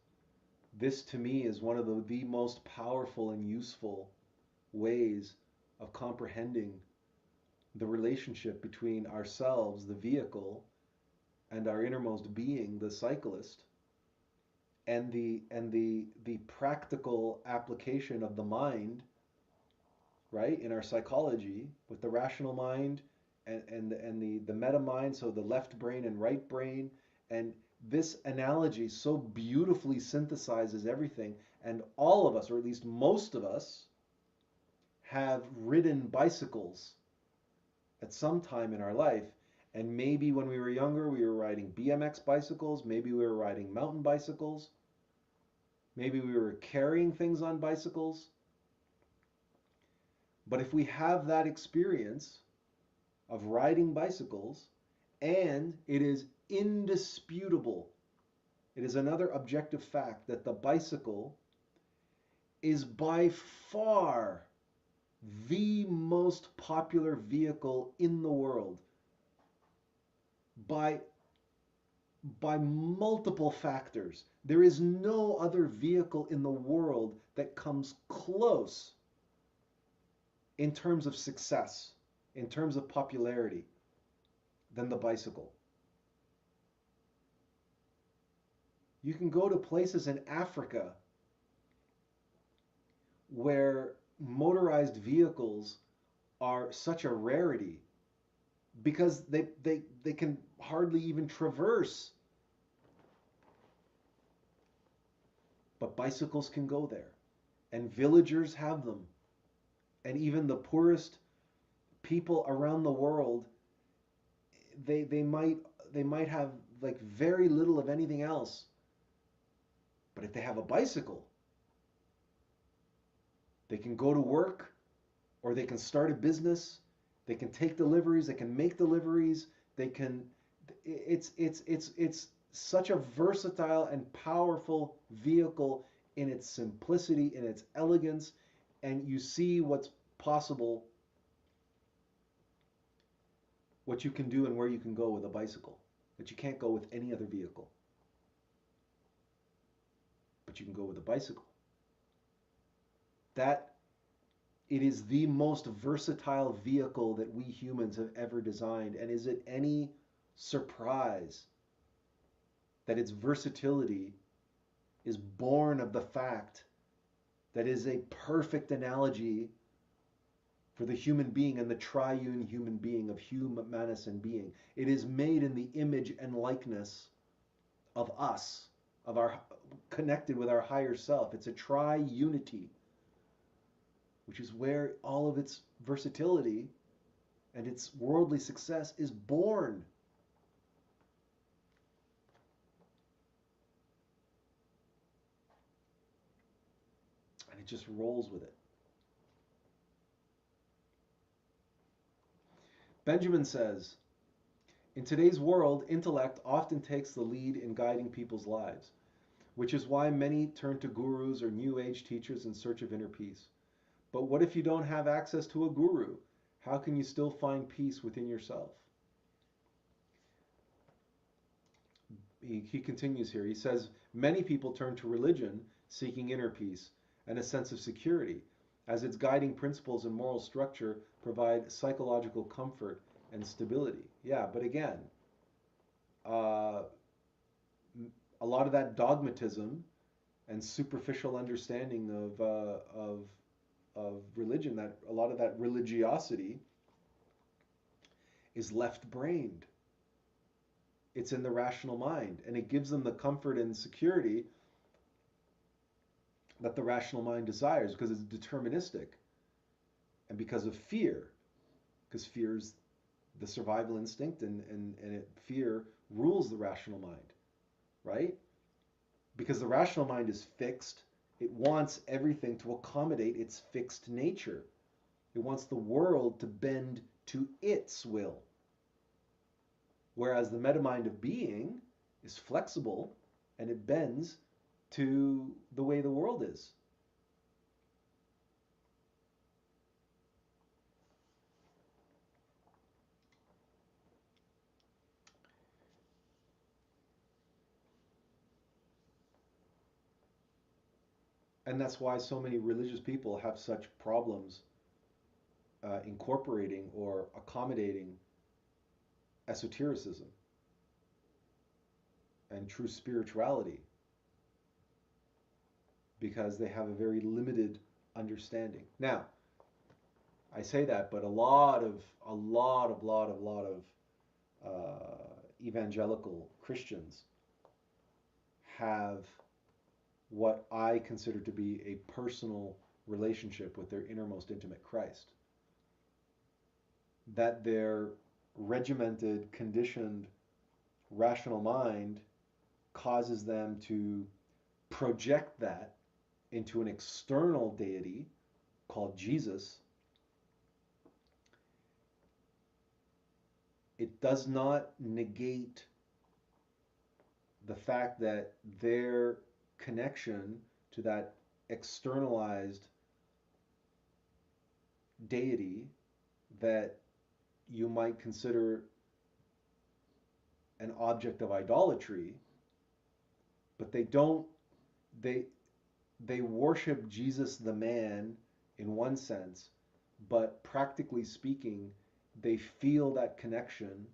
this to me is one of the most powerful and useful ways of comprehending the relationship between ourselves, the vehicle, and our innermost being, the cyclist, and the practical application of the mind, right, in our psychology, with the rational mind and the meta mind, so the left brain and right brain. And this analogy so beautifully synthesizes everything. And all of us, or at least most of us, have ridden bicycles at some time in our life. And maybe when we were younger, we were riding BMX bicycles, maybe we were riding mountain bicycles, maybe we were carrying things on bicycles. But if we have that experience of riding bicycles, and it is indisputable, it is another objective fact that the bicycle is by far the most popular vehicle in the world, by multiple factors. There is no other vehicle in the world that comes close in terms of success, in terms of popularity, than the bicycle. You can go to places in Africa where motorized vehicles are such a rarity because they can hardly even traverse. But bicycles can go there, and villagers have them. And even the poorest people around the world, they might have like very little of anything else. But if they have a bicycle, they can go to work, or they can start a business, they can take deliveries, they can make deliveries, it's such a versatile and powerful vehicle in its simplicity, in its elegance, and you see what's possible, what you can do and where you can go with a bicycle, that you can't go with any other vehicle. But you can go with a bicycle. That it is the most versatile vehicle that we humans have ever designed. And is it any surprise that its versatility is born of the fact that it is a perfect analogy for the human being and the triune human being of humanus and being. It is made in the image and likeness of us, of our connected with our higher self. It's a tri-unity, which is where all of its versatility and its worldly success is born. And it just rolls with it. Benjamin says, in today's world, intellect often takes the lead in guiding people's lives. which is why many turn to gurus or new age teachers in search of inner peace. But what if you don't have access to a guru? How can you still find peace within yourself? He continues here. He says, many people turn to religion seeking inner peace and a sense of security, as its guiding principles and moral structure provide psychological comfort and stability. Yeah, but again, a lot of that dogmatism and superficial understanding of religion, that a lot of that religiosity is left-brained. It's in the rational mind, and it gives them the comfort and security that the rational mind desires, because it's deterministic, and because of fear, because fear is the survival instinct, and fear rules the rational mind, right? Because the rational mind is fixed, it wants everything to accommodate its fixed nature. It wants the world to bend to its will. Whereas the metamind of being is flexible and it bends to the way the world is. And that's why so many religious people have such problems incorporating or accommodating esotericism and true spirituality, because they have a very limited understanding. Now, I say that, but a lot of evangelical Christians have what I consider to be a personal relationship with their innermost intimate Christ. That their regimented, conditioned, rational mind causes them to project that into an external deity called Jesus. It does not negate the fact that their connection to that externalized deity that you might consider an object of idolatry, but they worship Jesus the man in one sense, but practically speaking, they feel that connection,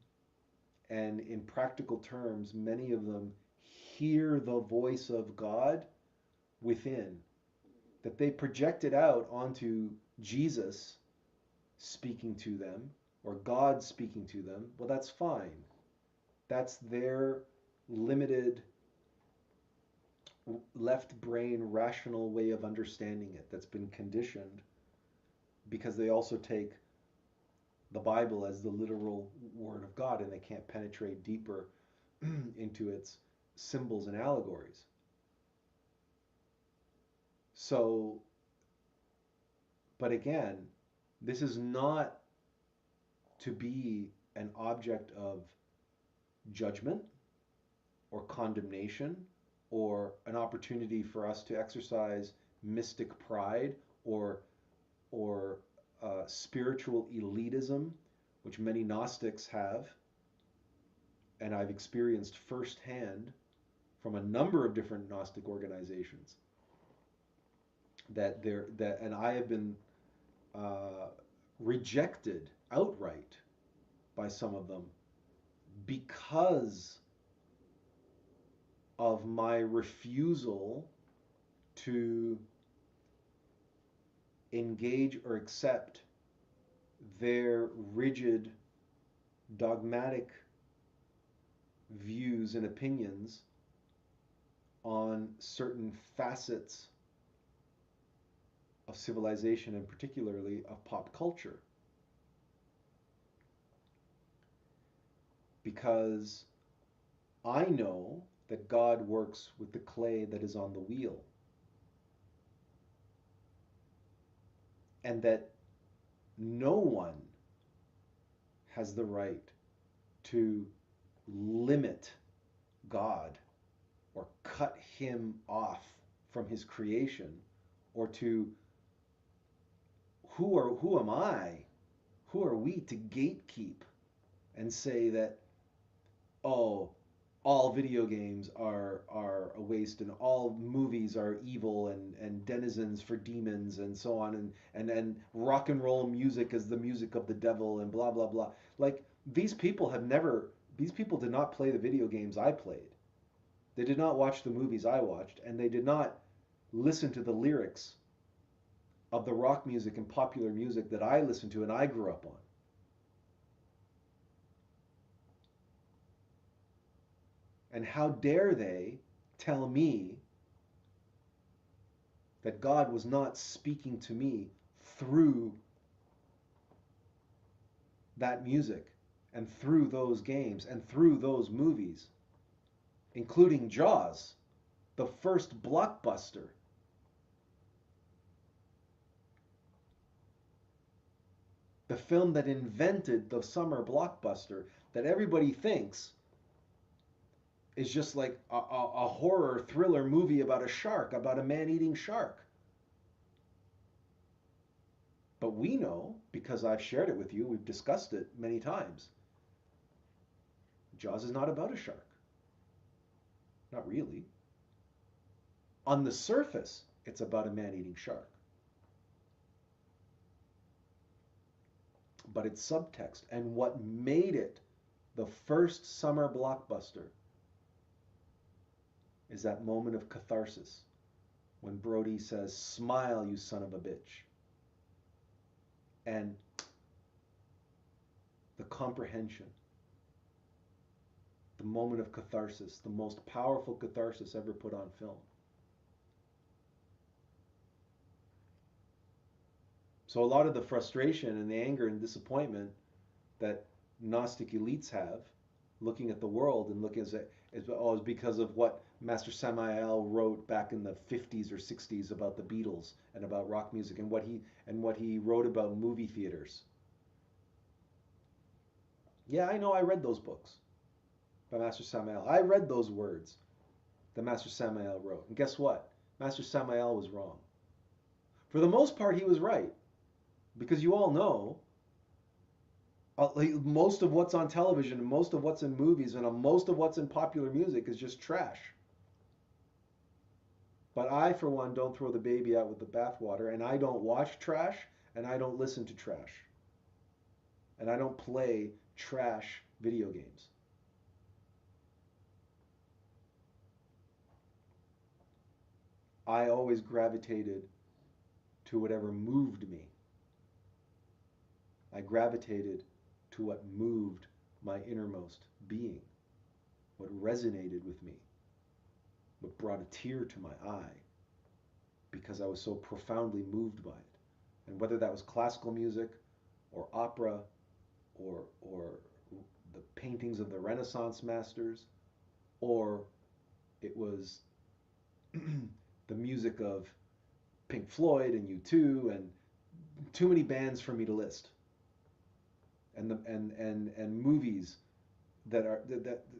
and in practical terms, many of them hear the voice of God within, that they project it out onto Jesus speaking to them, or God speaking to them. Well, that's fine. That's their limited left brain rational way of understanding it that's been conditioned, because they also take the Bible as the literal word of God, and they can't penetrate deeper into its symbols and allegories. So, but again, this is not to be an object of judgment or condemnation, or an opportunity for us to exercise mystic pride or spiritual elitism, which many Gnostics have, and I've experienced firsthand from a number of different Gnostic organizations. And I have been rejected outright by some of them because of my refusal to engage or accept their rigid, dogmatic views and opinions on certain facets of civilization, and particularly of pop culture. Because I know that God works with the clay that is on the wheel, and that no one has the right to limit God or cut him off from his creation, or to who am I? Who are we to gatekeep and say that, oh, all video games are a waste and all movies are evil and denizens for demons and so on, and rock and roll music is the music of the devil and blah blah blah. Like, these people did not play the video games I played. They did not watch the movies I watched, and they did not listen to the lyrics of the rock music and popular music that I listened to and I grew up on. And how dare they tell me that God was not speaking to me through that music and through those games and through those movies, including Jaws, the first blockbuster. The film that invented the summer blockbuster that everybody thinks is just like a horror thriller movie about a shark, about a man-eating shark. But we know, because I've shared it with you, we've discussed it many times, Jaws is not about a shark. Not really. On the surface, it's about a man-eating shark. But it's subtext. And what made it the first summer blockbuster is that moment of catharsis when Brody says, "Smile, you son of a bitch." And the comprehension, the moment of catharsis, the most powerful catharsis ever put on film. So a lot of the frustration and the anger and disappointment that Gnostic elites have looking at the world and looking at it is because of what Master Samael wrote back in the 50s or 60s about the Beatles and about rock music and what he wrote about movie theaters. Yeah, I know, I read those books by Master Samael. I read those words that Master Samael wrote. And guess what? Master Samael was wrong. For the most part, he was right. Because you all know most of what's on television and most of what's in movies and most of what's in popular music is just trash. But I, for one, don't throw the baby out with the bathwater, and I don't watch trash, and I don't listen to trash. And I don't play trash video games. I always gravitated to whatever moved me. I gravitated to what moved my innermost being, what resonated with me, what brought a tear to my eye, because I was so profoundly moved by it. And whether that was classical music or opera or the paintings of the Renaissance masters, or it was the music of Pink Floyd and U2 and too many bands for me to list. And movies that are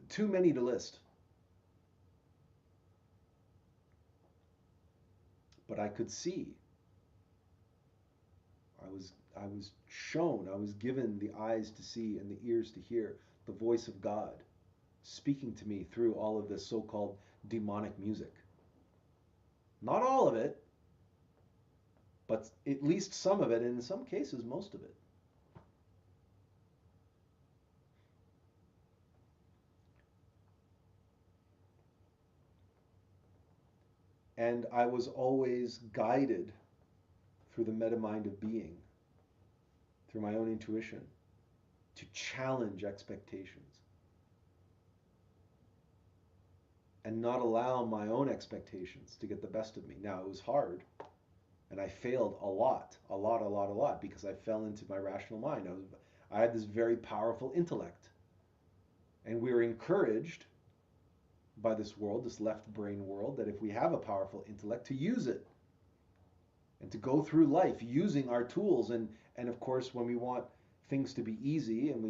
too many to list. But I could see. I was shown, I was given the eyes to see and the ears to hear the voice of God speaking to me through all of this so-called demonic music. Not all of it, but at least some of it, and in some cases most of it. And I was always guided through the meta-mind of being, through my own intuition, to challenge expectations and not allow my own expectations to get the best of me. Now, it was hard, and I failed a lot, because I fell into my rational mind. I had this very powerful intellect, and we were encouraged by this world, this left brain world, that if we have a powerful intellect, to use it and to go through life using our tools. And of course, when we want things to be easy and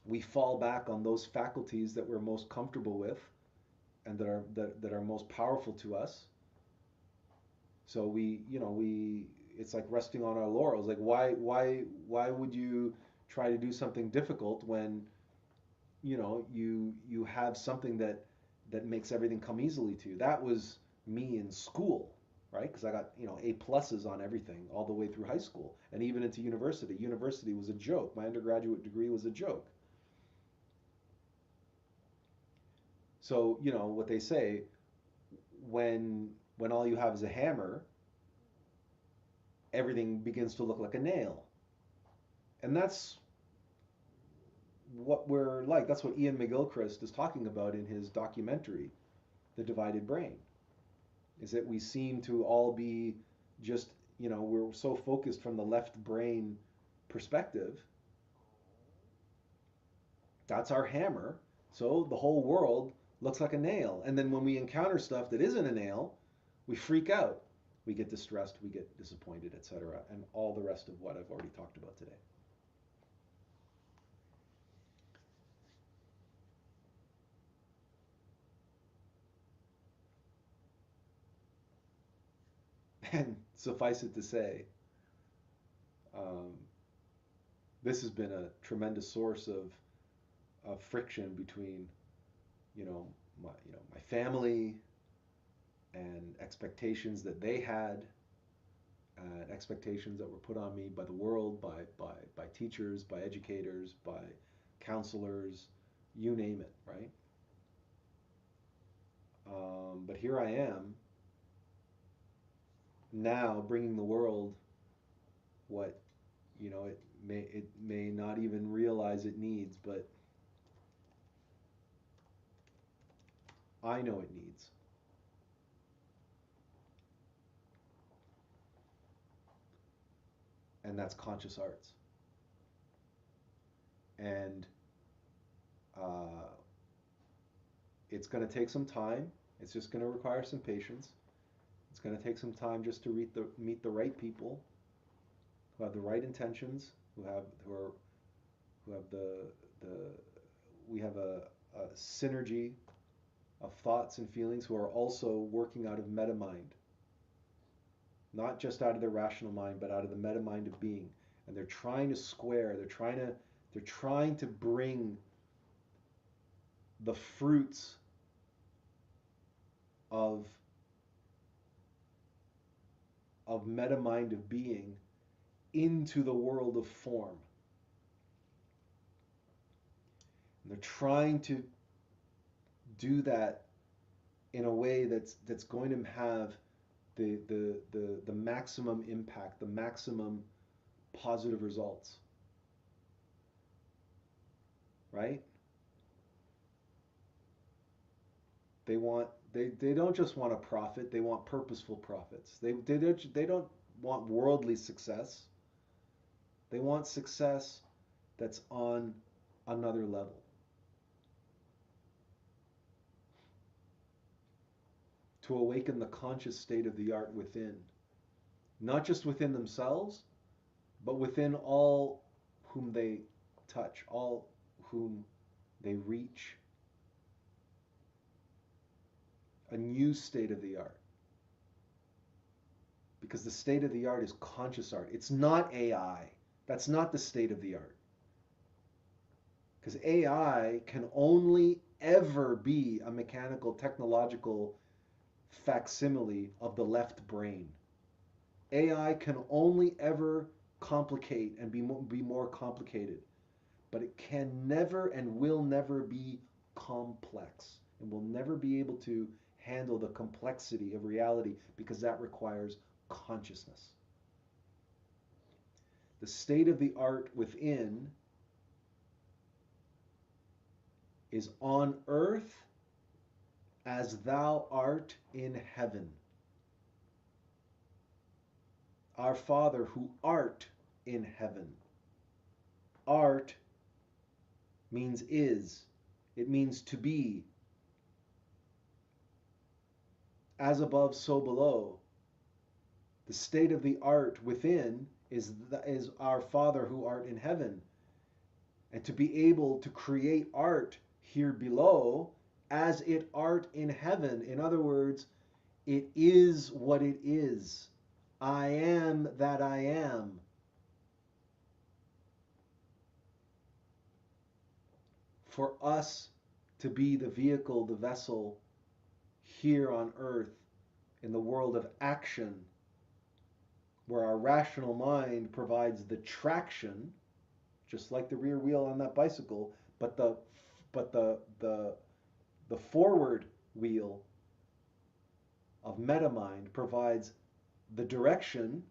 we fall back on those faculties that we're most comfortable with, and that are most powerful to us. So it's like resting on our laurels. Like why would you try to do something difficult when you have something that makes everything come easily to you? That was me in school, right? Because I got A+ on everything all the way through high school and even into university. University was a joke. My undergraduate degree was a joke. So what they say, when all you have is a hammer, everything begins to look like a nail. And that's what we're like. That's what Ian McGilchrist is talking about in his documentary, The Divided Brain, is that we seem to all be just, we're so focused from the left brain perspective. That's our hammer. So the whole world looks like a nail. And then when we encounter stuff that isn't a nail, we freak out. We get distressed, we get disappointed, etc. And all the rest of what I've already talked about today. And suffice it to say, this has been a tremendous source of friction between, my family and expectations that they had, and expectations that were put on me by the world, by teachers, by educators, by counselors, you name it, right? But here I am now bringing the world what it may not even realize it needs, but I know it needs. And that's conscious arts. And it's going to take some time. It's just going to require some patience. It's going to take some time just to meet the right people who have the right intentions, we have a synergy of thoughts and feelings, who are also working out of meta mind. Not just out of the rational mind, but out of the meta mind of being. And they're trying to square, they're trying to bring the fruits of meta mind of being into the world of form. And they're trying to do that in a way that's going to have the maximum impact, the maximum positive results. Right? They don't just want a profit, they want purposeful profits. They don't want worldly success. They want success that's on another level. To awaken the conscious state of the art within. Not just within themselves, but within all whom they touch, all whom they reach. A new state of the art. Because the state of the art is conscious art. It's not AI. That's not the state of the art. Because AI can only ever be a mechanical, technological facsimile of the left brain. AI can only ever complicate and be more complicated. But it can never and will never be complex. And will never be able to handle the complexity of reality, because that requires consciousness. The state of the art within is on earth as thou art in heaven. Our Father who art in heaven. Art means is. It means to be. As above, so below. The state of the art within is our Father who art in heaven. And to be able to create art here below as it art in heaven. In other words, it is what it is. I am that I am. For us to be the vehicle, the vessel here on earth in the world of action, where our rational mind provides the traction, just like the rear wheel on that bicycle, but the forward wheel of metamind provides the direction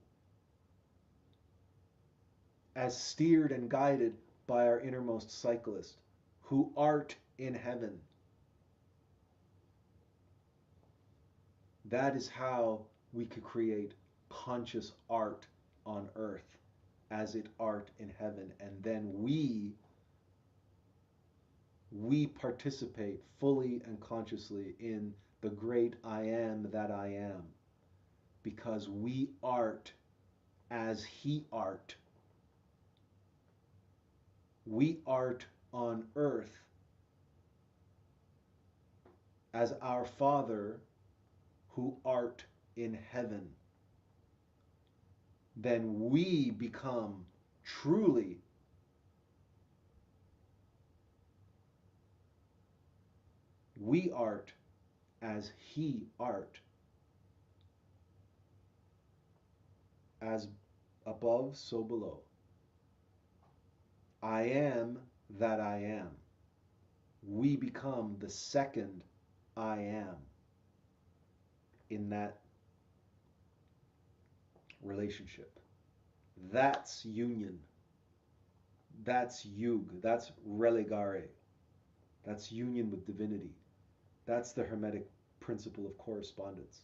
as steered and guided by our innermost cyclist, who art in heaven. That is how we could create conscious art on earth as it art in heaven. And then we participate fully and consciously in the great I am that I am, because we art as he art. We art on earth as our Father who art in heaven. Then we become truly we art as he art. As above, so below. I am that I am. We become the second I am in that relationship. That's union. That's yug. That's relegare. That's union with divinity. That's the Hermetic principle of correspondence.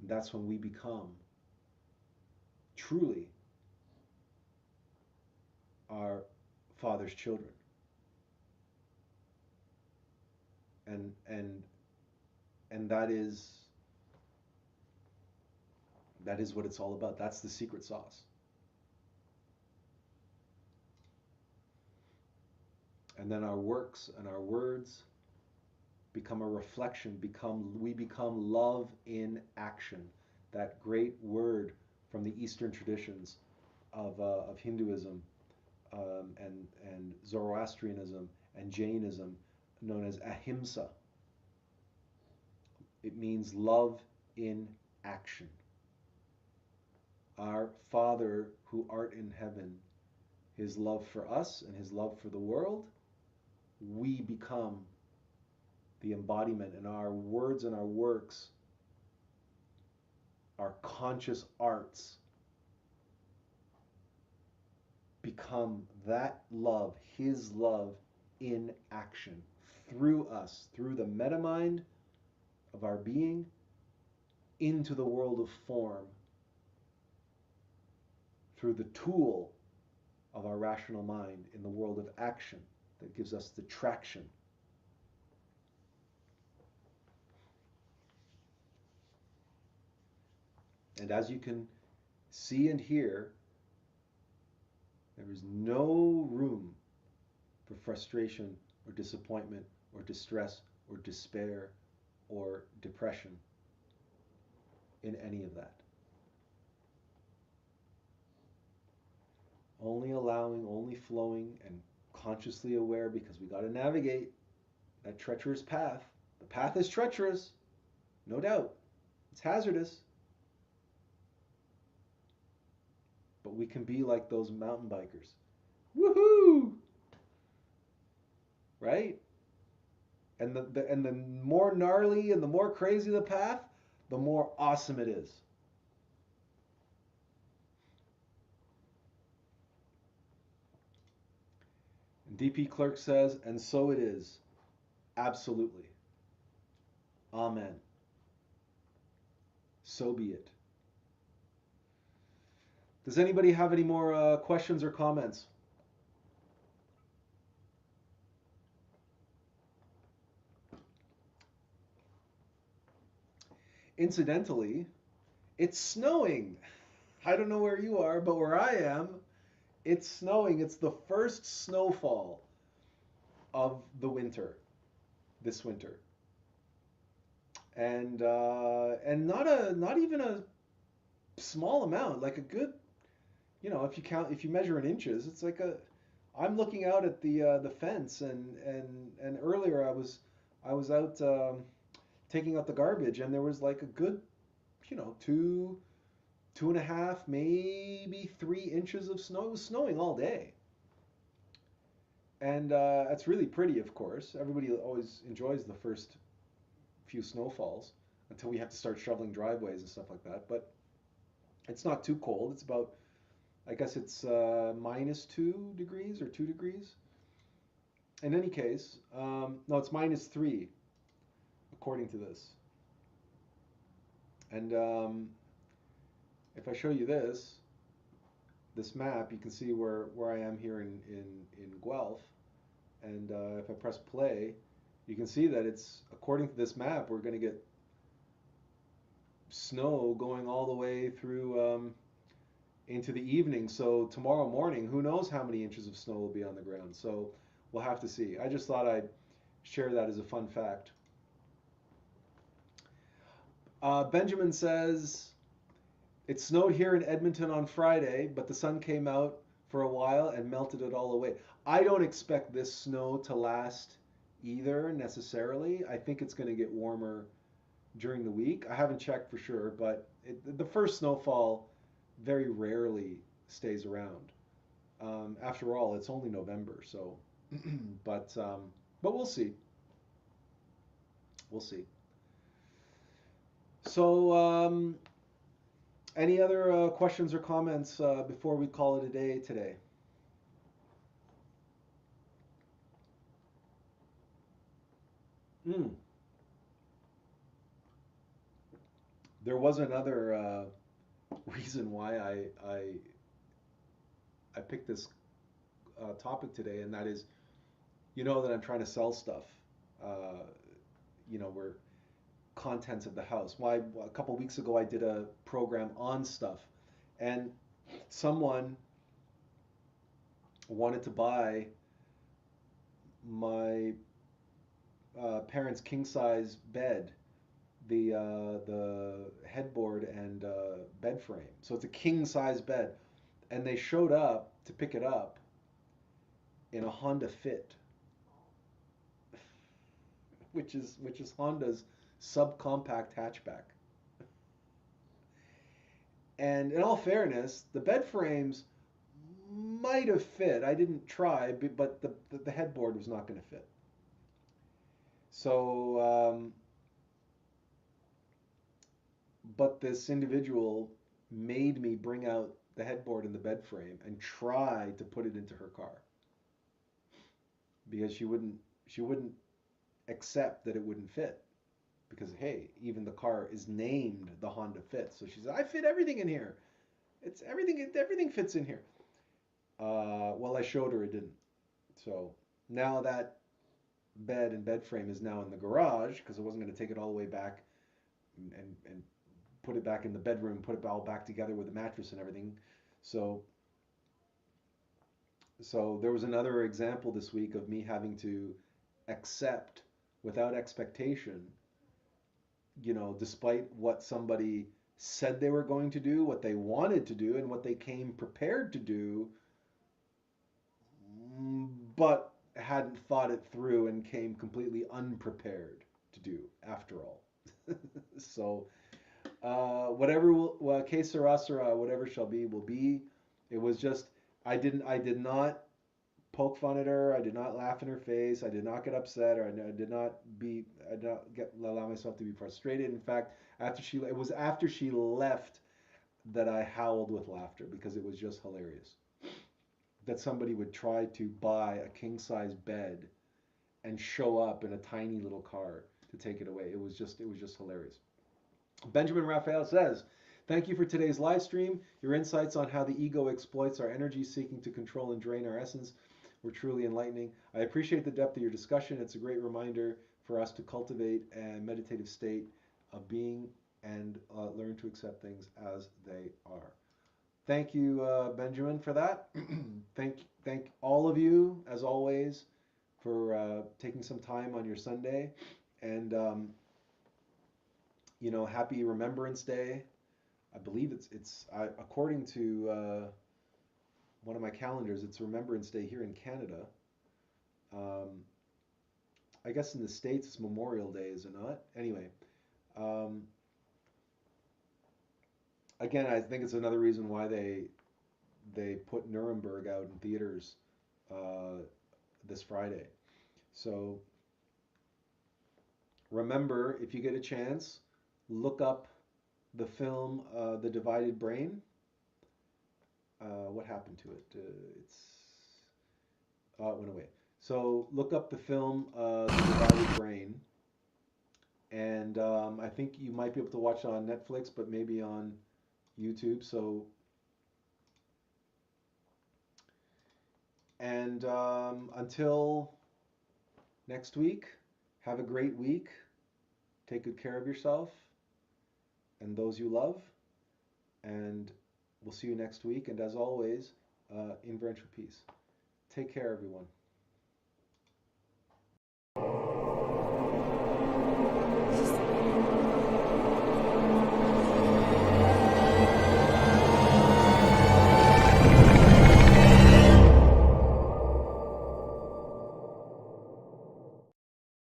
And that's when we become truly our Father's children. And that is what it's all about. That's the secret sauce. And then our works and our words become a reflection, we become love in action. That great word from the Eastern traditions of Hinduism and Zoroastrianism and Jainism, known as ahimsa. It means love in action. Our Father who art in heaven, his love for us and his love for the world, we become the embodiment, and our words and our works, our conscious arts, become that love, his love in action, through us, through the metamind of our being, into the world of form, through the tool of our rational mind in the world of action that gives us the traction. And as you can see and hear, there is no room for frustration or disappointment or distress or despair or depression in any of that. Only allowing, only flowing, and consciously aware, because we got to navigate that treacherous path. The path is treacherous, no doubt. It's hazardous. But we can be like those mountain bikers. Woohoo! Right? And the more gnarly and the more crazy the path, the more awesome it is. And D.P. Clerk says, and so it is. Absolutely. Amen. So be it. Does anybody have any more questions or comments? Incidentally, it's snowing. I don't know where you are, but where I am, it's snowing. It's the first snowfall of the winter, this winter. And not even a small amount, like a good, if you measure in inches, it's like I'm looking out at the fence, and earlier I was out taking out the garbage, and there was like a good, 2.5, maybe 3 inches of snow. It was snowing all day. And that's really pretty, of course. Everybody always enjoys the first few snowfalls until we have to start shoveling driveways and stuff like that. But it's not too cold. It's about, I guess it's -2 degrees or 2 degrees. In any case, no, it's -3 according to this. And if I show you this map, you can see where I am here in Guelph. And if I press play, you can see that it's, according to this map, we're going to get snow going all the way through into the evening. So tomorrow morning, who knows how many inches of snow will be on the ground. So we'll have to see. I just thought I'd share that as a fun fact. Benjamin says, it snowed here in Edmonton on Friday, but the sun came out for a while and melted it all away. I don't expect this snow to last either necessarily. I think it's going to get warmer during the week. I haven't checked for sure, but the first snowfall very rarely stays around. After all, it's only November, so but we'll see. We'll see. So any other questions or comments before we call it a day today? There was another reason why I picked this topic today, and that is, that I'm trying to sell stuff. We're contents of the house. Why, a couple weeks ago I did a program on stuff, and someone wanted to buy my parents' king size bed, the headboard and bed frame. So it's a king size bed, and they showed up to pick it up in a Honda Fit, which is Honda's subcompact hatchback. And in all fairness, the bed frames might have fit. I didn't try, but the headboard was not going to fit. So, but this individual made me bring out the headboard and the bed frame and try to put it into her car, because she wouldn't accept that it wouldn't fit. Because, hey, even the car is named the Honda Fit. So she said, I fit everything in here. It's everything fits in here. Well, I showed her it didn't. So now that bed and bed frame is now in the garage, because I wasn't going to take it all the way back and put it back in the bedroom, put it all back together with the mattress and everything. So there was another example this week of me having to accept without expectation, despite what somebody said they were going to do, what they wanted to do, and what they came prepared to do, but hadn't thought it through and came completely unprepared to do after all. So whatever que sera, sera, whatever shall be, will be. It was just, I did not poke fun at her. I did not laugh in her face. I did not get upset, or I did not allow myself to be frustrated. In fact, it was after she left that I howled with laughter, because it was just hilarious that somebody would try to buy a king size bed and show up in a tiny little car to take it away. It was just hilarious. Benjamin Raphael says, thank you for today's live stream. Your insights on how the ego exploits our energy, seeking to control and drain our essence, were truly enlightening. I appreciate the depth of your discussion. It's a great reminder for us to cultivate a meditative state of being and learn to accept things as they are. Thank you, Benjamin, for that. Thank all of you, as always, for taking some time on your Sunday, and happy Remembrance Day. I believe it's according to one of my calendars, it's Remembrance Day here in Canada. I guess in the States it's Memorial Day, is it not? Anyway, again, I think it's another reason why they put Nuremberg out in theaters this Friday. So remember, if you get a chance, look up the film The Divided Brain. What happened to it? It went away. So look up the film The Divided Brain, and I think you might be able to watch it on Netflix, but maybe on YouTube. So, and until next week, have a great week. Take good care of yourself and those you love, and we'll see you next week. And as always, inferential peace. Take care, everyone.